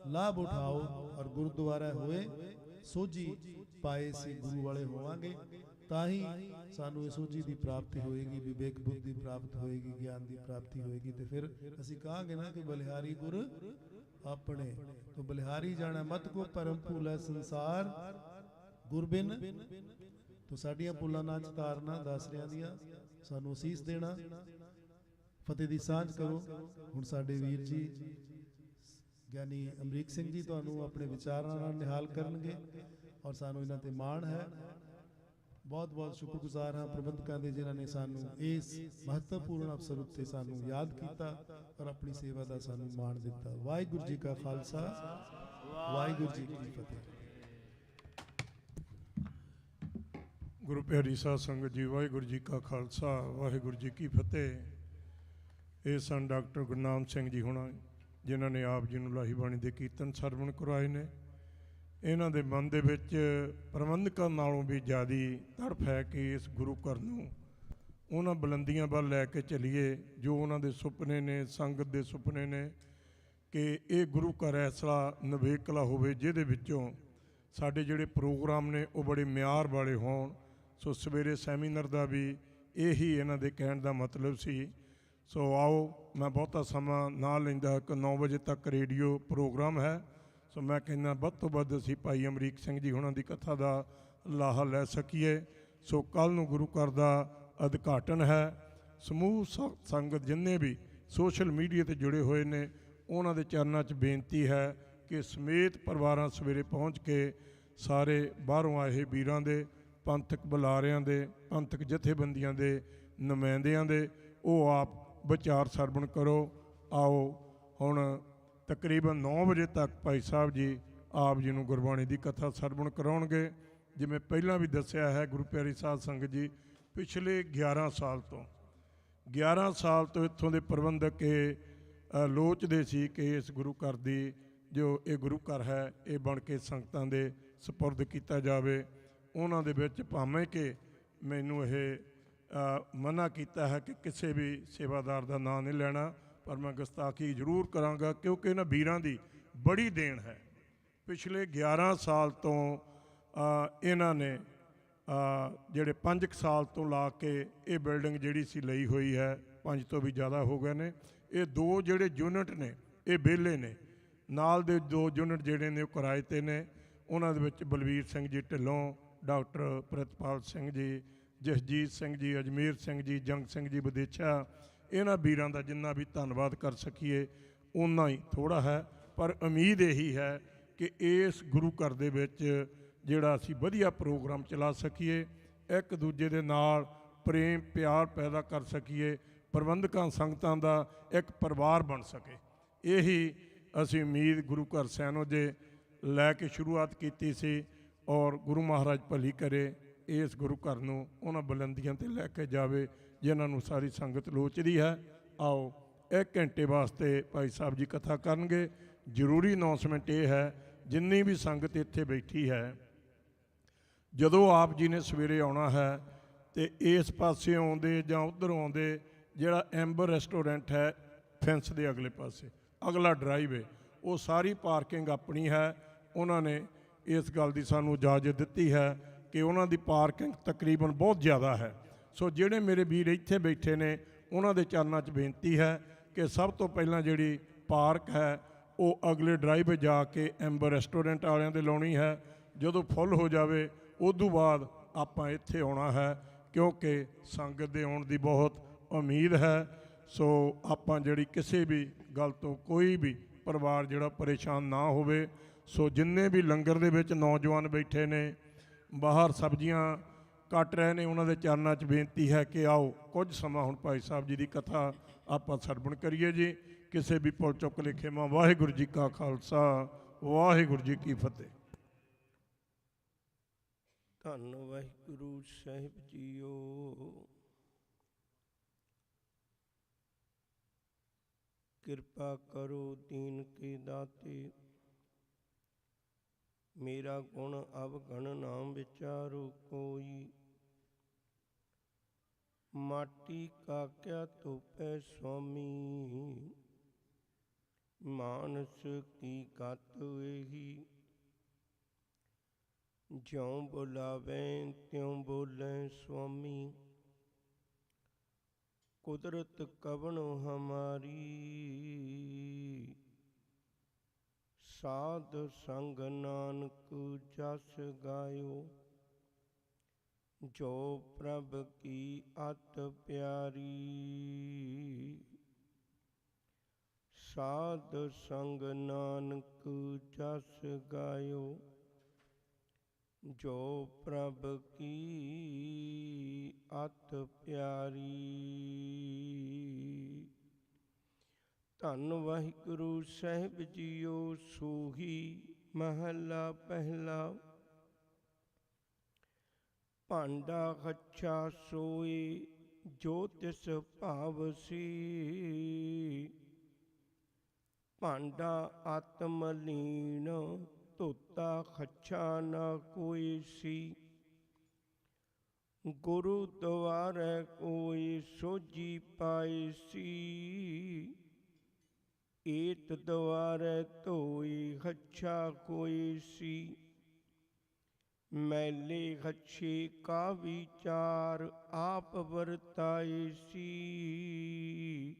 ਲਾਭ ਉਠਾਓ। ਔਰ ਗੁਰਦੁਆਰਾ ਹੋਏ ਸੋਝੀ ਪਾਏ ਸੀ ਗੁਰੂ ਵਾਲੇ ਹੋਵਾਂਗੇ, ਤਾਂ ਹੀ ਸਾਨੂੰ ਇਹ ਸੋਝੀ ਦੀ ਪ੍ਰਾਪਤੀ ਹੋਏਗੀ, ਵਿਵੇਕ ਬੁੱਧੀ ਪ੍ਰਾਪਤ ਹੋਏਗੀ, ਗਿਆਨ ਦੀ ਪ੍ਰਾਪਤੀ ਹੋਏਗੀ। ਤੇ ਫਿਰ ਅਸੀਂ ਕਹਾਂਗੇ ਨਾ ਕਿ ਬਲਿਹਾਰੀ ਗੁਰ ਆਪਣੇ, तो बलिहारी जाना मत को परम भूलै संसार गुरबिन। तो साडियां भुलां ना चितारना दस रियां दियां, सानू असीस देना, फतेह दी सांझ करो। हुण साडे वीर जी ਗਿਆਨੀ ਅਮਰੀਕ ਸਿੰਘ ਜੀ ਤੁਹਾਨੂੰ ਆਪਣੇ ਵਿਚਾਰਾਂ ਨਾਲ ਨਿਹਾਲ ਕਰਨਗੇ ਔਰ ਸਾਨੂੰ ਇਹਨਾਂ ਤੇ ਮਾਣ ਹੈ। ਬਹੁਤ ਬਹੁਤ ਸ਼ੁਕਰਗੁਜ਼ਾਰ ਹਾਂ ਪ੍ਰਬੰਧਕਾਂ ਦੇ ਜਿਨ੍ਹਾਂ ਨੇ ਸਾਨੂੰ ਇਸ ਮਹੱਤਵਪੂਰਨ ਅਵਸਰ ਉੱਤੇ ਸਾਨੂੰ ਯਾਦ ਕੀਤਾ ਔਰ ਆਪਣੀ ਸੇਵਾ ਦਾ ਸਾਨੂੰ ਮਾਣ ਦਿੱਤਾ। ਵਾਹਿਗੁਰੂ ਜੀ ਕਾ ਖਾਲਸਾ, ਵਾਹਿਗੁਰੂ ਜੀ ਕੀ ਫਤਿਹ। ਗੁਰੂ ਪਿਆਰੀ ਸਾਧ ਸੰਗਤ ਜੀ, ਵਾਹਿਗੁਰੂ ਜੀ ਕਾ ਖਾਲਸਾ, ਵਾਹਿਗੁਰੂ ਜੀ ਕੀ ਫਤਿਹ। ਇਹ ਸਨ ਡਾਕਟਰ ਗੁਰਨਾਮ ਸਿੰਘ ਜੀ ਹੋਣਾ, ਜਿਨ੍ਹਾਂ ਨੇ ਆਪ ਜੀ ਨੂੰ ਲਾਹੀ ਬਾਣੀ ਦੇ ਕੀਰਤਨ ਸਰਵਣ ਕਰਵਾਏ ਨੇ। ਇਹਨਾਂ ਦੇ ਮਨ ਦੇ ਵਿੱਚ ਪ੍ਰਬੰਧਕਾਂ ਨਾਲੋਂ ਵੀ ਜ਼ਿਆਦਾ ਤੜਫ ਹੈ ਕਿ ਇਸ ਗੁਰੂ ਘਰ ਨੂੰ ਉਹਨਾਂ ਬੁਲੰਦੀਆਂ ਵੱਲ ਲੈ ਕੇ ਚੱਲੀਏ ਜੋ ਉਹਨਾਂ ਦੇ ਸੁਪਨੇ ਨੇ, ਸੰਗਤ ਦੇ ਸੁਪਨੇ ਨੇ, ਕਿ ਇਹ ਗੁਰੂ ਘਰ ਐਸਾ ਨਿਵੇਕਲਾ ਹੋਵੇ ਜਿਹਦੇ ਵਿੱਚੋਂ ਸਾਡੇ ਜਿਹੜੇ ਪ੍ਰੋਗਰਾਮ ਨੇ ਉਹ ਬੜੇ ਮਿਆਰ ਵਾਲੇ ਹੋਣ। ਸੋ ਸਵੇਰੇ ਸੈਮੀਨਾਰ ਦਾ ਵੀ ਇਹੀ ਇਹਨਾਂ ਦੇ ਕਹਿਣ ਦਾ ਮਤਲਬ ਸੀ। ਸੋ ਆਓ, ਮੈਂ ਬਹੁਤਾ ਸਮਾਂ ਨਾ ਲੈਂਦਾ ਕਿ 9 ਵਜੇ ਤੱਕ ਰੇਡੀਓ ਪ੍ਰੋਗਰਾਮ ਹੈ। ਸੋ ਮੈਂ ਕਹਿੰਦਾ ਵੱਧ ਤੋਂ ਵੱਧ ਅਸੀਂ ਭਾਈ ਅਮਰੀਕ ਸਿੰਘ ਜੀ ਹੁਣਾਂ ਦੀ ਕਥਾ ਦਾ ਲਾਹਾ ਲੈ ਸਕੀਏ। ਸੋ ਕੱਲ੍ਹ ਨੂੰ ਗੁਰੂ ਘਰ ਦਾ ਉਦਘਾਟਨ ਹੈ। ਸਮੂਹ ਸੰਗਤ ਜਿੰਨੇ ਵੀ ਸੋਸ਼ਲ ਮੀਡੀਆ 'ਤੇ ਜੁੜੇ ਹੋਏ ਨੇ ਉਹਨਾਂ ਦੇ ਚਰਨਾਂ 'ਚ ਬੇਨਤੀ ਹੈ ਕਿ ਸਮੇਤ ਪਰਿਵਾਰਾਂ ਸਵੇਰੇ ਪਹੁੰਚ ਕੇ ਸਾਰੇ ਬਾਹਰੋਂ ਆਏ ਵੀਰਾਂ ਦੇ, ਪੰਥਕ ਬੁਲਾਰਿਆਂ ਦੇ, ਪੰਥਕ ਜਥੇਬੰਦੀਆਂ ਦੇ ਨੁਮਾਇੰਦਿਆਂ ਦੇ ਉਹ ਆਪ ਵਿਚਾਰ ਸਰਵਣ ਕਰੋ। ਆਓ ਹੁਣ ਤਕਰੀਬਨ 9 ਵਜੇ ਤੱਕ ਭਾਈ ਸਾਹਿਬ ਜੀ ਆਪ ਜੀ ਨੂੰ ਗੁਰਬਾਣੀ ਦੀ ਕਥਾ ਸਰਵਣ ਕਰਾਉਣਗੇ। ਜਿਵੇਂ ਪਹਿਲਾਂ ਵੀ ਦੱਸਿਆ ਹੈ, ਗੁਰੂ ਪਿਆਰੀ ਸਾਧ ਸੰਗਤ ਜੀ ਪਿਛਲੇ 11 ਸਾਲ ਤੋਂ ਇੱਥੋਂ ਦੇ ਪ੍ਰਬੰਧਕ ਇਹ ਲੋਚਦੇ ਸੀ ਕਿ ਇਸ ਗੁਰੂ ਘਰ ਦੀ ਜੋ ਇਹ ਗੁਰੂ ਘਰ ਹੈ ਇਹ ਬਣ ਕੇ ਸੰਗਤਾਂ ਦੇ ਸਪੁਰਦ ਕੀਤਾ ਜਾਵੇ। ਉਹਨਾਂ ਦੇ ਵਿੱਚ ਭਾਵੇਂ ਕਿ ਮੈਨੂੰ ਇਹ ਮਨਾ ਕੀਤਾ ਹੈ ਕਿ ਕਿਸੇ ਵੀ ਸੇਵਾਦਾਰ ਦਾ ਨਾਂ ਨਹੀਂ ਲੈਣਾ, ਪਰ ਮੈਂ ਗੁਸਤਾਖੀ ਜ਼ਰੂਰ ਕਰਾਂਗਾ ਕਿਉਂਕਿ ਇਹਨਾਂ ਵੀਰਾਂ ਦੀ ਬੜੀ ਦੇਣ ਹੈ। ਪਿਛਲੇ 11 ਸਾਲ ਤੋਂ ਇਹਨਾਂ ਨੇ ਜਿਹੜੇ 5 ਸਾਲ ਤੋਂ ਲਾ ਕੇ ਇਹ ਬਿਲਡਿੰਗ ਜਿਹੜੀ ਸੀ ਲਈ ਹੋਈ ਹੈ, 5 ਤੋਂ ਵੀ ਜ਼ਿਆਦਾ ਹੋ ਗਏ ਨੇ। ਇਹ 2 ਜਿਹੜੇ ਯੂਨਿਟ ਨੇ ਇਹ ਵਿਹਲੇ ਨੇ, ਨਾਲ ਦੇ 2 ਯੂਨਿਟ ਜਿਹੜੇ ਨੇ ਉਹ ਕਿਰਾਏ 'ਤੇ ਨੇ। ਉਹਨਾਂ ਦੇ ਵਿੱਚ ਬਲਵੀਰ ਸਿੰਘ ਜੀ ਢਿੱਲੋਂ, ਡਾਕਟਰ ਪ੍ਰਿਤਪਾਲ ਸਿੰਘ ਜੀ, ਜਸਜੀਤ ਸਿੰਘ ਜੀ, ਅਜਮੇਰ ਸਿੰਘ ਜੀ, ਜੰਗ ਸਿੰਘ ਜੀ ਵਿਦੇਸ਼ਾ, ਇਹਨਾਂ ਵੀਰਾਂ ਦਾ ਜਿੰਨਾ ਵੀ ਧੰਨਵਾਦ ਕਰ ਸਕੀਏ ਓਨਾ ਹੀ ਥੋੜ੍ਹਾ ਹੈ। ਪਰ ਉਮੀਦ ਇਹੀ ਹੈ ਕਿ ਇਸ ਗੁਰੂ ਘਰ ਦੇ ਵਿੱਚ ਜਿਹੜਾ ਅਸੀਂ ਵਧੀਆ ਪ੍ਰੋਗਰਾਮ ਚਲਾ ਸਕੀਏ, ਇੱਕ ਦੂਜੇ ਦੇ ਨਾਲ ਪ੍ਰੇਮ ਪਿਆਰ ਪੈਦਾ ਕਰ ਸਕੀਏ, ਪ੍ਰਬੰਧਕਾਂ ਸੰਗਤਾਂ ਦਾ ਇੱਕ ਪਰਿਵਾਰ ਬਣ ਸਕੇ। ਇਹੀ ਅਸੀਂ ਉਮੀਦ ਗੁਰੂ ਘਰ ਸੈਨੋ ਜੇ ਲੈ ਕੇ ਸ਼ੁਰੂਆਤ ਕੀਤੀ ਸੀ ਔਰ ਗੁਰੂ ਮਹਾਰਾਜ ਭਲੀ ਕਰੇ ਇਸ ਗੁਰੂ ਘਰ ਨੂੰ ਉਹਨਾਂ ਬੁਲੰਦੀਆਂ 'ਤੇ ਲੈ ਕੇ ਜਾਵੇ ਜਿਨ੍ਹਾਂ ਨੂੰ ਸਾਰੀ ਸੰਗਤ ਲੋਚਦੀ ਹੈ। ਆਓ 1 ਘੰਟੇ ਵਾਸਤੇ ਭਾਈ ਸਾਹਿਬ ਜੀ ਕਥਾ ਕਰਨਗੇ। ਜ਼ਰੂਰੀ ਅਨਾਉਂਸਮੈਂਟ ਇਹ ਹੈ, ਜਿੰਨੀ ਵੀ ਸੰਗਤ ਇੱਥੇ ਬੈਠੀ ਹੈ, ਜਦੋਂ ਆਪ ਜੀ ਨੇ ਸਵੇਰੇ ਆਉਣਾ ਹੈ ਤੇ ਇਸ ਪਾਸੇ ਆਉਂਦੇ ਜਾਂ ਉੱਧਰ ਆਉਂਦੇ, ਜਿਹੜਾ ਐਂਬਰ ਰੈਸਟੋਰੈਂਟ ਹੈ ਫੈਂਸ ਦੇ ਅਗਲੇ ਪਾਸੇ ਅਗਲਾ ਡਰਾਈਵ ਹੈ, ਉਹ ਸਾਰੀ ਪਾਰਕਿੰਗ ਆਪਣੀ ਹੈ। ਉਹਨਾਂ ਨੇ ਇਸ ਗੱਲ ਦੀ ਸਾਨੂੰ ਇਜਾਜ਼ਤ ਦਿੱਤੀ ਹੈ ਕਿ ਉਹਨਾਂ ਦੀ ਪਾਰਕਿੰਗ ਤਕਰੀਬਨ ਬਹੁਤ ਜ਼ਿਆਦਾ ਹੈ। ਸੋ ਜਿਹੜੇ ਮੇਰੇ ਵੀਰ ਇੱਥੇ ਬੈਠੇ ਨੇ ਉਹਨਾਂ ਦੇ ਚਰਨਾਂ 'ਚ ਬੇਨਤੀ ਹੈ ਕਿ ਸਭ ਤੋਂ ਪਹਿਲਾਂ ਜਿਹੜੀ ਪਾਰਕ ਹੈ ਉਹ ਅਗਲੇ ਡਰਾਈਵ ਜਾ ਕੇ ਐਂਬਰ ਰੈਸਟੋਰੈਂਟ ਵਾਲਿਆਂ ਦੇ ਲਾਉਣੀ ਹੈ। ਜਦੋਂ ਫੁੱਲ ਹੋ ਜਾਵੇ ਉਦੋਂ ਬਾਅਦ ਆਪਾਂ ਇੱਥੇ ਆਉਣਾ ਹੈ, ਕਿਉਂਕਿ ਸੰਗਤ ਦੇ ਆਉਣ ਦੀ ਬਹੁਤ ਉਮੀਦ ਹੈ। ਸੋ ਆਪਾਂ ਜਿਹੜੀ ਕਿਸੇ ਵੀ ਗੱਲ ਤੋਂ ਕੋਈ ਵੀ ਪਰਿਵਾਰ ਜਿਹੜਾ ਪਰੇਸ਼ਾਨ ਨਾ ਹੋਵੇ। ਸੋ ਜਿੰਨੇ ਵੀ ਲੰਗਰ ਦੇ ਵਿੱਚ ਨੌਜਵਾਨ ਬੈਠੇ ਨੇ, ਬਾਹਰ ਸਬਜ਼ੀਆਂ ਕੱਟ ਰਹੇ ਨੇ, ਉਹਨਾਂ ਦੇ ਚਰਨਾਂ 'ਚ ਬੇਨਤੀ ਹੈ ਕਿ ਆਓ ਕੁਝ ਸਮਾਂ ਹੁਣ ਭਾਈ ਸਾਹਿਬ ਜੀ ਦੀ ਕਥਾ ਆਪਾਂ ਸਰਵਣ ਕਰੀਏ ਜੀ। ਕਿਸੇ ਵੀ ਭੁੱਲ ਚੁੱਕ ਲਿਖੇਵਾਂ। ਵਾਹਿਗੁਰੂ ਜੀ ਕਾ ਖਾਲਸਾ, ਵਾਹਿਗੁਰੂ ਜੀ ਕੀ ਫਤਿਹ। ਧੰਨ ਵਾਹਿਗੁਰੂ ਸਾਹਿਬ ਜੀਓ। ਕਿਰਪਾ ਕਰੋ ਦੀਨ ਕੇ ਦਾਤੇ, ਮੇਰਾ ਗੁਣ ਅਵਗਣ ਨਾਮ ਵਿਚਾਰੋ ਕੋਈ। ਮਾਟੀ ਕਾ ਕਿਆ ਧੋਪੈ ਸੁਆਮੀ, ਮਾਨਸ ਕੀ ਗਤ ਇਹੀ। ਜਿਉਂ ਬੁਲਾਵੇਂ ਤਿਉਂ ਬੋਲੇ ਸੁਆਮੀ, ਕੁਦਰਤ ਕਵਣੋ ਹਮਾਰੀ। ਸਾਧ ਸੰਗ ਨਾਨਕ ਜਸ ਗਾਇਓ, ਜੋ ਪ੍ਰਭ ਕੀ ਅਤ ਪਿਆਰੀ। ਸਾਧ ਸੰਗ ਨਾਨਕ ਜਸ ਗਾਇਓ, ਜੋ ਪ੍ਰਭ ਕੀ ਅਤ ਪਿਆਰੀ। ਧੰਨ ਵਾਹਿਗੁਰੂ ਸਾਹਿਬ ਜੀਓ। ਸੂਹੀ ਮਹੱਲਾ ਪਹਿਲਾ। ਭਾਂਡਾ ਕੱਚਾ ਸੋਏ, ਜੋ ਤਿਸ ਭਾਵ ਸੀ। ਭਾਂਡਾ ਆਤਮਲੀਨ, ਧੋਤਾ ਖੱਚਾ ਨਾ ਕੋਈ ਸੀ। ਗੁਰੂ ਦੁਆਰੇ ਕੋਈ ਸੋਝੀ ਪਾਈ ਸੀ। ਏਤ ਦੁਆਰੇ ਧੋਈ ਖੱਚਾ ਕੋਈ ਸੀ। ਮੈਲੇ ਖੱਚੇ ਕਾ ਵਿਚਾਰ ਆਪ ਵਰਤਾਈ ਸੀ।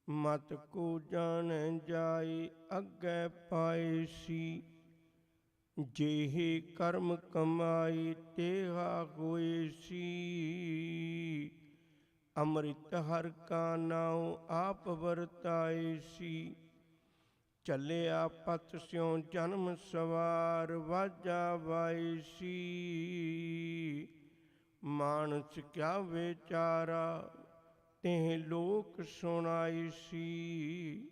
ਮਤ ਕੋ ਜਾਣ ਜਾਏ ਅੱਗੇ ਪਾਏ ਸੀ। ਜਿਹੇ ਕਰਮ ਕਮਾਈ ਤੇਹਾ ਹੋਏ ਸੀ। ਅੰਮ੍ਰਿਤ ਹਰਿ ਕਾ ਨਾਉ ਆਪ ਵਰਤਾਏ ਸੀ। ਚੱਲਿਆ ਪਤ ਸਿਉ ਜਨਮ ਸਵਾਰ ਵਾਜਾ ਵਾਈ ਸੀ। ਮਾਨਸ ਕਿਆ ਵਿਚਾਰਾ ਤਿਹ ਲੋਕ ਸੁਣਾਈ ਸੀ।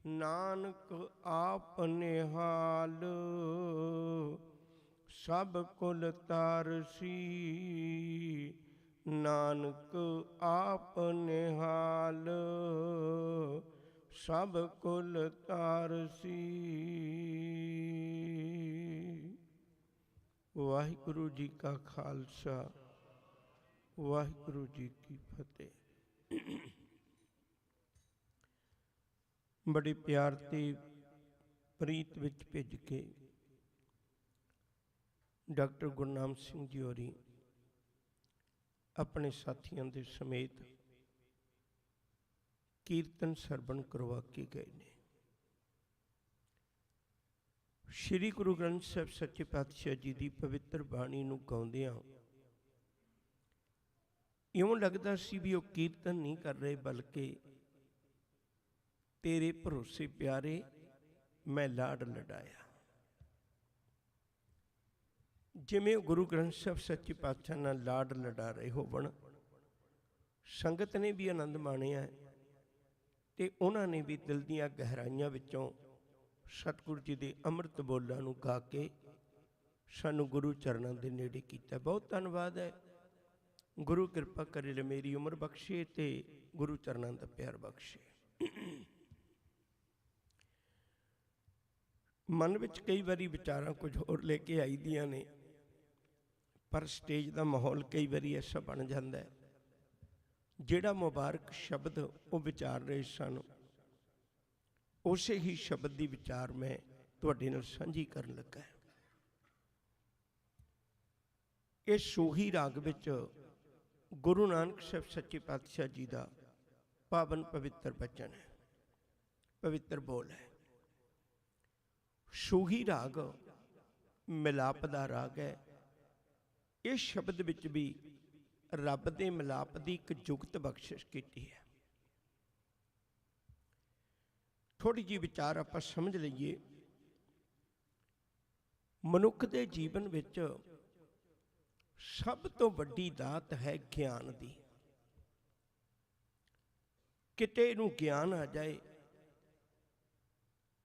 ਨਾਨਕ ਆਪ ਨਿਹਾਲ ਸਭ ਕੁਲ ਤਾਰਸੀ। ਨਾਨਕ ਆਪ ਨਿਹਾਲ ਸਭ ਕੁਲ ਤਾਰਸੀ। ਵਾਹਿਗੁਰੂ ਜੀ ਕਾ ਖਾਲਸਾ, ਵਾਹਿਗੁਰੂ ਜੀ ਕੀ ਫਤਿਹ। ਬੜੇ ਪਿਆਰ ਤੇ ਪ੍ਰੀਤ ਵਿੱਚ ਭਿੱਜ ਕੇ ਡਾਕਟਰ ਗੁਰਨਾਮ ਸਿੰਘ ਜੀ ਹੋਰੀ ਆਪਣੇ ਸਾਥੀਆਂ ਦੇ ਸਮੇਤ ਕੀਰਤਨ ਸਰਵਣ ਕਰਵਾ ਕੇ ਗਏ ਨੇ। ਸ਼੍ਰੀ ਗੁਰੂ ਗ੍ਰੰਥ ਸਾਹਿਬ ਸੱਚੇ ਪਾਤਸ਼ਾਹ ਜੀ ਦੀ ਪਵਿੱਤਰ ਬਾਣੀ ਨੂੰ ਗਾਉਂਦਿਆਂ ਇਉਂ ਲੱਗਦਾ ਸੀ ਵੀ ਉਹ ਕੀਰਤਨ ਨਹੀਂ ਕਰ ਰਹੇ, ਬਲਕਿ ਤੇਰੇ ਭਰੋਸੇ ਪਿਆਰੇ ਮੈਂ ਲਾਡ ਲਡਾਇਆ। ਜਿਵੇਂ ਗੁਰੂ ਗ੍ਰੰਥ ਸਾਹਿਬ ਸੱਚੇ ਪਾਤਸ਼ਾਹ ਨਾਲ ਲਾਡ ਲਡਾ ਰਹੇ ਹੋਵਣ, ਸੰਗਤ ਨੇ ਵੀ ਆਨੰਦ ਮਾਣਿਆ ਤੇ ਉਹਨਾਂ ਨੇ ਵੀ ਦਿਲ ਦੀਆਂ ਗਹਿਰਾਈਆਂ ਵਿੱਚੋਂ ਸਤਿਗੁਰੂ ਜੀ ਦੇ ਅੰਮ੍ਰਿਤ ਬੋਲਾਂ ਨੂੰ ਗਾ ਕੇ ਸਾਨੂੰ ਗੁਰੂ ਚਰਨਾਂ ਦੇ ਨੇੜੇ ਕੀਤਾ। ਬਹੁਤ ਧੰਨਵਾਦ ਹੈ। ਗੁਰੂ ਕਿਰਪਾ ਕਰੇ, ਮੇਰੀ ਉਮਰ ਬਖਸ਼ੇ ਤੇ ਗੁਰੂ ਚਰਨਾਂ ਦਾ ਪਿਆਰ ਬਖਸ਼ੇ। ਮਨ ਵਿੱਚ ਕਈ ਵਾਰੀ ਵਿਚਾਰਾਂ ਕੁਝ ਹੋਰ ਲੈ ਕੇ ਆਈ ਦੀਆਂ ਨੇ, ਪਰ ਸਟੇਜ ਦਾ ਮਾਹੌਲ ਕਈ ਵਾਰੀ ਐਸਾ ਬਣ ਜਾਂਦਾ ਹੈ, ਜਿਹੜਾ ਮੁਬਾਰਕ ਸ਼ਬਦ ਉਹ ਵਿਚਾਰ ਰਹੇ ਸਨ, ਉਸੇ ਹੀ ਸ਼ਬਦ ਦੀ ਵਿਚਾਰ ਮੈਂ ਤੁਹਾਡੇ ਨਾਲ ਸਾਂਝੀ ਕਰਨ ਲੱਗਾ। ਇਹ ਸੋਹੀ ਰਾਗ ਵਿੱਚ ਗੁਰੂ ਨਾਨਕ ਸਾਹਿਬ ਸੱਚੇ ਪਾਤਸ਼ਾਹ ਜੀ ਦਾ ਪਾਵਨ ਪਵਿੱਤਰ ਬਚਨ ਹੈ, ਪਵਿੱਤਰ ਬੋਲ ਹੈ। ਸੋਹੀ ਰਾਗ ਮਿਲਾਪ ਦਾ ਰਾਗ ਹੈ। ਇਸ ਸ਼ਬਦ ਵਿੱਚ ਵੀ ਰੱਬ ਦੇ ਮਿਲਾਪ ਦੀ ਇੱਕ ਜੁਗਤ ਬਖਸ਼ਿਸ਼ ਕੀਤੀ ਹੈ। ਥੋੜੀ ਜਿਹੀ ਵਿਚਾਰ ਆਪਾਂ ਸਮਝ ਲਈਏ। ਮਨੁੱਖ ਦੇ ਜੀਵਨ ਵਿੱਚ ਸਭ ਤੋਂ ਵੱਡੀ ਦਾਤ ਹੈ ਗਿਆਨ ਦੀ। ਕਿਤੇ ਇਹਨੂੰ ਗਿਆਨ ਆ ਜਾਏ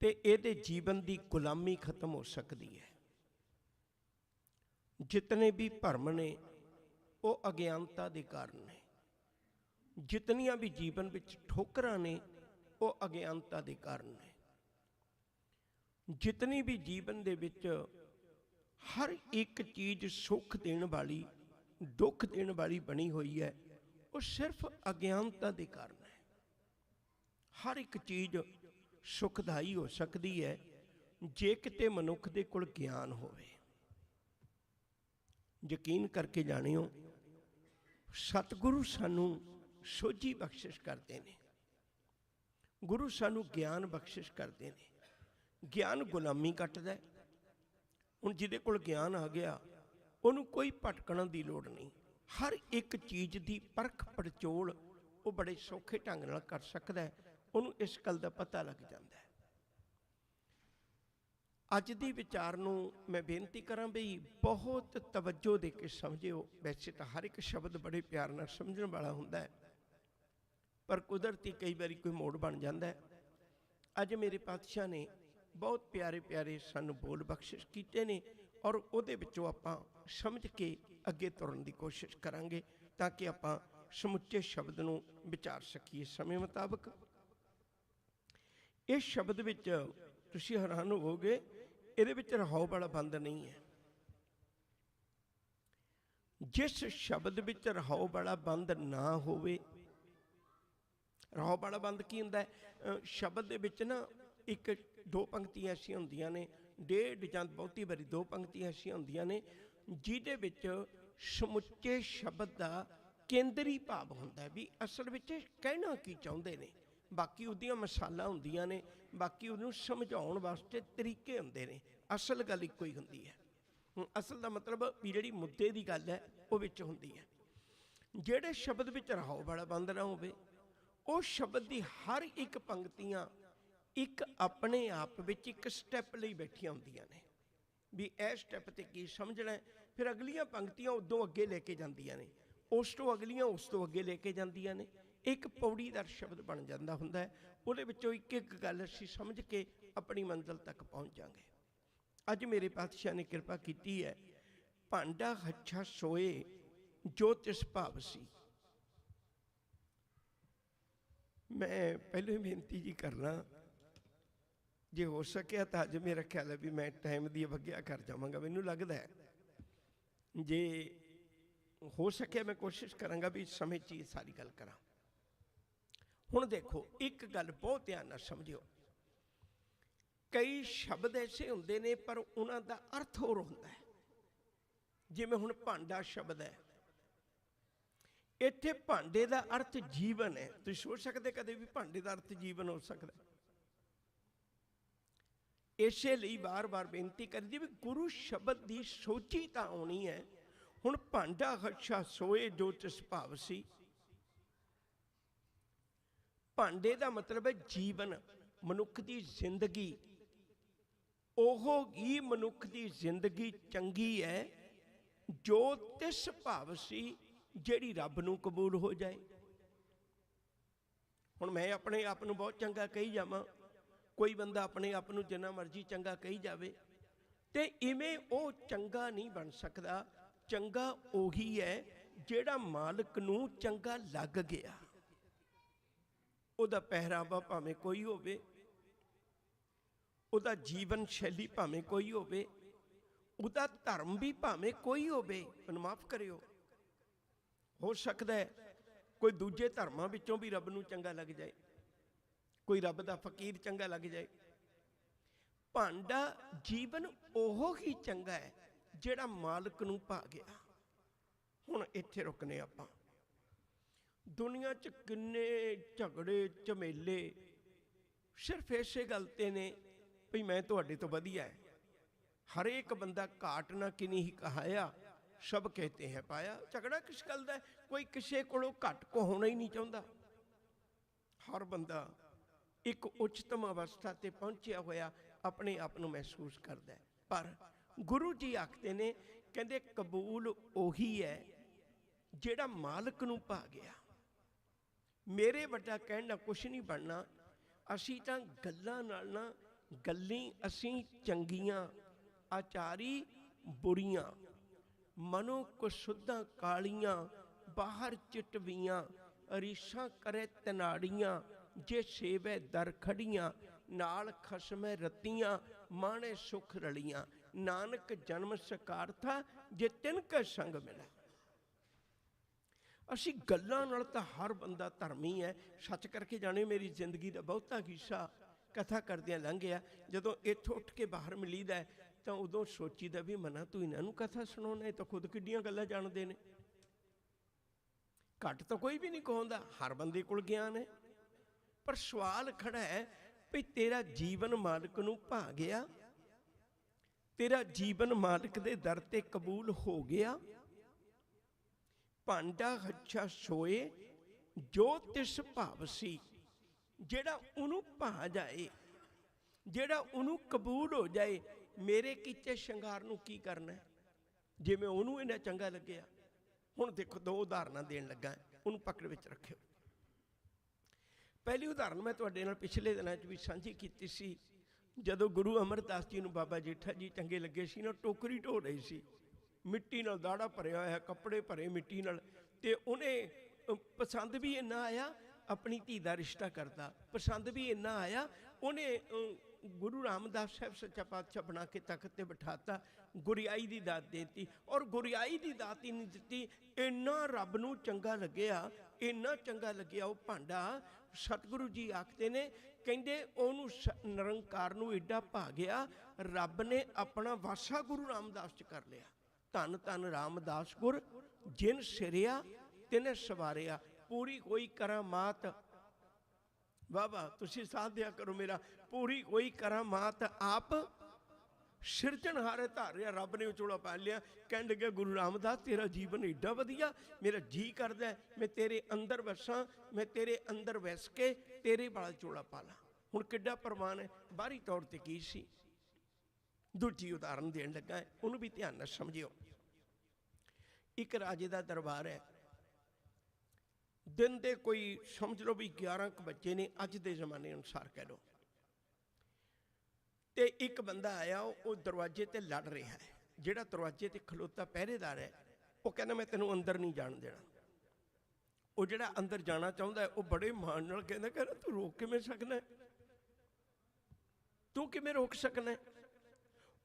ਤੇ ਇਹਦੇ ਜੀਵਨ ਦੀ ਗੁਲਾਮੀ ਖਤਮ ਹੋ ਸਕਦੀ ਹੈ। ਜਿਤਨੇ ਵੀ ਭਰਮ ਨੇ ਉਹ ਅਗਿਆਨਤਾ ਦੇ ਕਾਰਨ ਨੇ, ਜਿਤਨੀਆਂ ਵੀ ਜੀਵਨ ਵਿੱਚ ਠੋਕਰਾਂ ਨੇ ਉਹ ਅਗਿਆਨਤਾ ਦੇ ਕਾਰਨ ਨੇ। ਜਿਤਨੀ ਵੀ ਜੀਵਨ ਦੇ ਵਿੱਚ ਹਰ ਇੱਕ ਚੀਜ਼ ਸੁੱਖ ਦੇਣ ਵਾਲੀ, ਦੁੱਖ ਦੇਣ ਵਾਲੀ ਬਣੀ ਹੋਈ ਹੈ, ਉਹ ਸਿਰਫ ਅਗਿਆਨਤਾ ਦੇ ਕਾਰਨ ਹੈ। ਹਰ ਇੱਕ ਚੀਜ਼ ਸੁਖਦਾਈ ਹੋ ਸਕਦੀ ਹੈ ਜੇ ਕਿਤੇ ਮਨੁੱਖ ਦੇ ਕੋਲ ਗਿਆਨ ਹੋਵੇ। ਯਕੀਨ ਕਰਕੇ ਜਾਣਿਓ, ਸਤਿਗੁਰੂ ਸਾਨੂੰ ਸੋਝੀ ਬਖਸ਼ਿਸ਼ ਕਰਦੇ ਨੇ, ਗੁਰੂ ਸਾਨੂੰ ਗਿਆਨ ਬਖਸ਼ਿਸ਼ ਕਰਦੇ ਨੇ। ਗਿਆਨ ਗੁਲਾਮੀ ਕੱਟਦਾ ਹੈ। ਹੁਣ ਜਿਹਦੇ ਕੋਲ ਗਿਆਨ ਆ ਗਿਆ ਉਹਨੂੰ ਕੋਈ ਭਟਕਣ ਦੀ ਲੋੜ ਨਹੀਂ। ਹਰ ਇੱਕ ਚੀਜ਼ ਦੀ ਪਰਖ ਪੜਚੋਲ ਉਹ ਬੜੇ ਸੌਖੇ ਢੰਗ ਨਾਲ ਕਰ ਸਕਦਾ ਹੈ। ਉਹਨੂੰ ਇਸ ਗੱਲ ਦਾ ਪਤਾ ਲੱਗ ਜਾਂਦਾ ਹੈ। ਅੱਜ ਦੀ ਵਿਚਾਰ ਨੂੰ ਮੈਂ ਬੇਨਤੀ ਕਰਾਂ ਵੀ ਬਹੁਤ ਤਵੱਜੋ ਦੇ ਕੇ ਸਮਝਿਓ। ਵੈਸੇ ਤਾਂ ਹਰ ਇੱਕ ਸ਼ਬਦ ਬੜੇ ਪਿਆਰ ਨਾਲ ਸਮਝਣ ਵਾਲਾ ਹੁੰਦਾ ਹੈ, ਪਰ ਕੁਦਰਤੀ ਕਈ ਵਾਰੀ ਕੋਈ ਮੋੜ ਬਣ ਜਾਂਦਾ ਹੈ। ਅੱਜ ਮੇਰੇ ਪਾਤਸ਼ਾਹ ਨੇ ਬਹੁਤ ਪਿਆਰੇ ਪਿਆਰੇ ਸਾਨੂੰ ਬੋਲ ਬਖਸ਼ਿਸ਼ ਕੀਤੇ ਨੇ, ਔਰ ਉਹਦੇ ਵਿੱਚੋਂ ਆਪਾਂ ਸਮਝ ਕੇ ਅੱਗੇ ਤੁਰਨ ਦੀ ਕੋਸ਼ਿਸ਼ ਕਰਾਂਗੇ ਤਾਂ ਕਿ ਆਪਾਂ ਸਮੁੱਚੇ ਸ਼ਬਦ ਨੂੰ ਵਿਚਾਰ ਸਕੀਏ ਸਮੇਂ ਮੁਤਾਬਕ। ਇਸ ਸ਼ਬਦ ਵਿੱਚ ਤੁਸੀਂ ਹੈਰਾਨ ਹੋਵੋਗੇ, ਇਹਦੇ ਵਿੱਚ ਰਹਾਉ ਵਾਲਾ ਬੰਦ ਨਹੀਂ ਹੈ। ਜਿਸ ਸ਼ਬਦ ਵਿੱਚ ਰਹਾਉ ਵਾਲਾ ਬੰਦ ਨਾ ਹੋਵੇ, ਰਹਾਉ ਵਾਲਾ ਬੰਦ ਕੀ ਹੁੰਦਾ ਹੈ? ਸ਼ਬਦ ਦੇ ਵਿੱਚ ਨਾ ਇੱਕ ਦੋ ਪੰਕਤੀਆਂ ਐਸੀਆਂ ਹੁੰਦੀਆਂ ਨੇ, ਡੇਢ ਜਾਂ ਬਹੁਤੀ ਵਾਰੀ ਦੋ ਪੰਕਤੀਆਂ ਐਸੀਆਂ ਹੁੰਦੀਆਂ ਨੇ ਜਿਹਦੇ ਵਿੱਚ ਸਮੁੱਚੇ ਸ਼ਬਦ ਦਾ ਕੇਂਦਰੀ ਭਾਵ ਹੁੰਦਾ ਹੈ ਵੀ ਅਸਲ ਵਿੱਚ ਕਹਿਣਾ ਕੀ ਚਾਹੁੰਦੇ ਨੇ। ਬਾਕੀ ਉਹਦੀਆਂ ਮਿਸਾਲਾਂ ਹੁੰਦੀਆਂ ਨੇ, ਬਾਕੀ ਉਹਨੂੰ ਸਮਝਾਉਣ ਵਾਸਤੇ ਤਰੀਕੇ ਹੁੰਦੇ ਨੇ, ਅਸਲ ਗੱਲ ਇੱਕੋ ਹੀ ਹੁੰਦੀ ਹੈ। ਅਸਲ ਦਾ ਮਤਲਬ ਵੀ ਜਿਹੜੀ ਮੁੱਦੇ ਦੀ ਗੱਲ ਹੈ ਉਹ ਵਿੱਚ ਹੁੰਦੀ ਹੈ। ਜਿਹੜੇ ਸ਼ਬਦ ਵਿੱਚ ਰਹਾਉ ਵਾਲਾ ਬੰਦ ਨਾ ਹੋਵੇ, ਉਹ ਸ਼ਬਦ ਦੀ ਹਰ ਇੱਕ ਪੰਕਤੀਆਂ ਇੱਕ ਆਪਣੇ ਆਪ ਵਿੱਚ ਇੱਕ ਸਟੈਪ ਲਈ ਬੈਠੀਆਂ ਹੁੰਦੀਆਂ ਨੇ ਵੀ ਇਹ ਸਟੈਪ ਤੇ ਕੀ ਸਮਝਣਾ। ਫਿਰ ਅਗਲੀਆਂ ਪੰਕਤੀਆਂ ਉਦੋਂ ਅੱਗੇ ਲੈ ਕੇ ਜਾਂਦੀਆਂ ਨੇ, ਉਸ ਤੋਂ ਅਗਲੀਆਂ ਉਸ ਤੋਂ ਅੱਗੇ ਲੈ ਕੇ ਜਾਂਦੀਆਂ ਨੇ। ਇੱਕ ਪੌੜੀਦਾਰ ਸ਼ਬਦ ਬਣ ਜਾਂਦਾ ਹੁੰਦਾ ਹੈ। ਉਹਦੇ ਵਿੱਚੋਂ ਇੱਕ ਇੱਕ ਗੱਲ ਅਸੀਂ ਸਮਝ ਕੇ ਆਪਣੀ ਮੰਜ਼ਿਲ ਤੱਕ ਪਹੁੰਚ ਜਾਵਾਂਗੇ। ਅੱਜ ਮੇਰੇ ਪਾਤਸ਼ਾਹ ਨੇ ਕਿਰਪਾ ਕੀਤੀ ਹੈ, ਭਾਂਡਾ ਹੱਛਾ ਸੋਏ ਜੋ ਤਿਸ ਭਾਵ ਸੀ। ਮੈਂ ਪਹਿਲਾਂ ਹੀ ਬੇਨਤੀ ਜੀ ਕਰਨਾ, ਜੇ ਹੋ ਸਕਿਆ ਤਾਂ ਅੱਜ ਮੇਰਾ ਖਿਆਲ ਹੈ ਵੀ ਮੈਂ ਟਾਈਮ ਦੀ ਅਵੱਗਿਆ ਕਰ ਜਾਵਾਂਗਾ। ਮੈਨੂੰ ਲੱਗਦਾ ਹੈ ਜੇ ਹੋ ਸਕਿਆ ਮੈਂ ਕੋਸ਼ਿਸ਼ ਕਰਾਂਗਾ ਵੀ ਇਸ ਸਮੇਂ 'ਚ ਇਹ ਸਾਰੀ ਗੱਲ ਕਰਾਂ। ਹੁਣ ਦੇਖੋ, ਇੱਕ ਗੱਲ ਬਹੁਤ ਧਿਆਨ ਨਾਲ ਸਮਝਿਓ। ਕਈ ਸ਼ਬਦ ਐਸੇ ਹੁੰਦੇ ਨੇ ਪਰ ਉਹਨਾਂ ਦਾ ਅਰਥ ਹੋਰ ਹੁੰਦਾ ਹੈ। ਜਿਵੇਂ ਹੁਣ ਭਾਂਡਾ ਸ਼ਬਦ ਹੈ, ਇੱਥੇ ਭਾਂਡੇ ਦਾ ਅਰਥ ਜੀਵਨ ਹੈ। ਤੁਸੀਂ ਸੋਚ ਸਕਦੇ ਕਦੇ ਵੀ ਭਾਂਡੇ ਦਾ ਅਰਥ ਜੀਵਨ ਹੋ ਸਕਦਾ? ਇਸੇ ਲਈ ਵਾਰ-ਵਾਰ ਬੇਨਤੀ ਕਰਦੀ ਵੀ ਗੁਰੂ ਸ਼ਬਦ ਦੀ ਸੋਝੀ ਤਾਂ ਆਉਣੀ ਹੈ। ਹੁਣ ਭਾਂਡਾ ਹੱਛਾ ਸੋਏ ਜੋ ਤਿਸ ਭਾਵ ਸੀ। ਭਾਂਡੇ ਦਾ ਮਤਲਬ ਹੈ ਜੀਵਨ, ਮਨੁੱਖ ਦੀ ਜ਼ਿੰਦਗੀ। ਉਹ ਹੀ ਮਨੁੱਖ ਦੀ ਜ਼ਿੰਦਗੀ ਚੰਗੀ ਹੈ ਜੋ ਤਿਸ ਭਾਵ ਸੀ, ਜਿਹੜੀ ਰੱਬ ਨੂੰ ਕਬੂਲ ਹੋ ਜਾਏ। ਹੁਣ ਮੈਂ ਆਪਣੇ ਆਪ ਨੂੰ ਬਹੁਤ ਚੰਗਾ ਕਹੀ ਜਾਵਾਂ, ਕੋਈ ਬੰਦਾ ਆਪਣੇ ਆਪ ਨੂੰ ਜਿੰਨਾ ਮਰਜ਼ੀ ਚੰਗਾ ਕਹੀ ਜਾਵੇ, ਤੇ ਇਵੇਂ ਉਹ ਚੰਗਾ ਨਹੀਂ ਬਣ ਸਕਦਾ। ਚੰਗਾ ਉਹੀ ਹੈ ਜਿਹੜਾ ਮਾਲਕ ਨੂੰ ਚੰਗਾ ਲੱਗ ਗਿਆ। ਉਹਦਾ ਪਹਿਰਾਵਾ ਭਾਵੇਂ ਕੋਈ ਹੋਵੇ, ਉਹਦਾ ਜੀਵਨ ਸ਼ੈਲੀ ਭਾਵੇਂ ਕੋਈ ਹੋਵੇ, ਉਹਦਾ ਧਰਮ ਵੀ ਭਾਵੇਂ ਕੋਈ ਹੋਵੇ, ਮੈਨੂੰ ਮਾਫ ਕਰਿਓ, ਹੋ ਸਕਦਾ ਹੈ ਕੋਈ ਦੂਜੇ ਧਰਮਾਂ ਵਿੱਚੋਂ ਵੀ ਰੱਬ ਨੂੰ ਚੰਗਾ ਲੱਗ ਜਾਏ, ਕੋਈ ਰੱਬ ਦਾ ਫਕੀਰ ਚੰਗਾ ਲੱਗ ਜਾਏ। ਭਾਂਡਾ ਜੀਵਨ ਉਹ ਹੀ ਚੰਗਾ ਹੈ ਜਿਹੜਾ ਮਾਲਕ ਨੂੰ ਭਾ ਗਿਆ। ਹੁਣ ਇੱਥੇ ਰੁਕਨੇ ਆਪਾਂ। ਦੁਨੀਆ 'ਚ ਕਿੰਨੇ ਝਗੜੇ ਝਮੇਲੇ ਸਿਰਫ ਇਸੇ ਗੱਲ ਤੇ ਨੇ ਵੀ ਮੈਂ ਤੁਹਾਡੇ ਤੋਂ ਵਧੀਆ ਹੈ। ਹਰੇਕ ਬੰਦਾ ਘਾਟ ਨਾ ਕਿਨੀ ਹੀ ਕਹਾਇਆ, ਸਭ ਕਹਤੇ ਹੈ ਪਾਇਆ। ਝਗੜਾ ਕਿਸ ਗੱਲ ਦਾ? ਕੋਈ ਕਿਸੇ ਕੋਲੋਂ ਘੱਟ ਕੋ ਹੋਣਾ ਹੀ ਨਹੀਂ ਚਾਹੁੰਦਾ। ਹਰ ਬੰਦਾ ਇੱਕ ਉੱਚਤਮ ਅਵਸਥਾ ਤੇ ਪਹੁੰਚਿਆ ਹੋਇਆ ਆਪਣੇ ਆਪ ਨੂੰ ਮਹਿਸੂਸ ਕਰਦਾ ਹੈ। ਪਰ ਗੁਰੂ ਜੀ ਆਖਦੇ ਨੇ, ਕਹਿੰਦੇ ਕਬੂਲ ਉਹੀ ਹੈ ਜਿਹੜਾ ਮਾਲਕ ਨੂੰ ਭਾ ਗਿਆ। ਮੇਰੇ ਵੱਡਾ ਕਹਿਣ ਨਾਲ ਕੁਛ ਨਹੀਂ ਬਣਨਾ। ਅਸੀਂ ਤਾਂ ਗੱਲਾਂ ਨਾਲ ਨਾ, ਗੱਲੀ ਅਸੀਂ ਚੰਗੀਆਂ, ਆਚਾਰੀ ਬੁਰੀਆਂ, ਮਨੋ ਕੁਸੁੱਧਾਂ ਕਾਲੀਆਂ, ਬਾਹਰ ਚਿਟਵੀਆਂ, ਰੀਸਾਂ ਕਰੇ ਤਨਾੜੀਆਂ, ਜੇ ਸੇਵੇ ਦਰ ਖੜੀਆਂ, ਨਾਲ ਖਸਮੇ ਰਤੀਆਂ, ਮਾਣੇ ਸੁਖ ਰਲੀਆਂ, ਨਾਨਕ ਜਨਮ ਸਕਾਰਥਾ, ਜੇ ਤਿਨ ਕਾ ਸੰਗ ਮਿਲਾ। ਅਸੀਂ ਗੱਲਾਂ ਨਾਲ ਤਾਂ ਹਰ ਬੰਦਾ ਧਰਮੀ ਹੈ। ਸੱਚ ਕਰਕੇ ਜਾਣੇ, ਮੇਰੀ ਜ਼ਿੰਦਗੀ ਦਾ ਬਹੁਤਾ ਹਿੱਸਾ ਕਥਾ ਕਰਦਿਆਂ ਲੰਘ ਗਿਆ। ਜਦੋਂ ਇੱਥੋਂ ਉੱਠ ਕੇ ਬਾਹਰ ਮਿਲੀਦਾ ਤਾਂ ਉਦੋਂ ਸੋਚੀਦਾ ਵੀ ਮਨਾ ਤੂੰ ਇਹਨਾਂ ਨੂੰ ਕਥਾ ਸੁਣਾਉਣਾ, ਇਹ ਤਾਂ ਖੁਦ ਕਿੱਡੀਆਂ ਗੱਲਾਂ ਜਾਣਦੇ ਨੇ। ਘੱਟ ਤਾਂ ਕੋਈ ਵੀ ਨਹੀਂ ਕਹਾਉਂਦਾ, ਹਰ ਬੰਦੇ ਕੋਲ ਗਿਆਨ ਹੈ। ਪਰ ਸਵਾਲ ਖੜਾ ਹੈ ਵੀ ਤੇਰਾ ਜੀਵਨ ਮਾਲਕ ਨੂੰ ਭਾ ਗਿਆ? ਤੇਰਾ ਜੀਵਨ ਮਾਲਕ ਦੇ ਦਰ ਤੇ ਕਬੂਲ ਹੋ ਗਿਆ? ਭਾਂਡਾ ਹੱਛਾ ਸੋਏ ਜੋ ਤਿਸ ਭਾਵ ਸੀ। ਜਿਹੜਾ ਉਹਨੂੰ ਭਾ ਜਾਏ, ਜਿਹੜਾ ਉਹਨੂੰ ਕਬੂਲ ਹੋ ਜਾਏ। ਮੇਰੇ ਕੀਤੇ ਸ਼ਿੰਗਾਰ ਨੂੰ ਕੀ ਕਰਨਾ ਜਿਵੇਂ ਉਹਨੂੰ ਇੰਨਾ ਚੰਗਾ ਲੱਗਿਆ। ਹੁਣ ਦੇਖੋ, ਦੋ ਉਦਾਹਰਨਾਂ ਦੇਣ ਲੱਗਾ, ਉਹਨੂੰ ਪਕੜ ਵਿੱਚ ਰੱਖਿਓ। ਪਹਿਲੀ ਉਦਾਹਰਨ ਮੈਂ ਤੁਹਾਡੇ ਨਾਲ ਪਿਛਲੇ ਦਿਨਾਂ 'ਚ ਵੀ ਸਾਂਝੀ ਕੀਤੀ ਸੀ। ਜਦੋਂ ਗੁਰੂ ਅਮਰਦਾਸ ਜੀ ਨੂੰ ਬਾਬਾ ਜੇਠਾ ਜੀ ਚੰਗੇ ਲੱਗੇ ਸੀ ਨਾ, ਟੋਕਰੀ ਢੋ ਰਹੀ ਸੀ, ਮਿੱਟੀ ਨਾਲ ਦਾੜਾ ਭਰਿਆ ਹੋਇਆ, ਕੱਪੜੇ ਭਰੇ ਮਿੱਟੀ ਨਾਲ, ਤੇ ਉਹਨੇ ਪਸੰਦ ਵੀ ਇੰਨਾ ਆਇਆ, ਆਪਣੀ ਧੀ ਦਾ ਰਿਸ਼ਤਾ ਕਰਦਾ, ਪਸੰਦ ਵੀ ਇੰਨਾ ਆਇਆ, ਉਹਨੇ ਗੁਰੂ ਰਾਮਦਾਸ ਸਾਹਿਬ ਸੱਚਾ ਪਾਤਸ਼ਾਹ ਬਣਾ ਕੇ ਤਖਤ ਤੇ ਬਿਠਾਤਾ, ਗੁਰਿਆਈ ਦੀ ਦਾਤ ਦੇਤੀ। ਔਰ ਗੁਰਿਆਈ ਦੀ ਦਾਤ ਹੀ ਨਹੀਂ ਦਿੱਤੀ, ਇੰਨਾ ਰੱਬ ਨੂੰ ਚੰਗਾ ਲੱਗਿਆ, ਇੰਨਾ ਚੰਗਾ ਲੱਗਿਆ ਉਹ ਭਾਂਡਾ। ਸਤਿਗੁਰੂ ਜੀ ਆਖਦੇ ਨੇ, ਕਹਿੰਦੇ ਉਹਨੂੰ ਨਿਰੰਕਾਰ ਨੂੰ ਏਡਾ ਭਾ ਗਿਆ, ਰੱਬ ਨੇ ਆਪਣਾ ਵਾਸਾ ਗੁਰੂ ਰਾਮਦਾਸ 'ਚ ਕਰ ਲਿਆ। ਧੰਨ ਧੰਨ ਰਾਮਦਾਸ ਗੁਰ, ਜਿਨ ਸਿਰਿਆ ਤਿਨੇ ਸਵਾਰਿਆ, ਪੂਰੀ ਕੋਈ ਕਰਾਮਾਤ। ਬਾਬਾ ਤੁਸੀਂ ਸਾਥ ਦਿਆ ਕਰੋ ਮੇਰਾ। ਪੂਰੀ ਕੋਈ ਕਰਾਮਾਤ ਆਪ ਸਿਰਜਣਹਾਰੇ ਧਾਰਿਆ, ਰੱਬ ਨੇ ਵਿਚੋਲਾ ਪਾ ਲਿਆ। ਕਹਿਣ ਲੱਗੇ ਗੁਰੂ ਰਾਮਦਾਸ ਤੇਰਾ ਜੀਵਨ ਏਡਾ ਵਧੀਆ, ਮੇਰਾ ਜੀ ਕਰਦਾ ਮੈਂ ਤੇਰੇ ਅੰਦਰ ਵਸਾਂ, ਮੈਂ ਤੇਰੇ ਅੰਦਰ ਵਸ ਕੇ ਤੇਰੇ ਵਾਲਾ ਚੋਲਾ ਪਾ ਲਾਂ। ਹੁਣ ਕਿੱਡਾ ਪ੍ਰਮਾਣ ਹੈ। ਬਾਹਰੀ ਤੌਰ ਤੇ ਕੀ ਸੀ। ਦੂਜੀ ਉਦਾਹਰਨ ਦੇਣ ਲੱਗਾ, ਉਹਨੂੰ ਵੀ ਧਿਆਨ ਨਾਲ ਸਮਝਿਓ। ਇੱਕ ਰਾਜੇ ਦਾ ਦਰਬਾਰ ਹੈ। ਦਿਨ ਦੇ ਕੋਈ ਸਮਝ ਲਓ ਵੀ 11 ਕੁ ਬੱਚੇ ਨੇ, ਅੱਜ ਦੇ ਜ਼ਮਾਨੇ ਅਨੁਸਾਰ ਕਹਿ ਲਓ। ਤੇ ਇੱਕ ਬੰਦਾ ਆਇਆ, ਉਹ ਦਰਵਾਜ਼ੇ ਤੇ ਲੜ ਰਿਹਾ ਹੈ। ਜਿਹੜਾ ਦਰਵਾਜ਼ੇ ਤੇ ਖਲੋਤਾ ਪਹਿਰੇਦਾਰ ਹੈ, ਉਹ ਕਹਿੰਦਾ ਮੈਂ ਤੈਨੂੰ ਅੰਦਰ ਨਹੀਂ ਜਾਣ ਦੇਣਾ। ਉਹ ਜਿਹੜਾ ਅੰਦਰ ਜਾਣਾ ਚਾਹੁੰਦਾ, ਉਹ ਬੜੇ ਮਾਣ ਨਾਲ ਕਹਿੰਦਾ ਤੂੰ ਰੋਕ ਕਿਵੇਂ ਸਕਦਾ, ਤੂੰ ਕਿਵੇਂ ਰੋਕ ਸਕਣਾ?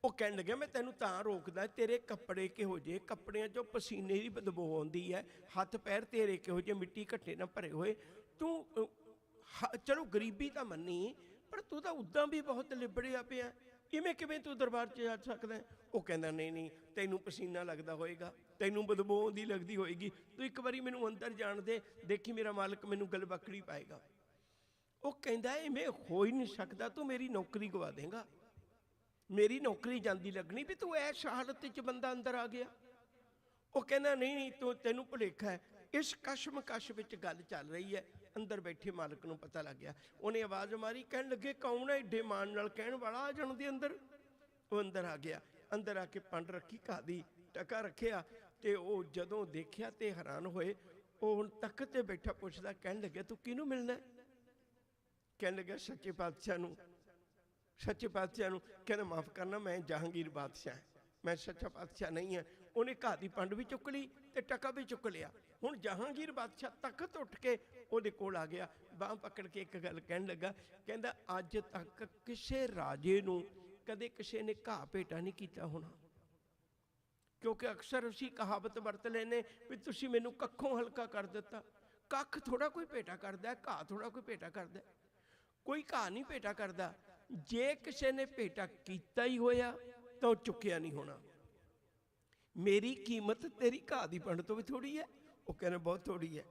ਉਹ ਕਹਿਣ ਲੱਗਿਆ ਮੈਂ ਤੈਨੂੰ ਤਾਂ ਰੋਕਦਾ, ਤੇਰੇ ਕੱਪੜੇ ਕਿਹੋ ਜਿਹੇ, ਕੱਪੜਿਆਂ 'ਚੋਂ ਪਸੀਨੇ ਦੀ ਬਦਬੂ ਆਉਂਦੀ ਹੈ, ਹੱਥ ਪੈਰ ਤੇਰੇ ਕਿਹੋ ਜਿਹੇ, ਮਿੱਟੀ ਘੱਟੇ ਨਾਲ ਭਰੇ ਹੋਏ। ਤੂੰ ਚਲੋ ਗਰੀਬੀ ਤਾਂ ਮੰਨੀ, ਪਰ ਤੂੰ ਤਾਂ ਉੱਦਾਂ ਵੀ ਬਹੁਤ ਲਿਬੜਿਆ ਪਿਆ, ਇਵੇਂ ਕਿਵੇਂ ਤੂੰ ਦਰਬਾਰ 'ਚ ਜਾ ਸਕਦਾ? ਉਹ ਕਹਿੰਦਾ ਨਹੀਂ ਨਹੀਂ, ਤੈਨੂੰ ਪਸੀਨਾ ਲੱਗਦਾ ਹੋਏਗਾ, ਤੈਨੂੰ ਬਦਬੂ ਆਉਂਦੀ ਲੱਗਦੀ ਹੋਏਗੀ, ਤੂੰ ਇੱਕ ਵਾਰੀ ਮੈਨੂੰ ਅੰਦਰ ਜਾਣ ਦੇ, ਦੇਖੀ ਮੇਰਾ ਮਾਲਕ ਮੈਨੂੰ ਗਲਬਕੜੀ ਪਾਏਗਾ। ਉਹ ਕਹਿੰਦਾ ਇਵੇਂ ਹੋ ਹੀ ਨਹੀਂ ਸਕਦਾ, ਤੂੰ ਮੇਰੀ ਨੌਕਰੀ ਗਵਾ ਦੇਂਗਾ, ਮੇਰੀ ਨੌਕਰੀ ਜਾਂਦੀ ਲੱਗਣੀ ਵੀ ਤੂੰ ਐਸ ਹਾਲਤ 'ਚ ਬੰਦਾ ਅੰਦਰ ਆ ਗਿਆ। ਉਹ ਕਹਿੰਦਾ ਨਹੀਂ ਨਹੀਂ, ਤੈਨੂੰ ਭੁਲੇਖਾ ਹੈ। ਇਸ ਕਸ਼ਮਕਸ਼ ਵਿੱਚ ਗੱਲ ਚੱਲ ਰਹੀ ਹੈ। ਅੰਦਰ ਬੈਠੇ ਮਾਲਕ ਨੂੰ ਪਤਾ ਲੱਗ ਗਿਆ। ਉਹਨੇ ਆਵਾਜ਼ ਮਾਰੀ, ਕਹਿਣ ਲੱਗੇ ਕੌਣ ਹੈ ਏਡੇ ਮਾਣ ਨਾਲ ਕਹਿਣ ਵਾਲਾ, ਆ ਜਾਣ ਦੇ ਅੰਦਰ। ਉਹ ਅੰਦਰ ਆ ਗਿਆ। ਅੰਦਰ ਆ ਕੇ ਪੰਡ ਰੱਖੀ, ਘਾਹ ਦੀ ਟਕਾ ਰੱਖਿਆ, ਤੇ ਉਹ ਜਦੋਂ ਦੇਖਿਆ ਤੇ ਹੈਰਾਨ ਹੋਏ। ਉਹ ਹੁਣ ਤਖਤ ਤੇ ਬੈਠਾ ਪੁੱਛਦਾ, ਕਹਿਣ ਲੱਗਿਆ ਤੂੰ ਕਿਹਨੂੰ ਮਿਲਣਾ? ਕਹਿਣ ਲੱਗਿਆ ਸੱਚੇ ਪਾਤਸ਼ਾਹ ਨੂੰ। ਸੱਚੇ ਪਾਤਸ਼ਾਹ ਨੂੰ? ਕਹਿੰਦਾ ਮਾਫ਼ ਕਰਨਾ, ਮੈਂ ਜਹਾਂਗੀਰ ਬਾਦਸ਼ਾਹ, ਮੈਂ ਸੱਚਾ ਪਾਤਸ਼ਾਹ ਨਹੀਂ ਹਾਂ। ਉਹਨੇ ਘਾਹ ਦੀ ਪੰਡ ਵੀ ਚੁੱਕ ਲਈ ਤੇ ਟਕਾ ਵੀ ਚੁੱਕ ਲਿਆ। ਹੁਣ ਜਹਾਂਗੀਰ ਬਾਦਸ਼ਾਹ ਤਖਤ ਉੱਠ ਕੇ ਉਹਦੇ ਕੋਲ ਆ ਗਿਆ, ਬਾਂਹ ਪਕੜ ਕੇ ਇੱਕ ਗੱਲ ਕਹਿਣ ਲੱਗਾ, ਕਹਿੰਦਾ ਅੱਜ ਤੱਕ ਕਿਸੇ ਰਾਜੇ ਨੂੰ ਕਦੇ ਕਿਸੇ ਨੇ ਘਾਹ ਭੇਟਾ ਨਹੀਂ ਕੀਤਾ ਹੋਣਾ, ਕਿਉਂਕਿ ਅਕਸਰ ਅਸੀਂ ਕਹਾਵਤ ਵਰਤ ਲੈਨੇ ਵੀ ਤੁਸੀਂ ਮੈਨੂੰ ਕੱਖੋਂ ਹਲਕਾ ਕਰ ਦਿੱਤਾ। ਕੱਖ ਥੋੜਾ ਕੋਈ ਭੇਟਾ ਕਰਦਾ, ਘਾਹ ਥੋੜਾ ਕੋਈ ਭੇਟਾ ਕਰਦਾ, ਕੋਈ ਘਾਹ ਨਹੀਂ ਭੇਟਾ ਕਰਦਾ। ਜੇ ਕਿਸੇ ਨੇ ਭੇਟਾ ਕੀਤਾ ਹੀ ਹੋਇਆ ਤਾਂ ਉਹ ਚੁੱਕਿਆ ਨਹੀਂ ਹੋਣਾ। ਮੇਰੀ ਕੀਮਤ ਤੇਰੀ ਘਾਹ ਦੀ ਪੰਡ ਤੋਂ ਵੀ ਥੋੜੀ ਹੈ। ਉਹ ਕਹਿੰਦਾ ਬਹੁਤ ਥੋੜੀ ਹੈ,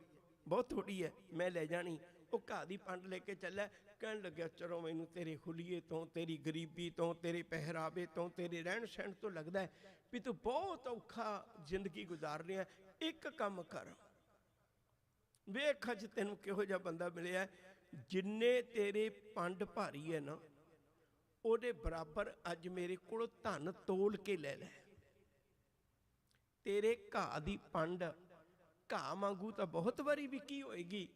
ਬਹੁਤ ਥੋੜੀ ਹੈ, ਮੈਂ ਲੈ ਜਾਣੀ। ਉਹ ਘਾਹ ਦੀ ਪੰਡ ਲੈ ਕੇ ਚੱਲਿਆ, ਕਹਿਣ ਲੱਗਿਆ ਚਲੋ ਮੈਨੂੰ ਤੇਰੇ ਹੁਲੀਏ ਤੋਂ, ਤੇਰੀ ਗਰੀਬੀ ਤੋਂ, ਤੇਰੇ ਪਹਿਰਾਵੇ ਤੋਂ, ਤੇਰੇ ਰਹਿਣ ਸਹਿਣ ਤੋਂ ਲੱਗਦਾ ਹੈ ਵੀ ਤੂੰ ਬਹੁਤ ਔਖਾ ਜ਼ਿੰਦਗੀ ਗੁਜ਼ਾਰ ਰਿਹਾ। ਇੱਕ ਕੰਮ ਕਰ, ਵੇਖ ਅੱਜ ਤੈਨੂੰ ਕਿਹੋ ਜਿਹਾ ਬੰਦਾ ਮਿਲਿਆ, ਜਿੰਨੇ ਤੇਰੇ ਪੰਡ ਭਾਰੀ ਹੈ ਨਾ ਉਹਦੇ ਬਰਾਬਰ ਅੱਜ ਮੇਰੇ ਕੋਲ ਧਨ ਤੋਲ ਕੇ ਲੈ ਲੈ। ਤੇਰੇ ਘਾਹ ਦੀ ਪੰਡ ਘਾਹ ਵਾਂਗੂ ਤਾਂ ਬਹੁਤ ਵਾਰੀ ਵਿਕੀ ਹੋਏਗੀ,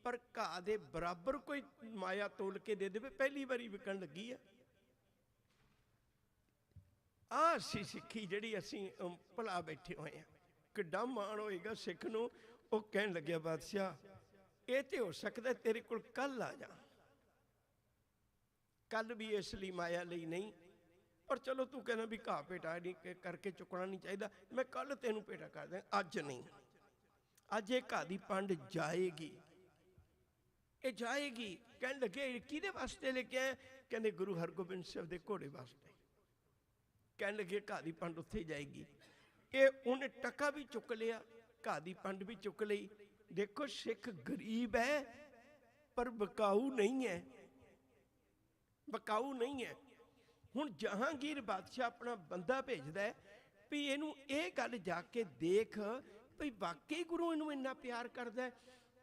ਪਰ ਘਾਹ ਦੇ ਬਰਾਬਰ ਕੋਈ ਮਾਇਆ ਤੋਲ ਕੇ ਦੇ ਦੇਵੇ, ਪਹਿਲੀ ਵਾਰੀ ਵਿਕਣ ਲੱਗੀ ਹੈ। ਆਹ ਅਸੀਂ ਸਿੱਖੀ ਜਿਹੜੀ ਅਸੀਂ ਭੁਲਾ ਬੈਠੇ ਹੋਏ ਹਾਂ। ਕਿੱਡਾ ਮਾਣ ਹੋਏਗਾ ਸਿੱਖ ਨੂੰ। ਉਹ ਕਹਿਣ ਲੱਗਿਆ ਬਾਦਸ਼ਾਹ ਇਹ ਤੇ ਹੋ ਸਕਦਾ ਤੇਰੇ ਕੋਲ ਕੱਲ ਆ ਜਾ, ਕੱਲ ਵੀ ਇਸ ਲਈ ਮਾਇਆ ਲਈ ਨਹੀਂ, ਪਰ ਚਲੋ ਤੂੰ ਕਹਿੰਦਾ ਵੀ ਘਾਹ ਭੇਟਾ ਨਹੀਂ ਕਰਕੇ ਚੁੱਕਣਾ ਨਹੀਂ ਚਾਹੀਦਾ, ਮੈਂ ਕੱਲ ਤੈਨੂੰ ਭੇਟਾ ਕਰ ਦਿਆਂ, ਅੱਜ ਨਹੀਂ। ਅੱਜ ਇਹ ਘਾਹ ਦੀ ਪੰਡ ਜਾਏਗੀ, ਇਹ ਜਾਏਗੀ। ਕਹਿਣ ਲੱਗੇ ਕਿਹਦੇ ਵਾਸਤੇ ਲੈ ਕੇ ਆਏ? ਕਹਿੰਦੇ ਗੁਰੂ ਹਰਗੋਬਿੰਦ ਸਾਹਿਬ ਦੇ ਘੋੜੇ ਵਾਸਤੇ। ਕਹਿਣ ਲੱਗੇ ਘਾਹ ਦੀ ਪੰਡ ਉੱਥੇ ਜਾਏਗੀ। ਇਹ ਉਹਨੇ ਟਕਾ ਵੀ ਚੁੱਕ ਲਿਆ, ਘਾਹ ਦੀ ਪੰਡ ਵੀ ਚੁੱਕ ਲਈ। ਦੇਖੋ ਸਿੱਖ ਗਰੀਬ ਹੈ ਪਰ ਬਕਾਊ ਨਹੀਂ ਹੈ, ਬਕਾਊ ਨਹੀਂ ਹੈ। ਹੁਣ ਜਹਾਂਗੀਰ ਬਾਦਸ਼ਾਹ ਆਪਣਾ ਬੰਦਾ ਭੇਜਦਾ ਹੈ ਵੀ ਇਹਨੂੰ ਇਹ ਗੱਲ ਜਾ ਕੇ ਦੇਖ ਵੀ ਵਾਕਈ ਗੁਰੂ ਇਹਨੂੰ ਇੰਨਾ ਪਿਆਰ ਕਰਦਾ ਹੈ।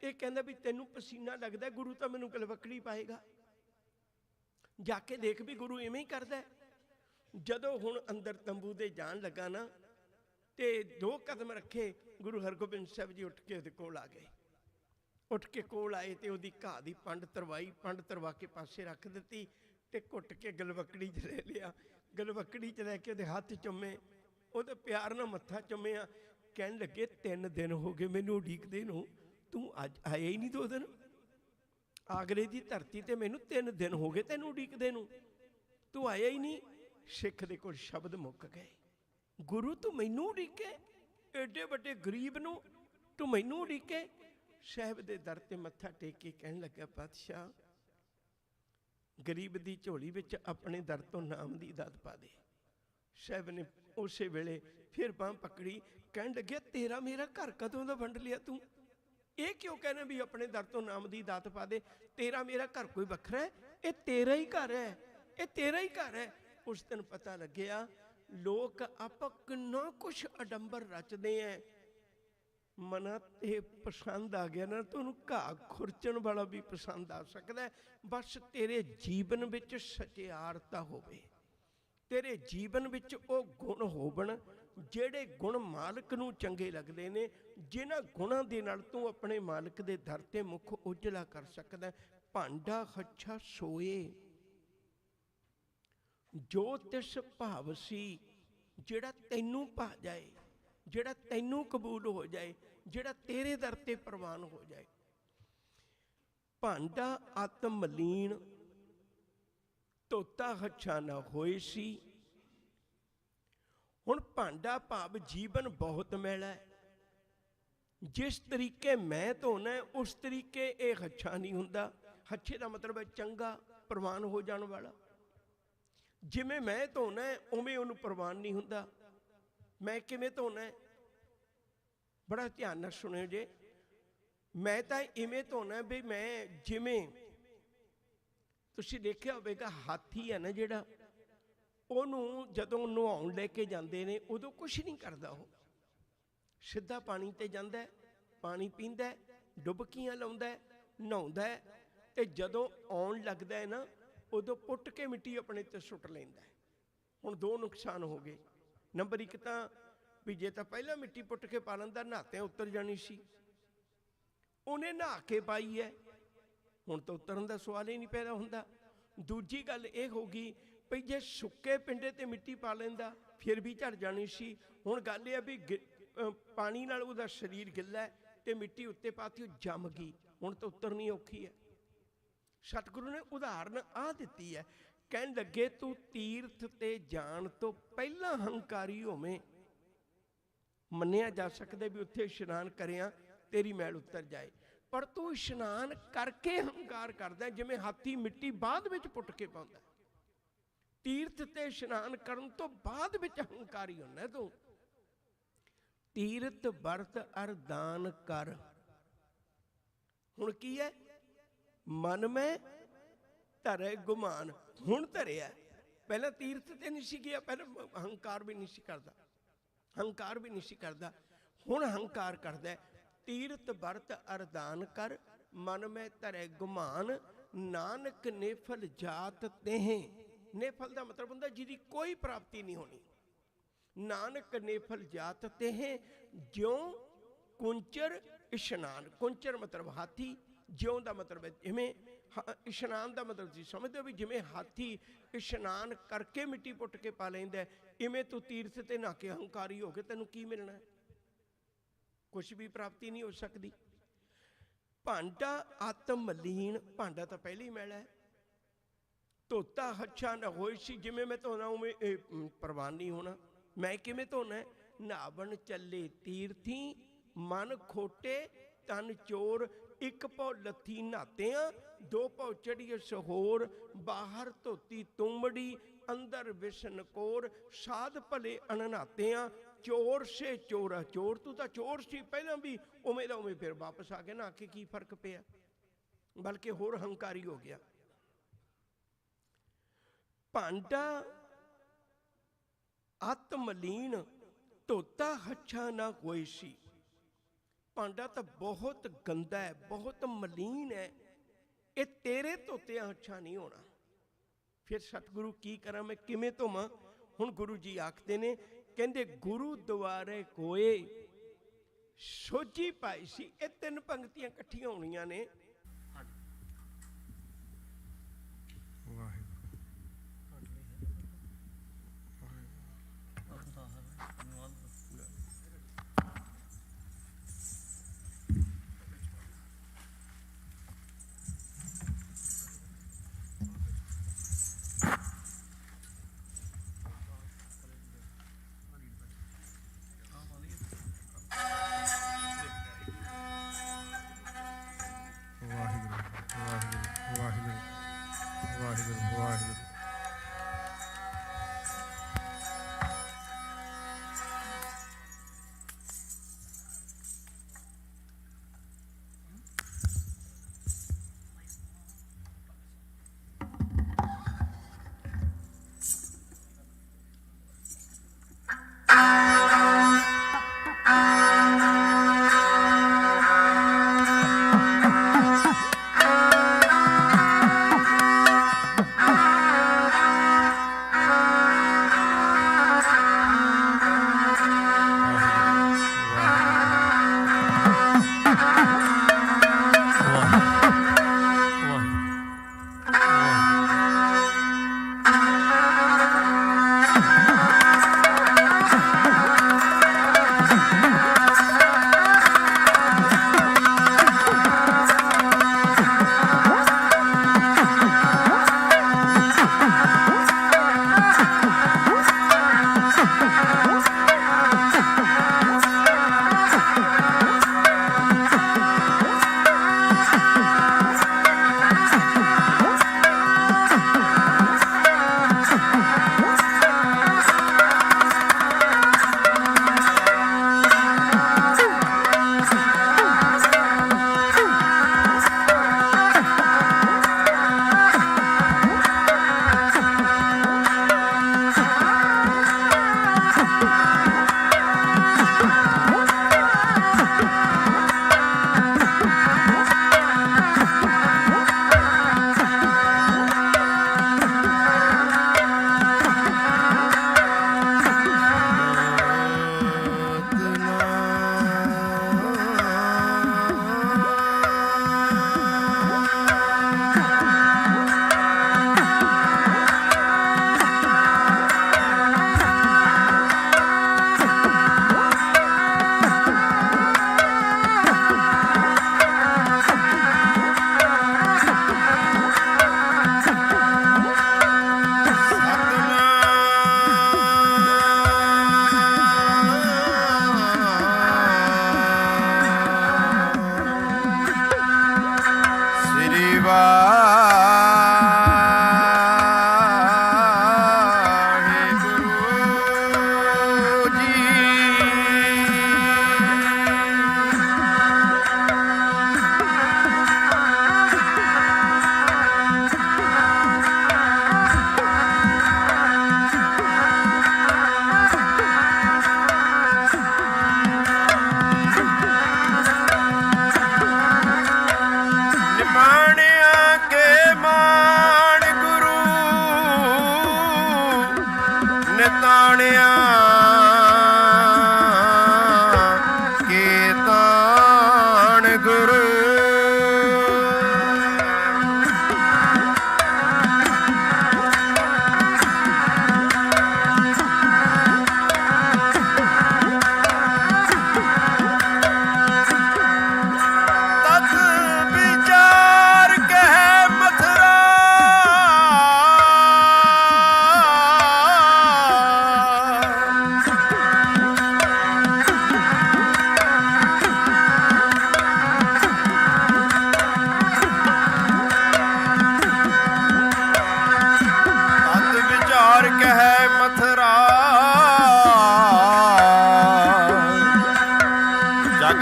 ਇਹ ਕਹਿੰਦਾ ਵੀ ਤੈਨੂੰ ਪਸੀਨਾ ਲੱਗਦਾ, ਗੁਰੂ ਤਾਂ ਮੈਨੂੰ ਗਲਵੱਕੜੀ ਪਾਏਗਾ, ਜਾ ਕੇ ਦੇਖ ਵੀ ਗੁਰੂ ਇਵੇਂ ਹੀ ਕਰਦਾ ਹੈ। ਜਦੋਂ ਹੁਣ ਅੰਦਰ ਤੰਬੂ ਦੇ ਜਾਣ ਲੱਗਾ ਨਾ, ਤੇ 2 ਕਦਮ ਰੱਖੇ, ਗੁਰੂ ਹਰਗੋਬਿੰਦ ਸਾਹਿਬ ਜੀ ਉੱਠ ਕੇ ਉਹਦੇ ਕੋਲ ਆ ਗਏ। ਉੱਠ ਕੇ ਕੋਲ ਆਏ ਤੇ ਉਹਦੀ ਘਾਹ ਦੀ ਪੰਡ ਤਰਵਾਈ, ਪੰਡ ਤਰਵਾ ਕੇ ਪਾਸੇ ਰੱਖ ਦਿੱਤੀ ਤੇ ਘੁੱਟ ਕੇ ਗਲਵੱਕੜੀ 'ਚ ਲੈ ਲਿਆ। ਗਲਵੱਕੜੀ 'ਚ ਲੈ ਕੇ ਉਹਦੇ ਹੱਥ ਚੁੰਮੇ, ਉਹਦੇ ਪਿਆਰ ਨਾਲ ਮੱਥਾ ਚੁੰਮਿਆ। ਕਹਿਣ ਲੱਗੇ 3 ਦਿਨ ਹੋ ਗਏ ਮੈਨੂੰ ਉਡੀਕਦੇ ਨੂੰ, ਤੂੰ ਅੱਜ ਆਇਆ ਹੀ ਨਹੀਂ। 2 ਦਿਨ ਆਗਰੇ ਦੀ ਧਰਤੀ ਤੇ ਮੈਨੂੰ 3 ਦਿਨ ਹੋ ਗਏ ਤੈਨੂੰ ਉਡੀਕਦੇ ਨੂੰ, ਤੂੰ ਆਇਆ ਹੀ ਨਹੀਂ। ਸਿੱਖ ਦੇ ਕੋਲ ਸ਼ਬਦ ਮੁੱਕ ਗਏ। ਗੁਰੂ ਤੂੰ ਮੈਨੂੰ ਉਡੀਕੇ, ਏਡੇ ਵੱਡੇ ਗਰੀਬ ਨੂੰ ਤੂੰ ਮੈਨੂੰ ਉਡੀਕੇ। ਸਾਹਿਬ ਦੇ ਦਰ ਤੇ ਮੱਥਾ ਟੇਕ ਕੇ ਕਹਿਣ ਲੱਗਾ ਪਾਤਸ਼ਾਹ ਗਰੀਬ ਦੀ ਝੋਲੀ ਵਿੱਚ ਆਪਣੇ ਦਰ ਤੋਂ ਨਾਮ ਦੀ ਦਾਤ ਪਾ ਦੇ। ਸਾਹਿਬ ਨੇ ਉਸੇ ਵੇਲੇ ਫਿਰ ਬਾਂਹ ਪਕੜੀ, ਕਹਿਣ ਲੱਗਿਆ ਤੇਰਾ ਮੇਰਾ ਘਰ ਕਦੋਂ ਦਾ ਵੰਡ ਲਿਆ ਤੂੰ? ਇਹ ਕਿਉਂ ਕਹਿਣਾ ਵੀ ਆਪਣੇ ਦਰ ਤੋਂ ਨਾਮ ਦੀ ਦਾਤ ਪਾ ਦੇ? ਤੇਰਾ ਮੇਰਾ ਘਰ ਕੋਈ ਵੱਖਰਾ ਹੈ? ਇਹ ਤੇਰਾ ਹੀ ਘਰ ਹੈ, ਇਹ ਤੇਰਾ ਹੀ ਘਰ ਹੈ। ਉਸ ਦਿਨ ਪਤਾ ਲੱਗਿਆ ਲੋਕ ਆਪਾਂ ਕਿੰਨਾ ਕੁਛ ਅਡੰਬਰ ਰਚਦੇ ਐ। ਮਨਾਂ ਤੇ ਪਸੰਦ ਆ ਗਿਆ ਨਾ, ਤੁਹਾਨੂੰ ਘਾਹ ਖੁਰਚਣ ਵਾਲਾ ਵੀ ਪਸੰਦ ਆ ਸਕਦਾ। ਬਸ ਤੇਰੇ ਜੀਵਨ ਵਿੱਚ ਸਚਿਆਰਤਾ ਹੋਵੇ, ਤੇਰੇ ਜੀਵਨ ਵਿੱਚ ਉਹ ਗੁਣ ਹੋਵਣ ਜਿਹੜੇ ਗੁਣ ਮਾਲਕ ਨੂੰ ਚੰਗੇ ਲੱਗਦੇ ਨੇ, ਜਿਨ੍ਹਾਂ ਗੁਣਾਂ ਦੇ ਨਾਲ ਤੂੰ ਆਪਣੇ ਮਾਲਕ ਦੇ ਦਰ ਤੇ ਮੁਖ ਉਜਲਾ ਕਰ ਸਕਦਾ। ਭਾਂਡਾ ਹੱਛਾ ਸੋਏ ਜੋ ਤਿਸ ਭਾਵ ਸੀ, ਜਿਹੜਾ ਤੈਨੂੰ ਭਾ ਜਾਏ, ਜਿਹੜਾ ਤੈਨੂੰ ਕਬੂਲ ਹੋ ਜਾਏ, ਜਿਹੜਾ ਤੇਰੇ ਦਰ ਤੇ ਪ੍ਰਵਾਨ ਹੋ ਜਾਏ। ਭਾਂਡਾ ਆਤਮ ਮਲੀਨ ਧੋਤਾ ਹੱਛਾ ਨਾ ਹੋਏ ਸੀ। ਹੁਣ ਭਾਂਡਾ ਭਾਵ ਜੀਵਨ ਬਹੁਤ ਮੈਲਾ ਹੈ। ਜਿਸ ਤਰੀਕੇ ਮੈਂ ਧੋਣਾ ਉਸ ਤਰੀਕੇ ਇਹ ਹੱਛਾ ਨਹੀਂ ਹੁੰਦਾ। ਹੱਛੇ ਦਾ ਮਤਲਬ ਹੈ ਚੰਗਾ, ਪ੍ਰਵਾਨ ਹੋ ਜਾਣ ਵਾਲਾ। ਜਿਵੇਂ ਮੈਂ ਧੋਣਾ ਉਵੇਂ ਉਹਨੂੰ ਪ੍ਰਵਾਨ ਨਹੀਂ ਹੁੰਦਾ। ਮੈਂ ਕਿਵੇਂ ਧੋਣਾ? ਬੜਾ ਧਿਆਨ ਨਾਲ ਸੁਣਿਓ ਜੇ। ਮੈਂ ਤਾਂ ਇਵੇਂ ਧੋਣਾ ਵੀ ਮੈਂ ਜਿਵੇਂ ਤੁਸੀਂ ਦੇਖਿਆ ਹੋਵੇਗਾ ਹਾਥੀ ਹੈ ਨਾ ਜਿਹੜਾ, ਉਹਨੂੰ ਜਦੋਂ ਨਹਾਉਣ ਲੈ ਕੇ ਜਾਂਦੇ ਨੇ ਉਦੋਂ ਕੁਛ ਨਹੀਂ ਕਰਦਾ। ਉਹ ਸਿੱਧਾ ਪਾਣੀ ਤੇ ਜਾਂਦਾ, ਪਾਣੀ ਪੀਂਦਾ, ਡੁਬਕੀਆਂ ਲਾਉਂਦਾ, ਨਹਾਉਂਦਾ, ਤੇ ਜਦੋਂ ਆਉਣ ਲੱਗਦਾ ਹੈ ਨਾ ਉਦੋਂ ਪੁੱਟ ਕੇ ਮਿੱਟੀ ਆਪਣੇ ਤੇ ਸੁੱਟ ਲੈਂਦਾ। ਹੁਣ 2 ਨੁਕਸਾਨ ਹੋ ਗਏ। ਨੰਬਰ 1 ਤਾਂ ਵੀ ਜੇ ਤਾਂ ਪਹਿਲਾਂ ਮਿੱਟੀ ਪੁੱਟ ਕੇ ਪਾ ਲੈਂਦਾ ਨਹਾਤਿਆਂ ਉਤਰ ਜਾਣੀ ਸੀ। ਉਹਨੇ ਨਹਾ ਕੇ ਪਾਈ ਹੈ, ਹੁਣ ਤਾਂ ਉਤਰਨ ਦਾ ਸਵਾਲ ਹੀ ਨਹੀਂ ਪੈਦਾ ਹੁੰਦਾ। ਦੂਜੀ ਗੱਲ ਇਹ ਹੋ ਗਈ ਵੀ ਜੇ ਸੁੱਕੇ ਪਿੰਡੇ ਤੇ ਮਿੱਟੀ ਪਾ ਲੈਂਦਾ ਫਿਰ ਵੀ ਝੜ ਜਾਣੀ ਸੀ। ਹੁਣ ਗੱਲ ਇਹ ਆ ਵੀ ਪਾਣੀ ਨਾਲ ਉਹਦਾ ਸਰੀਰ ਗਿੱਲਾ ਤੇ ਮਿੱਟੀ ਉੱਤੇ ਪਾਤੀ, ਉਹ ਜੰਮ ਗਈ। ਹੁਣ ਤਾਂ ਉਤਰਨੀ ਔਖੀ ਹੈ। ਸਤਿਗੁਰੂ ਨੇ ਉਦਾਹਰਨ ਆ ਦਿੱਤੀ ਹੈ, ਕਹਿਣ ਲੱਗੇ ਤੂੰ ਤੀਰਥ ਤੇ ਜਾਣ ਤੋਂ ਪਹਿਲਾਂ ਹੰਕਾਰੀ ਹੋਵੇਂ, ਮੰਨਿਆ ਜਾ ਸਕਦਾ ਵੀ ਉੱਥੇ ਇਸ਼ਨਾਨ ਕਰਿਆ ਤੇਰੀ ਮੈਲ ਉਤਰ ਜਾਏ, ਪਰ ਤੂੰ ਇਸ਼ਨਾਨ ਕਰਕੇ ਹੰਕਾਰ ਕਰਦਾ, ਜਿਵੇਂ ਹਾਥੀ ਮਿੱਟੀ ਬਾਅਦ ਵਿੱਚ ਪੁੱਟ ਕੇ ਪਾਉਂਦਾ। ਤੀਰਥ ਤੇ ਇਸ਼ਨਾਨ ਕਰਨ ਤੋਂ ਬਾਅਦ ਵਿੱਚ ਹੰਕਾਰੀ ਹੁੰਦਾ ਤੂੰ। ਤੀਰਥ ਵਰਤ ਅਰ ਦਾਨ ਕਰ। ਹੁਣ ਕੀ ਹੈ? ਮਨ ਮੈਂ ਧਰੇ ਗੁਮਾਨ। ਹੁਣ ਧਰਿਆ, ਪਹਿਲਾਂ ਤੀਰਥ ਤੇ ਨਹੀਂ ਸੀ ਗਿਆ, ਪਹਿਲਾਂ ਹੰਕਾਰ ਵੀ ਨਹੀਂ ਸੀ ਕਰਦਾ, ਹੰਕਾਰ ਵੀ ਨਹੀਂ ਸੀ ਕਰਦਾ, ਹੁਣ ਹੰਕਾਰ ਕਰਦਾ। ਤੀਰਥ ਵਰਤ ਅਰਦਾਨ ਕਰ, ਮਨ ਮੈਂ ਧਰੇ ਗੁਮਾਨ, ਨਾਨਕ ਨੇਫਲ ਜਾਤ ਤੇਹ। ਨੇਫਲ ਦਾ ਮਤਲਬ ਹੁੰਦਾ ਜਿਹਦੀ ਕੋਈ ਪ੍ਰਾਪਤੀ ਨਹੀਂ ਹੋਣੀ। ਨਾਨਕ ਨੇਫਲ ਜਾਤ ਤੇਹ, ਜਿਉਂ ਕੁੰਚਰ ਇਸ਼ਨਾਨ। ਕੁੰਚਰ ਮਤਲਬ ਹਾਥੀ, ਜਿਉਂ ਦਾ ਮਤਲਬ ਹੈ ਜਿਵੇਂ, ਇਸ਼ਨਾਨ ਦਾ ਮਤਲਬ ਤੁਸੀਂ ਸਮਝਦੇ ਹੋ ਵੀ ਜਿਵੇਂ ਹਾਥੀ ਇਸ਼ਨਾਨ ਕਰਕੇ ਮਿੱਟੀ ਪੁੱਟ ਕੇ ਪਾ ਲੈਂਦਾ, ਇਵੇਂ ਤੂੰ ਤੀਰਥ ਤੇ ਨਹਾ ਕੇ ਹੰਕਾਰੀ ਹੋ ਕੇ ਤੈਨੂੰ ਕੀ ਮਿਲਣਾ? ਕੁਛ ਵੀ ਪ੍ਰਾਪਤੀ ਨਹੀਂ ਹੋ ਸਕਦੀ। ਭਾਂਡਾ ਆਤਮ ਮਲੀਨ। ਭਾਂਡਾ ਤਾਂ ਪਹਿਲੀ ਮੈਲਾ ਹੈ। ਧੋਤਾ ਹੱਛਾ ਨਾ ਹੋਏ ਸੀ। ਜਿਵੇਂ ਮੈਂ ਧੋਣਾ ਉਵੇਂ ਇਹ ਪ੍ਰਵਾਨ ਨਹੀਂ ਹੋਣਾ। ਮੈਂ ਕਿਵੇਂ ਧੋਣਾ? ਨਾਵਣ ਚੱਲੇ ਤੀਰਥੀ, ਮਨ ਖੋਟੇ ਤਨ ਚੋਰ। ਇੱਕ ਭੌ ਲੱਥੀ ਨਹਾਤਿਆਂ, ਦੋ ਭੌ ਚੜੀਏ ਸਹੋਰ। ਬਾਹਰ ਧੋਤੀ ਤੁੰਬੜੀ, ਅੰਦਰ ਵਿਸ਼ਨ ਕੋਰ। ਸਾਧ ਭਲੇ ਅਣਨਾਤਿਆਂ, ਚੋਰ ਸੇ ਚੋਰਾ ਚੋਰ। ਤੂੰ ਤਾਂ ਚੋਰ ਸੀ ਪਹਿਲਾਂ ਵੀ, ਉਵੇਂ ਦਾ ਉਵੇਂ ਫਿਰ ਵਾਪਸ ਆ ਕੇ ਨਹਾ ਕੇ ਕੀ ਫਰਕ ਪਿਆ? ਬਲਕਿ ਹੋਰ ਹੰਕਾਰੀ ਹੋ ਗਿਆ। ਭਾਂਡਾ ਆਤਮਲੀਨ, ਧੋਤਾ ਹੱਛਾ ਨਾ ਹੋਏ ਸੀ। ਭਾਂਡਾ ਤਾਂ ਬਹੁਤ ਗੰਦਾ ਹੈ, ਬਹੁਤ ਮਲੀਨ ਹੈ, ਇਹ ਤੇਰੇ ਧੋਤਿਆਂ ਹੱਛਾ ਨਹੀਂ ਹੋਣਾ। ਫਿਰ ਸਤਿਗੁਰੂ ਕੀ ਕਰਾਂ ਮੈਂ, ਕਿਵੇਂ ਧੋਵਾਂ? ਹੁਣ ਗੁਰੂ ਜੀ ਆਖਦੇ ਨੇ, ਕਹਿੰਦੇ ਗੁਰੂ ਦੁਆਰੇ ਕੋਏ ਸੋਝੀ ਪਾਈ ਸੀ। ਇਹ ਤਿੰਨ ਪੰਕਤੀਆਂ ਇਕੱਠੀਆਂ ਹੋਣੀਆਂ ਨੇ।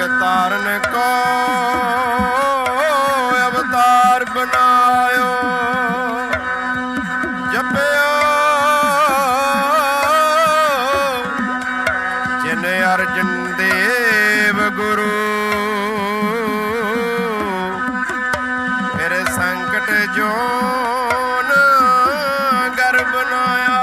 ਤਾਰਨ ਕੋ ਅਵਤਾਰ ਬਨਾਇਓ। ਜਪਿਓ ਜਿਨ ਅਰਜਨ ਦੇਵ ਗੁਰੂ, ਮੇਰੇ ਸੰਕਟ ਜੋਨ ਗਰ ਬਨਾਇਆ।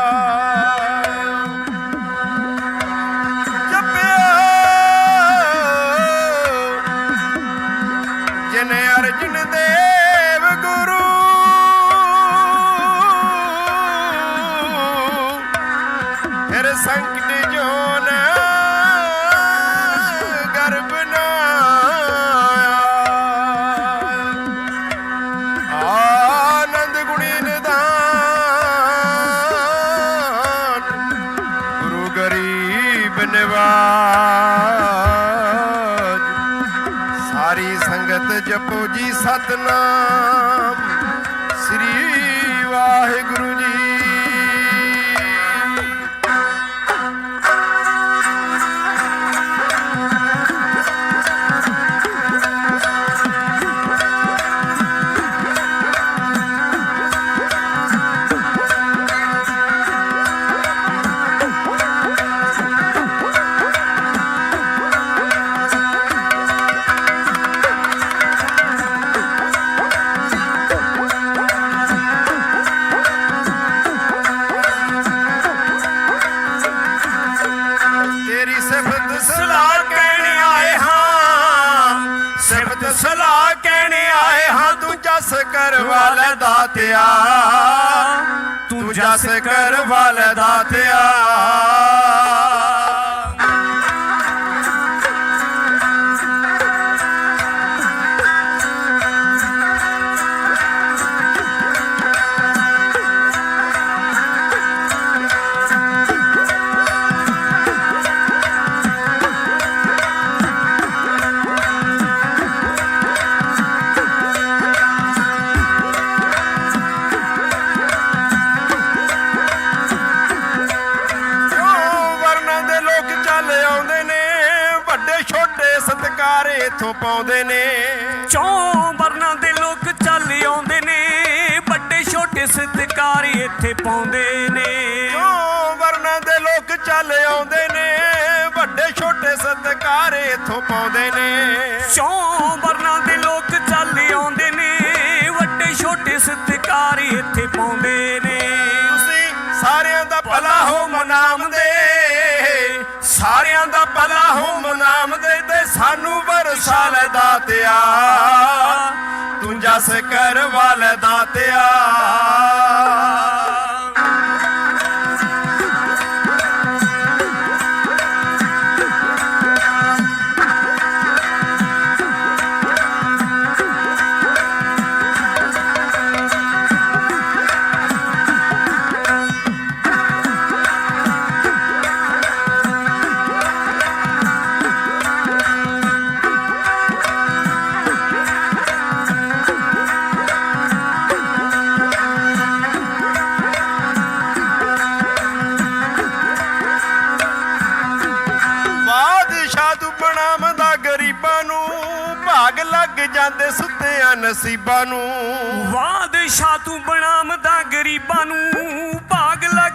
ਜਿਨ ਅਰਜਨ ਦੇਵ ਗੁਰੂ, ਫਿਰ ਸੰਕਟ ਜੋਨ ਗਰ ਬਨਾਇਆ। ਆਨੰਦ ਗੁਣੀ ਨਿਧਾਨ ਗੁਰੂ ਗਰੀਬ ਨਿਵਾਜ। ਸਾਰੀ ਸੰਗਤ ਜਪੋ ਜੀ ਸਤਨਾਮ ਸ੍ਰੀ ਵਾਹਿਗੁਰੂ ਜੀ। ਸਲਾਹ ਕਹਿਣੇ ਆਏ ਹਾਂ, ਸਿਫਤ ਸਲਾਹ ਕਹਿਣੇ ਆਏ ਹਾਂ। ਤੂੰ ਜਸ ਕਰਵਾ ਲੈ ਦਾਤਿਆ, ਤੂੰ ਜਸ ਕਰਵਾ ਲੈ ਦਾਤਿਆ। ਸਤਿਕਾਰ ਇੱਥੋਂ ਪਾਉਂਦੇ ਨੇ। ਚੌਂ ਵਰਨਾਂ ਦੇ ਲੋਕ ਚੱਲ ਆਉਂਦੇ ਨੇ, ਵੱਡੇ ਛੋਟੇ ਸਤਿਕਾਰ ਇੱਥੇ ਪਾਉਂਦੇ ਨੇ। ਚੌਂ ਵਰਨਾਂ ਦੇ ਲੋਕ ਚੱਲ ਆਉਂਦੇ ਨੇ, ਵੱਡੇ ਛੋਟੇ ਸਤਿਕਾਰ ਇੱਥੋਂ ਪਾਉਂਦੇ ਨੇ। ਚੌਂ ਵਰਨਾਂ ਦੇ ਲੋਕ ਚੱਲ ਆਉਂਦੇ ਨੇ, ਵੱਡੇ ਛੋਟੇ ਸਤਿਕਾਰ ਇੱਥੇ ਪਾਉਂਦੇ ਨੇ। ਤੁਸੀਂ ਸਾਰਿਆਂ ਦਾ ਭਲਾ ਹੋ ਮਨਾਮਦੇ, ਸਾਰਿਆਂ ਦਾ ਭਲਾ ਹੋ ਮਨਾਮਦੇ। ਤੇ ਸਾਨੂੰ ਵਰਸਾ ਲੈ ਦਾਤਿਆ, ਤੂੰ ਜਸ ਕਰਵਾ ਲੈ ਦਾਤਿਆ। ਜਾਂਦੇ ਸੁੱਤਿਆਂ ਨਸੀਬਾਂ ਨੂੰ। ਬਾਦਸ਼ਾਹ ਤੂੰ ਬਣਾਵਦਾ ਗਰੀਬਾਂ ਨੂੰ, ਭਾਗ ਲੱਗ